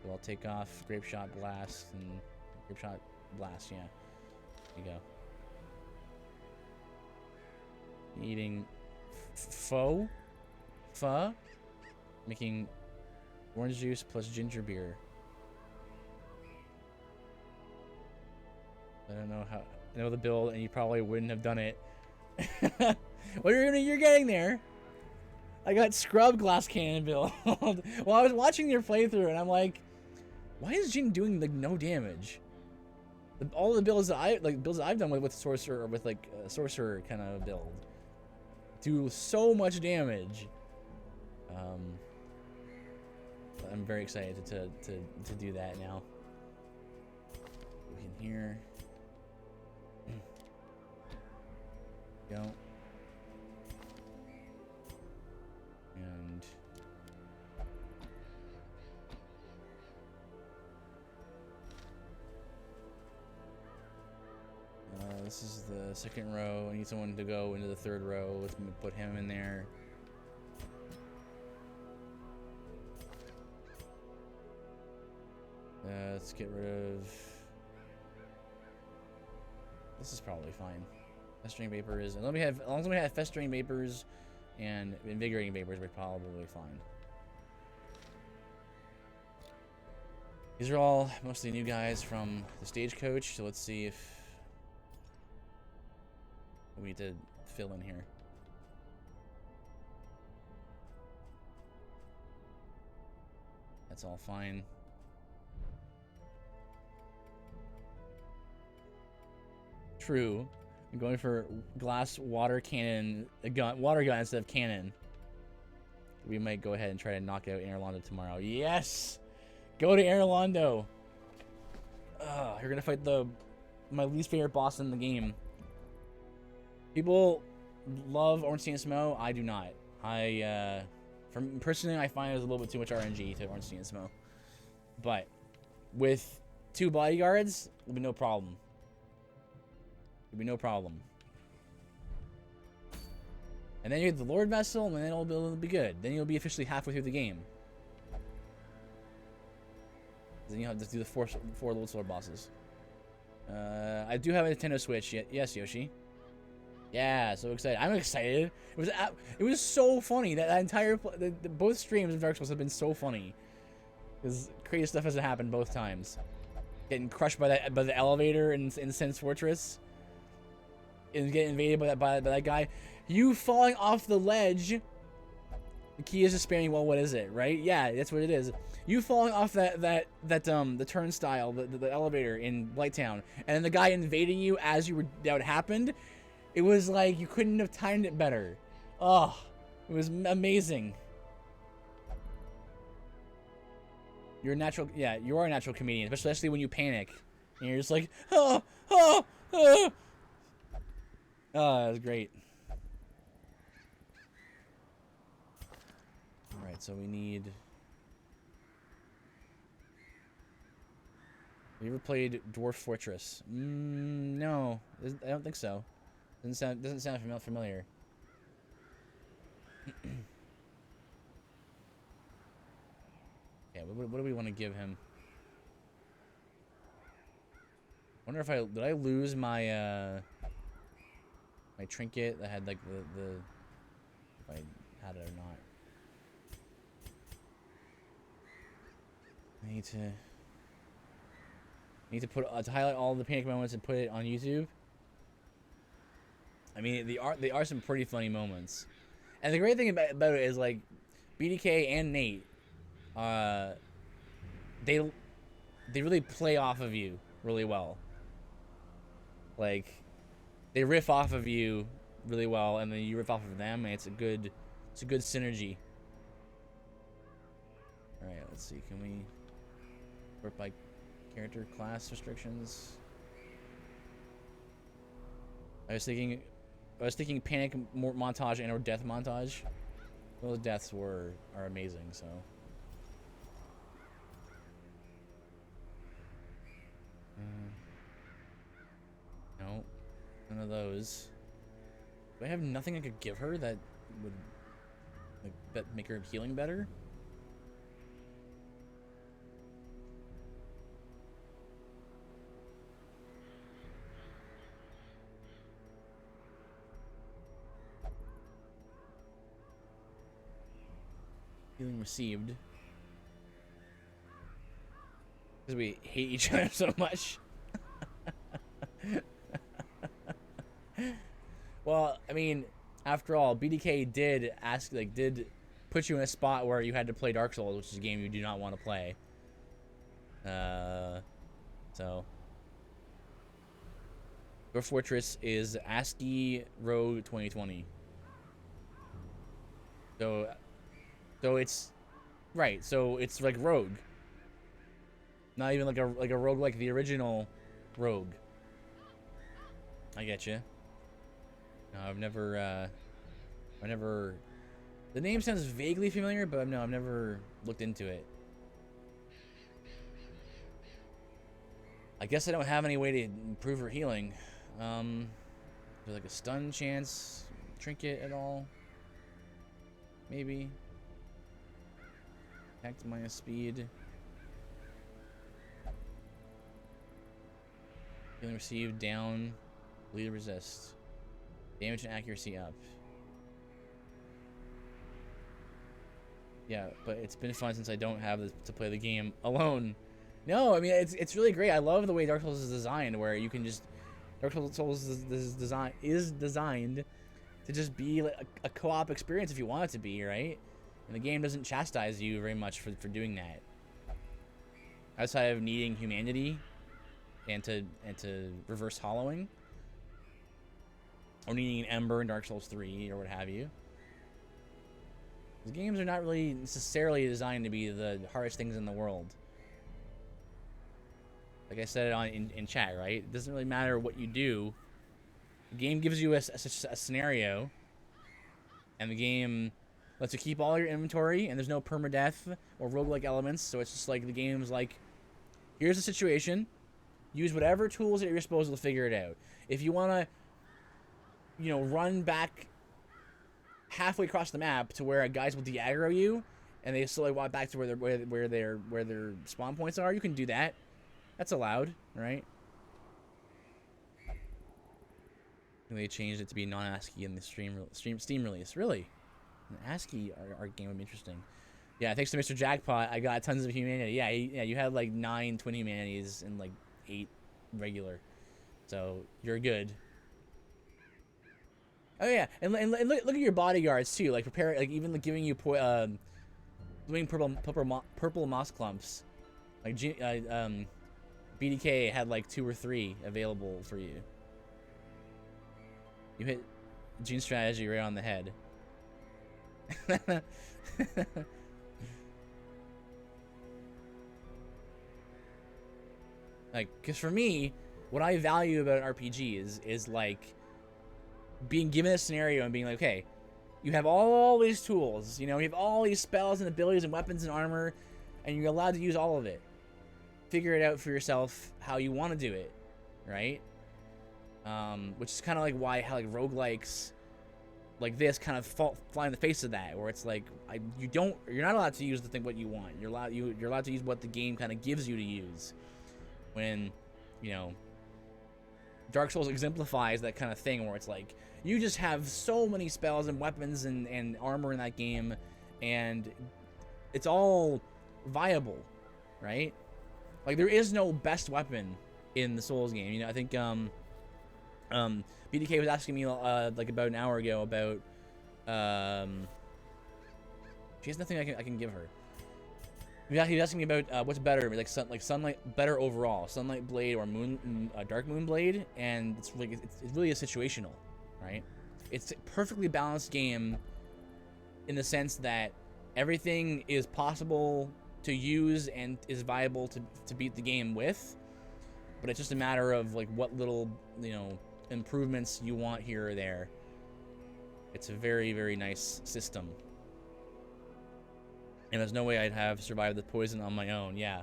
A: So I'll take off grape shot blast and grape shot blast. Yeah, there you go. Eating pho, making orange juice plus ginger beer. I don't know how. I know the build, and you probably wouldn't have done it. Well, you're getting there. I got scrub glass cannon build. Well, I was watching your playthrough, and I'm like, why is Jin doing like no damage? All the builds that I've done with sorcerer or with like a sorcerer kind of build do so much damage. I'm very excited to do that now. We can hear. Go. And this is the second row. I need someone to go into the third row. Let's put him in there. Let's get rid of. This is probably fine. Festering vapors. As long as we have festering vapors and invigorating vapors, we're probably fine. These are all mostly new guys from the stagecoach, so let's see if we need to fill in here. That's all fine. True. I'm going for glass water cannon, water gun instead of cannon. We might go ahead and try to knock out Erlondo tomorrow. Yes! Go to Erlondo! You're gonna fight my least favorite boss in the game. People love Ornstein and Smough. I do not. Personally, I find there's a little bit too much RNG to Ornstein and Smough. But with 2 bodyguards, it'll be no problem. It'll be no problem. And then you get the Lord Vessel, and then it'll be good. Then you'll be officially halfway through the game. Then you'll have to do the four Lord Sword bosses. I do have a Nintendo Switch. Yes, Yoshi. Yeah, so excited. I'm excited. It was so funny. That entire both streams of Dark Souls have been so funny. Because crazy stuff has happened both times. Getting crushed by the elevator in Sen's Fortress. And getting invaded by that guy. You falling off the ledge. The key is just sparing. Well, what is it, right? Yeah, that's what it is. You falling off the turnstile, the elevator in Blighttown, and then the guy invading you as that happened. It was like you couldn't have timed it better. Oh, it was amazing. You're a natural, yeah, you are a natural comedian, especially when you panic. And you're just like, oh, oh, oh. Oh, that was great. Alright, so we need... Have you ever played Dwarf Fortress? No, I don't think so. Doesn't sound familiar. Yeah, what do we want to give him? Wonder if did I lose my my trinket that had like the if I had it or not. I need to put to highlight all the panic moments and put it on YouTube. I mean, they are some pretty funny moments, and the great thing about it is like BDK and Nate, they really play off of you really well. Like they riff off of you really well, and then you riff off of them, and it's a good synergy. All right, let's see. Can we work by character class restrictions? I was thinking panic montage and or death montage. Those deaths are amazing. So. No, none of those. Do I have nothing I could give her that would make her healing better? Healing received. Because we hate each other so much. Well, I mean, after all, BDK did put you in a spot where you had to play Dark Souls, which is a game you do not want to play. So Your Fortress is ASCII Rogue 2020. So it's right. So it's like Rogue. Not even like a rogue like the original Rogue. I get you. No, I've never. The name sounds vaguely familiar, but no, I've never looked into it. I guess I don't have any way to improve her healing. Is there like a stun chance, trinket at all? Maybe. Attack minus speed. Healing received down. Bleed resist. Damage and accuracy up. Yeah, but it's been fun since I don't have to play the game alone. No, I mean it's really great. I love the way Dark Souls is designed, where you can just Dark Souls is designed to just be like a co-op experience if you want it to be, right? And the game doesn't chastise you very much for doing that. Outside of needing humanity and to reverse hollowing, or needing an Ember in Dark Souls 3 or what have you. The games are not really necessarily designed to be the hardest things in the world. Like I said in chat, right? It doesn't really matter what you do. The game gives you a scenario, and the game lets you keep all your inventory, and there's no permadeath or roguelike elements, so it's just like the game's like, here's the situation, use whatever tools at your disposal to figure it out. If you want to, run back halfway across the map to where guys will de-aggro you, and they slowly walk back to where their spawn points are. You can do that. That's allowed, right? And they changed it to be non-ASCII in the Steam release. Really? An ASCII art game would be interesting. Yeah, thanks to Mr. Jackpot, I got tons of humanity. Yeah, you had like 9 twin humanities and like 8 regular. So you're good. Oh yeah, and look at your bodyguards too. Like prepare, like even like giving you doing purple moss clumps. Like BDK had like 2 or 3 available for you. You hit Gene strategy right on the head. Like, cause for me, what I value about an RPG is like being given a scenario and being like, okay, you have all these tools, you know, you have all these spells and abilities and weapons and armor, and you're allowed to use all of it. Figure it out for yourself how you want to do it, right? Which is kind of like why how like roguelikes like this kind of fly in the face of that, where it's like you're not allowed to use the thing what you want. You're allowed to use what the game kind of gives you to use. When, you know, Dark Souls exemplifies that kind of thing where it's like you just have so many spells and weapons and armor in that game, and it's all viable, right? Like there is no best weapon in the Souls game. You know, I think BDK was asking me like about an hour ago about she has nothing I can give her. He was asking me about what's better, like Sunlight better overall, Sunlight Blade or Dark Moon Blade, and it's really a situational, right? It's a perfectly balanced game in the sense that everything is possible to use and is viable to beat the game with, but it's just a matter of like what little, you know, improvements you want here or there. It's a very, very nice system. And there's no way I'd have survived the poison on my own. Yeah.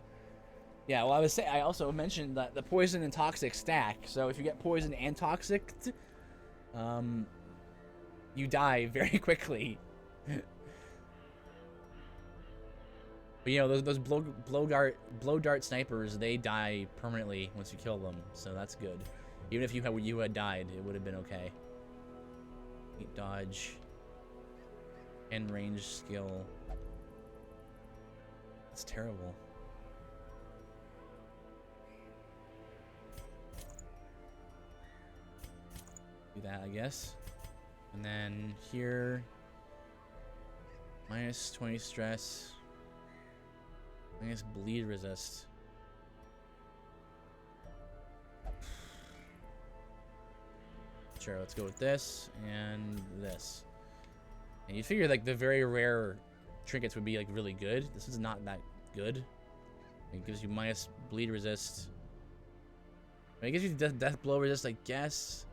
A: Yeah, well, I also mentioned that the poison and toxic stack. So if you get poison and toxic, you die very quickly. But you know, those blow dart snipers, they die permanently once you kill them. So that's good. Even if you had died, it would have been okay. Dodge and range skill. It's terrible. Do that, I guess. And then here, minus 20 stress, minus bleed resist. Sure, let's go with this and this. And you figure like the very rare trinkets would be like really good. This is not that good. It gives you minus bleed resist. I mean, it gives you death blow resist, I guess,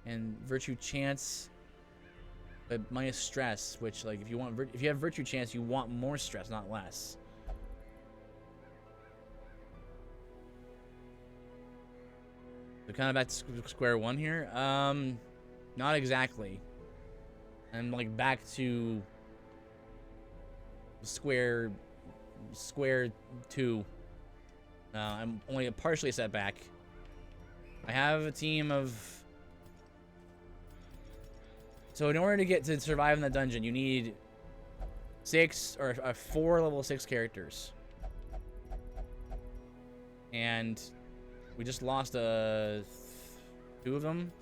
A: and virtue chance, but minus stress. Which, like, if you have virtue chance, you want more stress, not less. So kind of back to square one here. Not exactly. I'm like back to square 2. I'm only partially set back. I have a team of. So in order to survive in the dungeon, you need 6 or 4 level 6 characters, and we just lost 2 of them.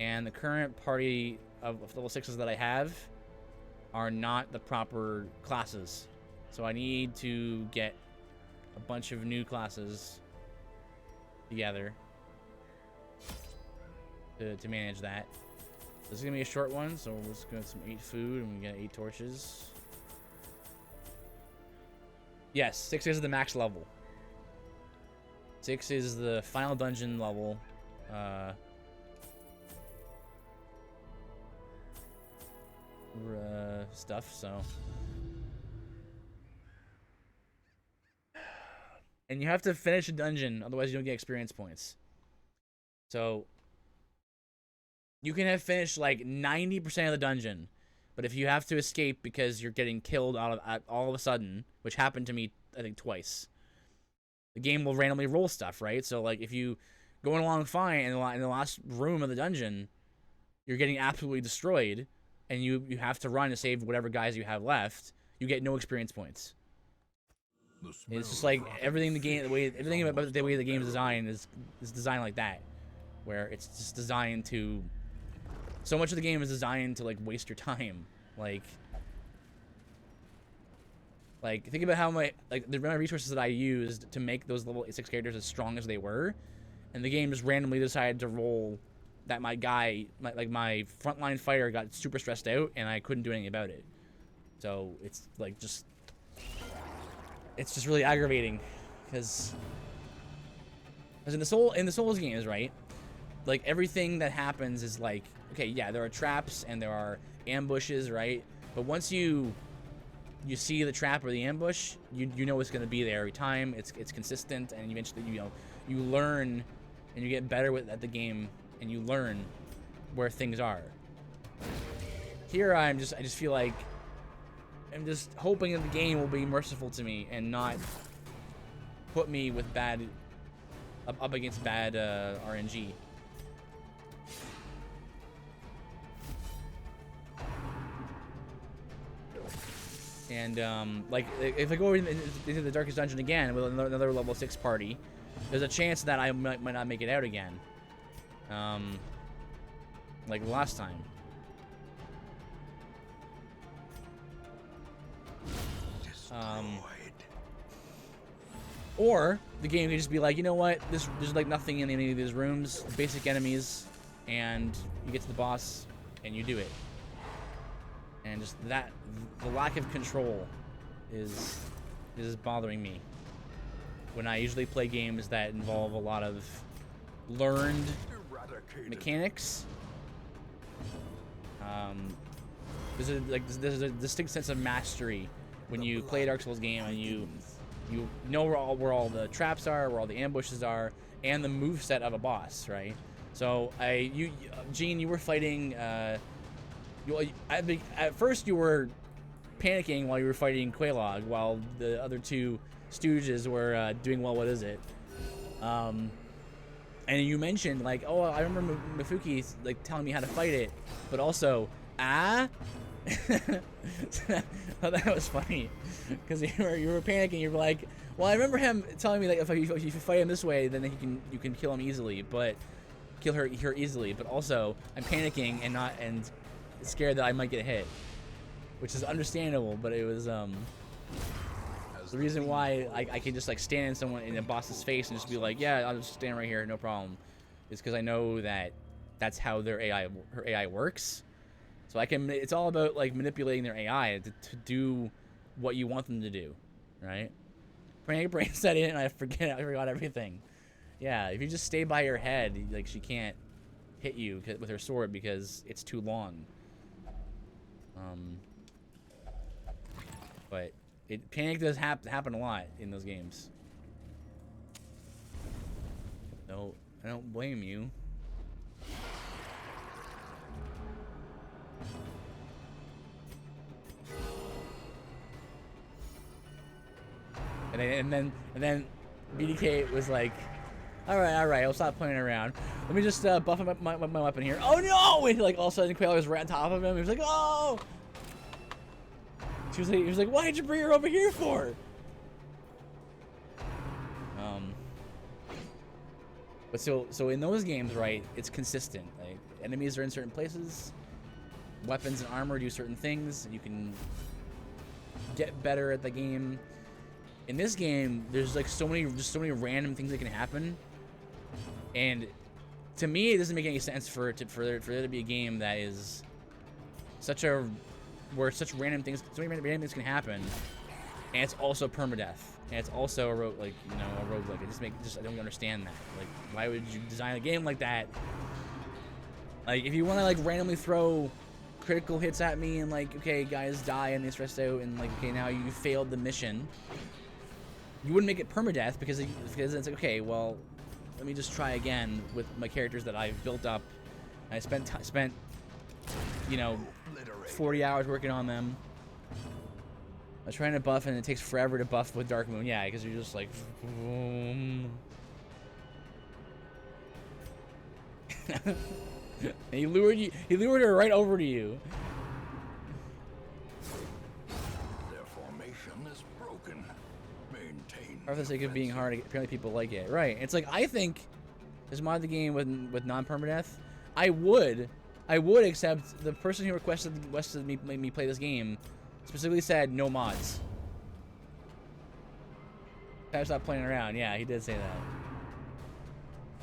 A: And the current party of level 6s that I have are not the proper classes. So I need to get a bunch of new classes together to manage that. This is going to be a short one, so we'll just get some 8 food and we get 8 torches. Yes, 6 is the max level. 6 is the final dungeon level. Stuff, so. And you have to finish a dungeon, otherwise you don't get experience points. So you can have finished like 90% of the dungeon, But if you have to escape because you're getting killed all of a sudden, which happened to me, I think, twice, the game will randomly roll stuff, right? So, like, if you going along fine in the last room of the dungeon, you're getting absolutely destroyed, and you have to run to save whatever guys you have left, you get no experience points. It's just like everything about the way the game is designed is designed like that, where it's just designed to. So much of the game is designed to like waste your time, like think about how the amount of resources that I used to make those level 6 characters as strong as they were, and the game just randomly decided to roll that my frontline fighter got super stressed out and I couldn't do anything about it. So it's like it's just really aggravating, because in the Souls games, right? Like everything that happens is like, okay, yeah, there are traps and there are ambushes, right? But once you see the trap or the ambush, you know it's gonna be there every time. It's consistent, and eventually you learn and you get better at the game, and you learn where things are. Here I just feel like I'm just hoping that the game will be merciful to me and not put me with up against bad RNG. And like if I go into the Darkest Dungeon again with another level 6 party, there's a chance that I might not make it out again. Like last time. Or the game can just be like, you know what, there's like nothing in any of these rooms, basic enemies, and you get to the boss and you do it. And just the lack of control is bothering me when I usually play games that involve a lot of learned mechanics. There's a distinct sense of mastery when you play a Dark Souls game and you know where all the traps are, where all the ambushes are, and the moveset of a boss, right? So Gene, you were fighting. At first you were panicking while you were fighting Quelaag, while the other two stooges were doing well. What is it? And you mentioned like, oh, I remember Mifuki like telling me how to fight it, but also Oh, that was funny, because you were panicking. You were like, well, I remember him telling me like if you fight him this way, then you can kill him easily, but kill her easily. But also, I'm panicking and scared that I might get hit, which is understandable. But it was the reason why I can just like stand in a boss's face and just be like, yeah, I'll just stand right here, no problem, is because I know that that's how her AI works. So it's all about like manipulating their AI to do what you want them to do, right? Brain said it and I forgot everything. Yeah, if you just stay by your head, like she can't hit you with her sword because it's too long. But panic does happen a lot in those games. No, I don't blame you. And then BDK was like, all right, I'll stop playing around. Let me just buff up my weapon here. Oh no! And like all of a sudden, Quelaag was right on top of him. He was like, oh! He was like, why did you bring her over here for? But so in those games, right, it's consistent. Like enemies are in certain places, weapons and armor do certain things. You can get better at the game. In this game, there's like so many random things that can happen, and to me, it doesn't make any sense for there to be a game that is where such random things, so many random things can happen, and it's also permadeath, and it's also a roguelike. I don't understand that. Like, why would you design a game like that? Like, if you want to like randomly throw critical hits at me and like, okay, guys die and they stressed out, and like, okay, now you failed the mission. You wouldn't make it permadeath because it's like, okay, well, let me just try again with my characters that I've built up. I spent 40 hours working on them. I was trying to buff, and it takes forever to buff with Dark Moon. Yeah, because you're just like, boom. And he lured you. He lured her right over to you.
C: Their formation is broken. Maintain.
A: For the sake of being hard, apparently people like it. Right. It's like, I think this mod the game with non-permadeath. I would, except the person who requested me play this game specifically said no mods. I stopped playing around. Yeah, he did say that.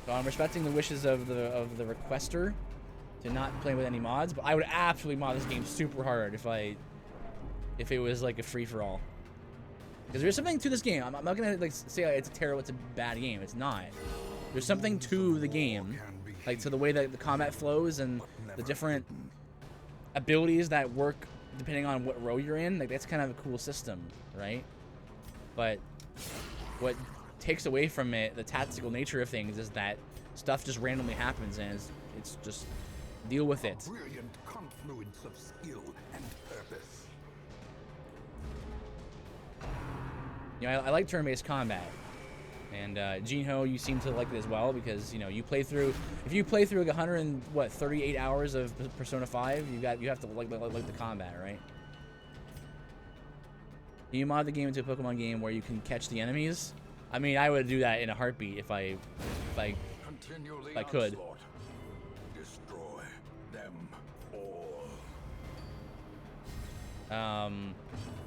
A: So I'm respecting the wishes of the requester to not play with any mods, but I would absolutely mod this game super hard if it was like a free for all. Because there's something to this game. I'm not gonna like say it's a bad game. It's not. There's something to the game, like to the way that the combat flows and the different abilities that work depending on what row you're in. Like that's kind of a cool system, right? But what takes away from it, the tactical nature of things, is that stuff just randomly happens, and it's just deal with it.
C: Brilliant confluence of skill and purpose.
A: You know, I like turn-based combat, and Jinho, you seem to like it as well because you know you play through. If you play through like 38 hours of Persona 5, you have to like the combat, right? Can you mod the game into a Pokemon game where you can catch the enemies? I mean, I would do that in a heartbeat if I could.
C: Onslaught. Destroy them all.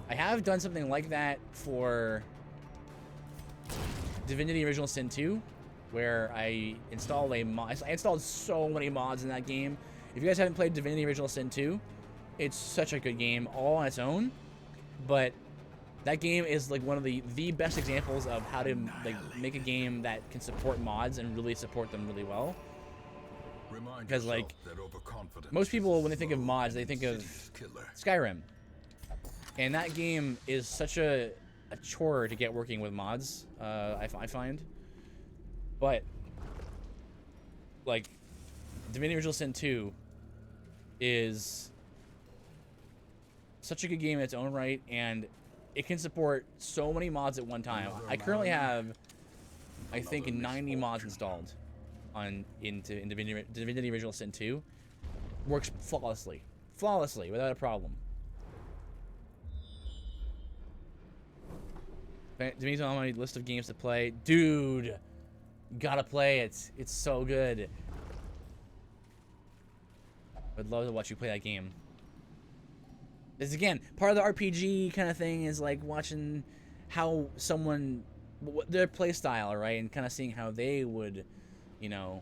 A: I have done something like that for Divinity Original Sin 2, where I installed a mod. I installed so many mods in that game. If you guys haven't played Divinity Original Sin 2, it's such a good game all on its own, but that game is like one of the best examples of how to like make a game that can support mods and really support them really well. Because like most people, when they think of mods, they think of Skyrim, and that game is such a chore to get working with mods. I find, but like Divinity Original Sin 2 is such a good game in its own right, and it can support so many mods at one time. I currently have, I think, 90 mods installed in Divinity Original Sin 2. Works flawlessly, without a problem. Dimi's on my list of games to play. Dude, gotta play it. It's so good. I'd love to watch you play that game. This again, part of the RPG kind of thing is like watching how someone, their play style, right, and kind of seeing how they would, you know,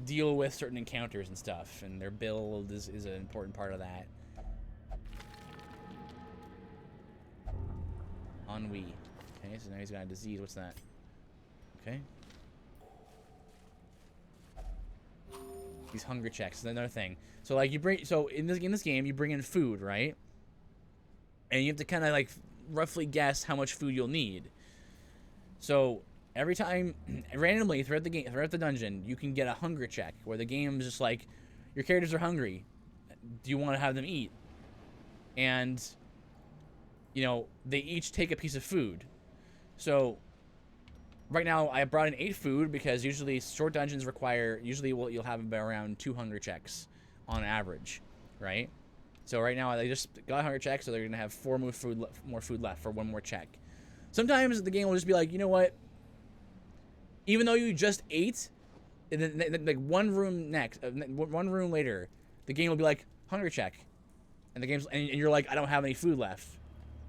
A: deal with certain encounters and stuff, and their build is an important part of that. Ennui. Okay, so now he's got a disease. What's that? Okay. These hunger checks is another thing. So like in this game you bring in food, right? And you have to kind of like roughly guess how much food you'll need. So every time, randomly throughout the dungeon, you can get a hunger check where the game is just like, your characters are hungry. Do you want to have them eat? And you know, they each take a piece of food. So right now I brought in 8 food because usually short dungeons require, you'll have about around 2 hunger checks on average, right? So right now they just got a hunger check, so they're gonna have 4 more food left for 1 more check. Sometimes the game will just be like, you know what? Even though you just ate, and then like one room later, the game will be like hunger check, and the game's and you're like, I don't have any food left.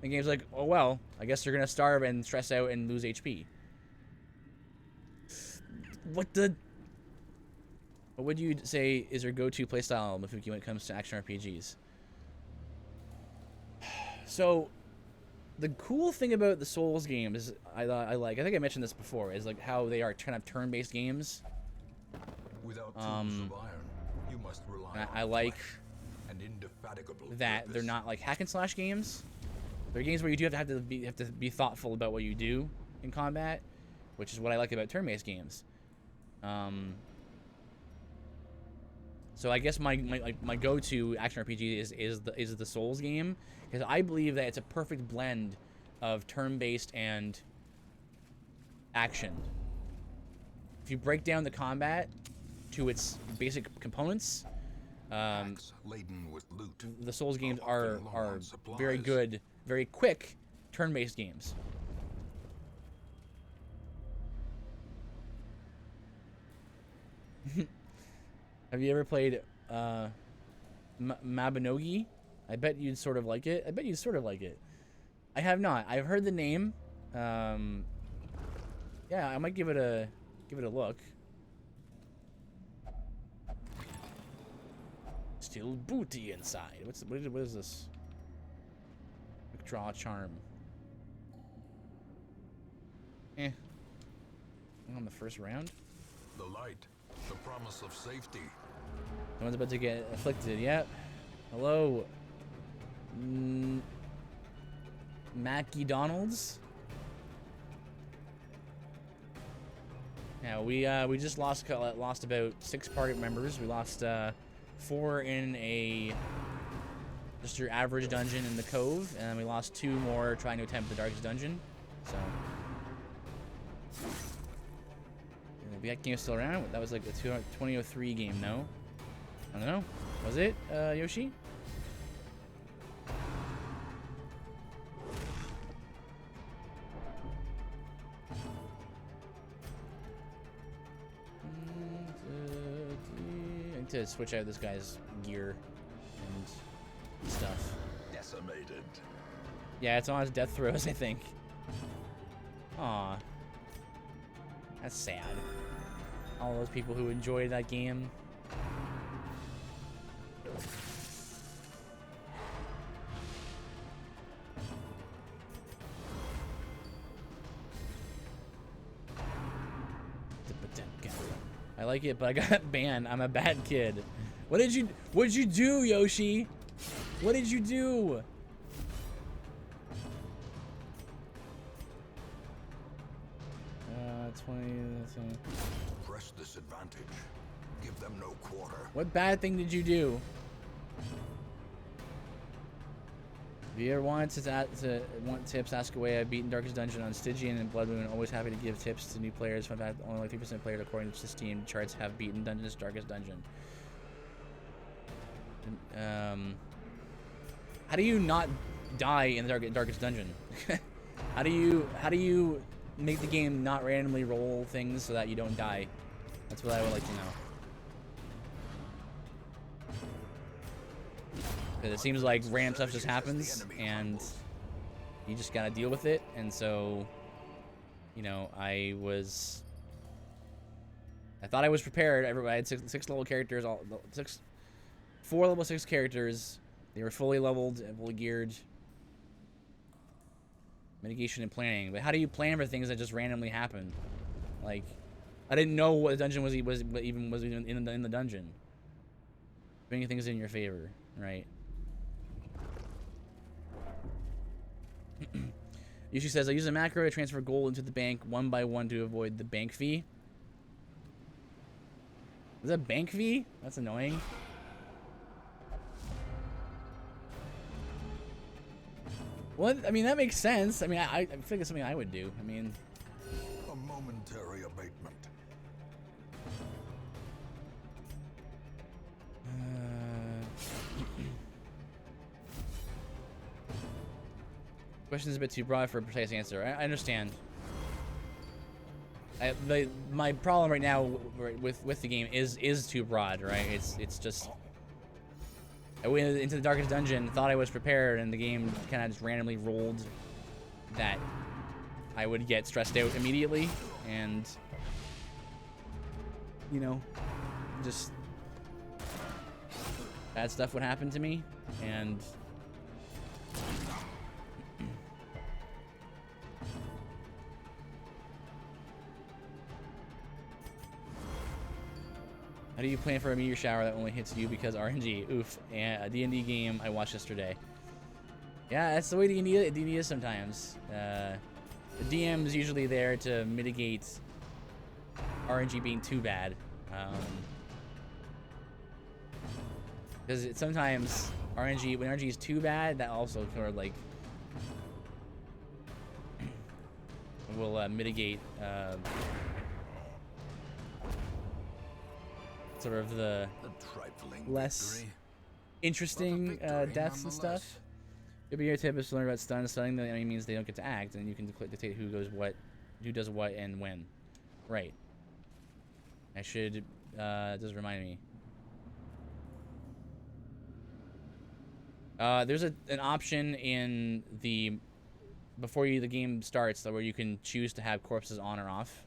A: The game's like, oh well, I guess you're gonna starve and stress out and lose HP. What would you say is your go-to playstyle, Mafuki, when it comes to action RPGs? So, the cool thing about the Souls games, I think I mentioned this before, is like how they are kind of turn-based games.
C: Without tools of iron, you must rely
A: I
C: on
A: like
C: flesh and indefatigable
A: that
C: purpose.
A: they're not like hack and slash games. They're games where you do have to be thoughtful about what you do in combat, which is what I like about turn-based games. So I guess my go-to action RPG is the Souls game, because I believe that it's a perfect blend of turn-based and action. If you break down the combat to its basic components,
B: laden with loot,
A: the Souls games
B: often low
A: are
B: on supplies.
A: very good, very quick turn-based games. Have you ever played Mabinogi? I bet you'd sort of like it. I have not. I've heard the name. Yeah, I might give it a look. Still booty inside. What is this? Draw charm. On the first round.
B: The light, the promise of safety.
A: Someone's about to get afflicted. Yep. Hello. Mackie Donalds. Yeah, we just lost about 6 party members. We lost 4 in just your average dungeon in the Cove, and we lost 2 more trying to attempt the Darkest Dungeon. So that game is still around. That was like a 2003 game, no? I don't know. Was it, Yoshi? I need to switch out this guy's gear and stuff.
B: Decimated.
A: Yeah, it's on his death throes, I think. Aw. That's sad. All those people who enjoyed that game. I like it, but I got banned. I'm a bad kid. What did you do, Yoshi? What did you do?
B: Press this advantage. Give them no quarter.
A: What bad thing did you do? If you ever wanted want tips, ask away. I've beaten Darkest Dungeon on Stygian and Blood Moon. Always happy to give tips to new players. Fun fact, only 3% of players according to Steam charts have beaten Darkest Dungeon. How do you not die in the Darkest Dungeon? How do you make the game not randomly roll things so that you don't die? That's what I would like to know. Because it seems like random stuff just happens, and you just gotta deal with it. And so, you know, I thought I was prepared. I had six level characters, four level 6 characters. They were fully leveled and fully geared. Mitigation and planning. But how do you plan for things that just randomly happen? Like, I didn't know what the dungeon was even in the dungeon. Bringing things in your favor, right? Yushi says, I use a macro to transfer gold into the bank 1 by 1 to avoid the bank fee. Is that bank fee? That's annoying. What? I mean, that makes sense. I mean, I feel like it's something I would do. I mean,
B: A momentary abatement.
A: question's a bit too broad for a precise answer. I understand. My problem right now with the game is too broad, right? It's just I went into the Darkest Dungeon, thought I was prepared, and the game kind of just randomly rolled that I would get stressed out immediately, and you know, just bad stuff would happen to me, and how do you plan for a meteor shower that only hits you because RNG? Oof. And a D&D game I watched yesterday. Yeah, that's the way D&D is sometimes. The DM is usually there to mitigate RNG being too bad. Because sometimes RNG, when RNG is too bad, that also sort of like will mitigate sort of the
C: A trifling
A: less
C: victory,
A: interesting
C: but a victory
A: deaths and
C: nonetheless.
A: stuff. Maybe your tip is to learn about stun. Stunning only means they don't get to act, and you can dictate who goes what, who does what, and when. Right. I should. Just remind me. There's an option in the before the game starts where you can choose to have corpses on or off.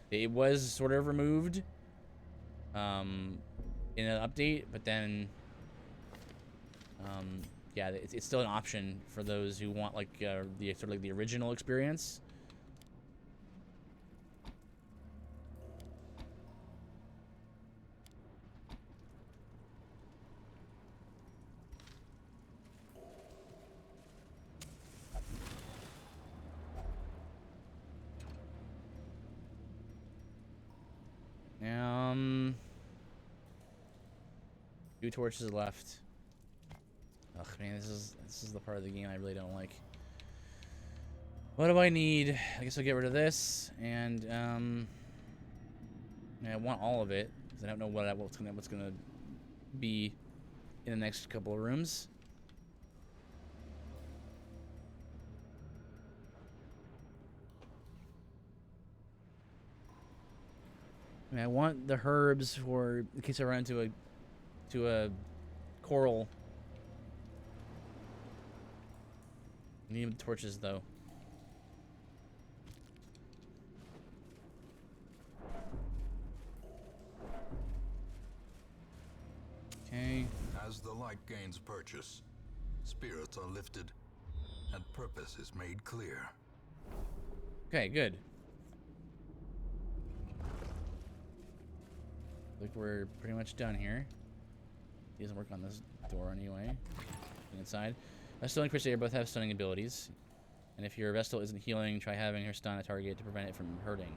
A: It was sort of removed in an update, but then yeah, it's still an option for those who want like the sort of like the original experience. Two torches left. Ugh, man, this is the part of the game I really don't like. What do I need? I guess I'll get rid of this, and I want all of it because I don't know what's gonna be in the next couple of rooms. I want the herbs for in case I run into a coral. I need torches though. Okay.
C: As the light gains purchase, spirits are lifted, and purpose is made clear.
A: Okay, good. Look, we're pretty much done here. He doesn't work on this door anyway. Inside. Vestal and Crusader both have stunning abilities. And if your Vestal isn't healing, try having her stun a target to prevent it from hurting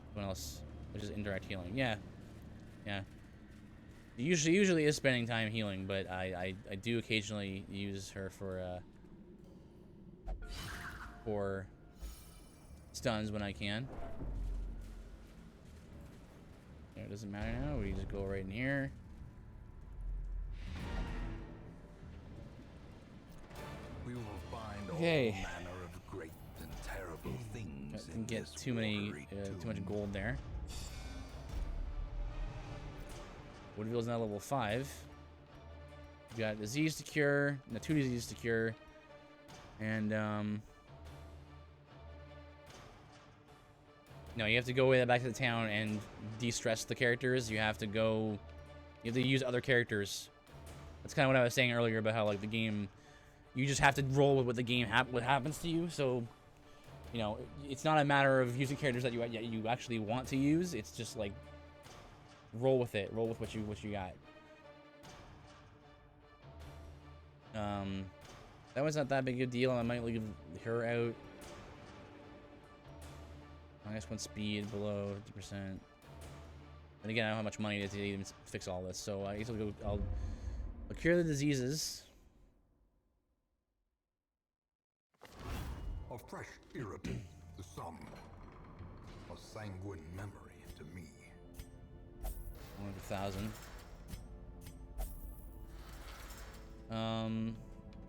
A: someone else, which is indirect healing. Yeah. Yeah. Usually is spending time healing, but I do occasionally use her for stuns when I can. It doesn't matter now. We just go right in here.
C: We will find
A: Okay.
C: all manner of great and terrible things.
A: Didn't get too much gold there. Woodville's now level 5. We got disease to cure, no, 2 diseases to cure, and no, you have to go way back to the town and de-stress the characters. You have to use other characters. That's kind of what I was saying earlier about how like the game, you just have to roll with what the game what happens to you. So, you know, it's not a matter of using characters that you actually want to use. It's just like roll with it. Roll with what you got. That was not that big a deal. I might leave her out. -1 speed below 50%. And again, I don't have much money to even fix all this, so I guess I'll cure the diseases.
C: A fresh irritant to some, a sanguine memory to me.
A: 1,000.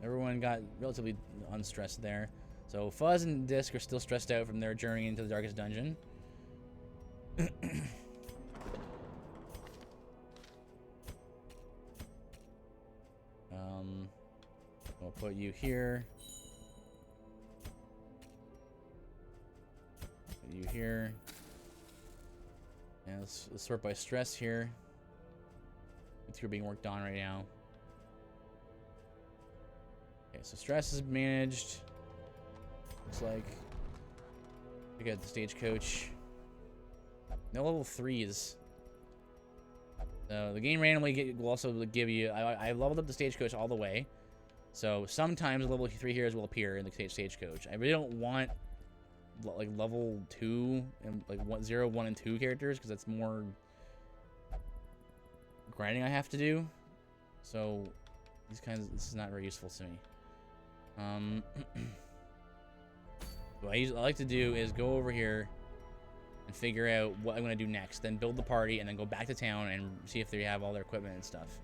A: Everyone got relatively unstressed there. So Fuzz and Disc are still stressed out from their journey into the darkest dungeon. We'll put you here. Put you here. And let's sort by stress here. The two are being worked on right now. Okay, so stress is managed. Looks like we got the stagecoach. No level 3s. So the game randomly will also give you. I leveled up the stagecoach all the way, so sometimes level 3 heroes will appear in the stagecoach. I really don't want like level 2 and like 0, 1, and 2 characters because that's more grinding I have to do. So this is not very useful to me. What I like to do is go over here and figure out what I'm gonna do next, then build the party, and then go back to town and see if they have all their equipment and stuff.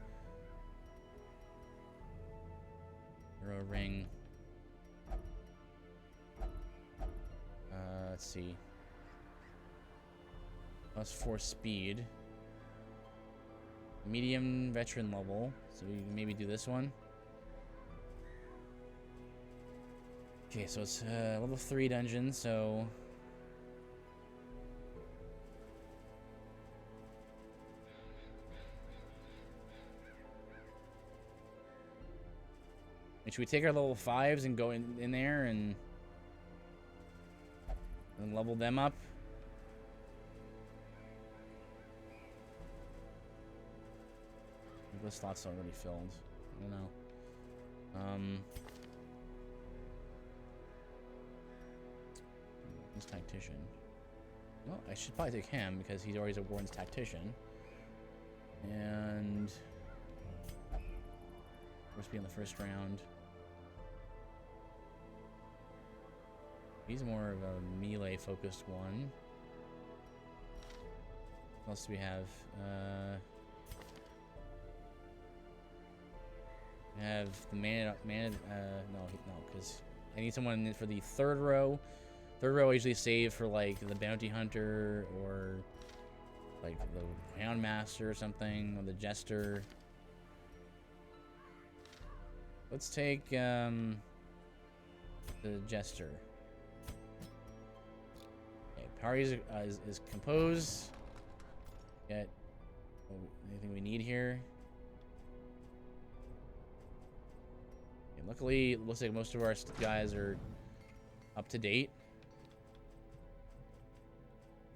A: Hero ring. Let's see. +4 speed. Medium veteran level, so we can maybe do this one. Okay, so it's level 3 dungeon, so should we take our level 5s and go in there and level them up? This slot's already filled. I don't know. This tactician. Well, I should probably take him because he's always a Warden's tactician. And must be in the first round. He's more of a melee focused one. What else do we have? We have the no, because I need someone for the third row. Third row I usually save for like the bounty hunter or like the hound master or something, or the jester. Let's take the jester. Okay, party is composed. Get anything we need here. Okay, luckily, it looks like most of our guys are up to date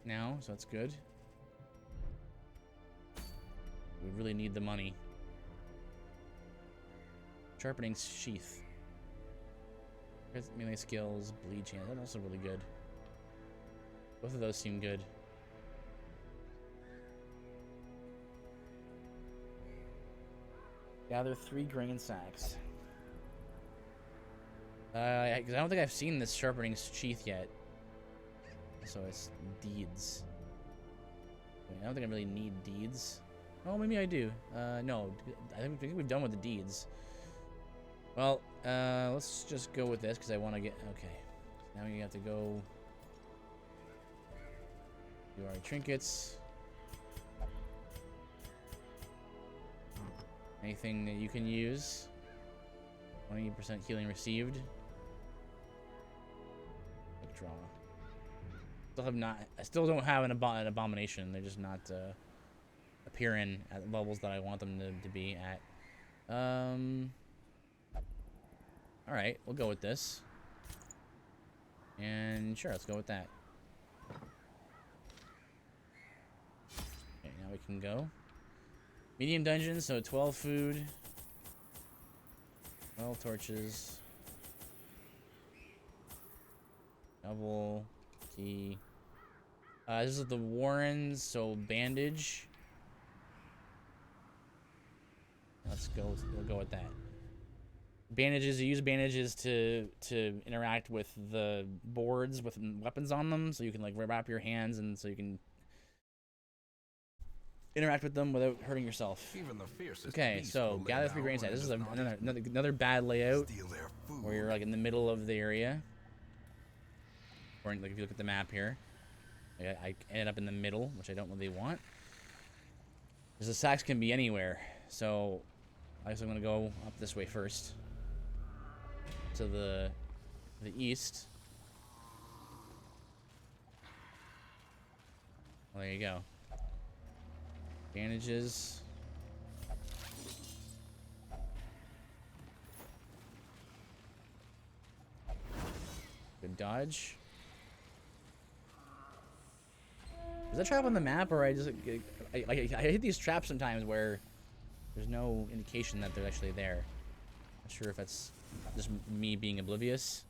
A: now, so that's good. We really need the money. Sharpening sheath. Melee skills, bleed chance. That's also really good. Both of those seem good. Gather 3 grain sacks. Because I don't think I've seen this sharpening sheath yet. So it's deeds. Wait, I don't think I really need deeds. Oh, maybe I do. No, I think we've done with the deeds. Well, let's just go with this because I want to get... Okay. Now we have to go... do our trinkets. Anything that you can use. 20% healing received. Withdraw. I still don't have an abomination. They're just not appearing at levels that I want them to be at. Alright, we'll go with this. And sure, let's go with that. Okay, now we can go. Medium dungeon, so 12 food. 12 torches. Double key. This is the Warrens, so bandage. We'll go with that. Bandages, you use bandages to interact with the boards with weapons on them, so you can like wrap your hands and so you can interact with them without hurting yourself.
C: Even the fiercest
A: Okay, so gather 3 grain sacks. This is another bad layout where you're like in the middle of the area. Or like if you look at the map here, I ended up in the middle, which I don't really want. Because the sacks can be anywhere, so I guess I'm gonna go up this way first to the east. Well, there you go. Bandages. Good dodge. Is that trap on the map, or I hit these traps sometimes where there's no indication that they're actually there. Not sure if that's just me being oblivious.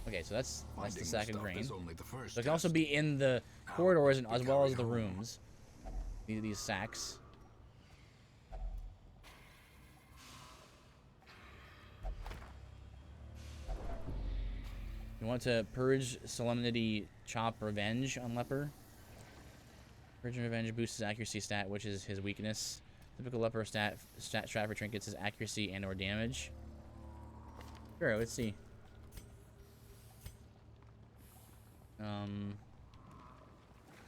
A: Okay, so that's the sack of grain. So it can also be in the corridors and as well as the rooms. these sacks. You want to purge Solemnity, Chop, Revenge on Leper. Purge and Revenge boosts his accuracy stat, which is his weakness. Typical Leper strat for trinkets is accuracy and or damage. Sure, let's see.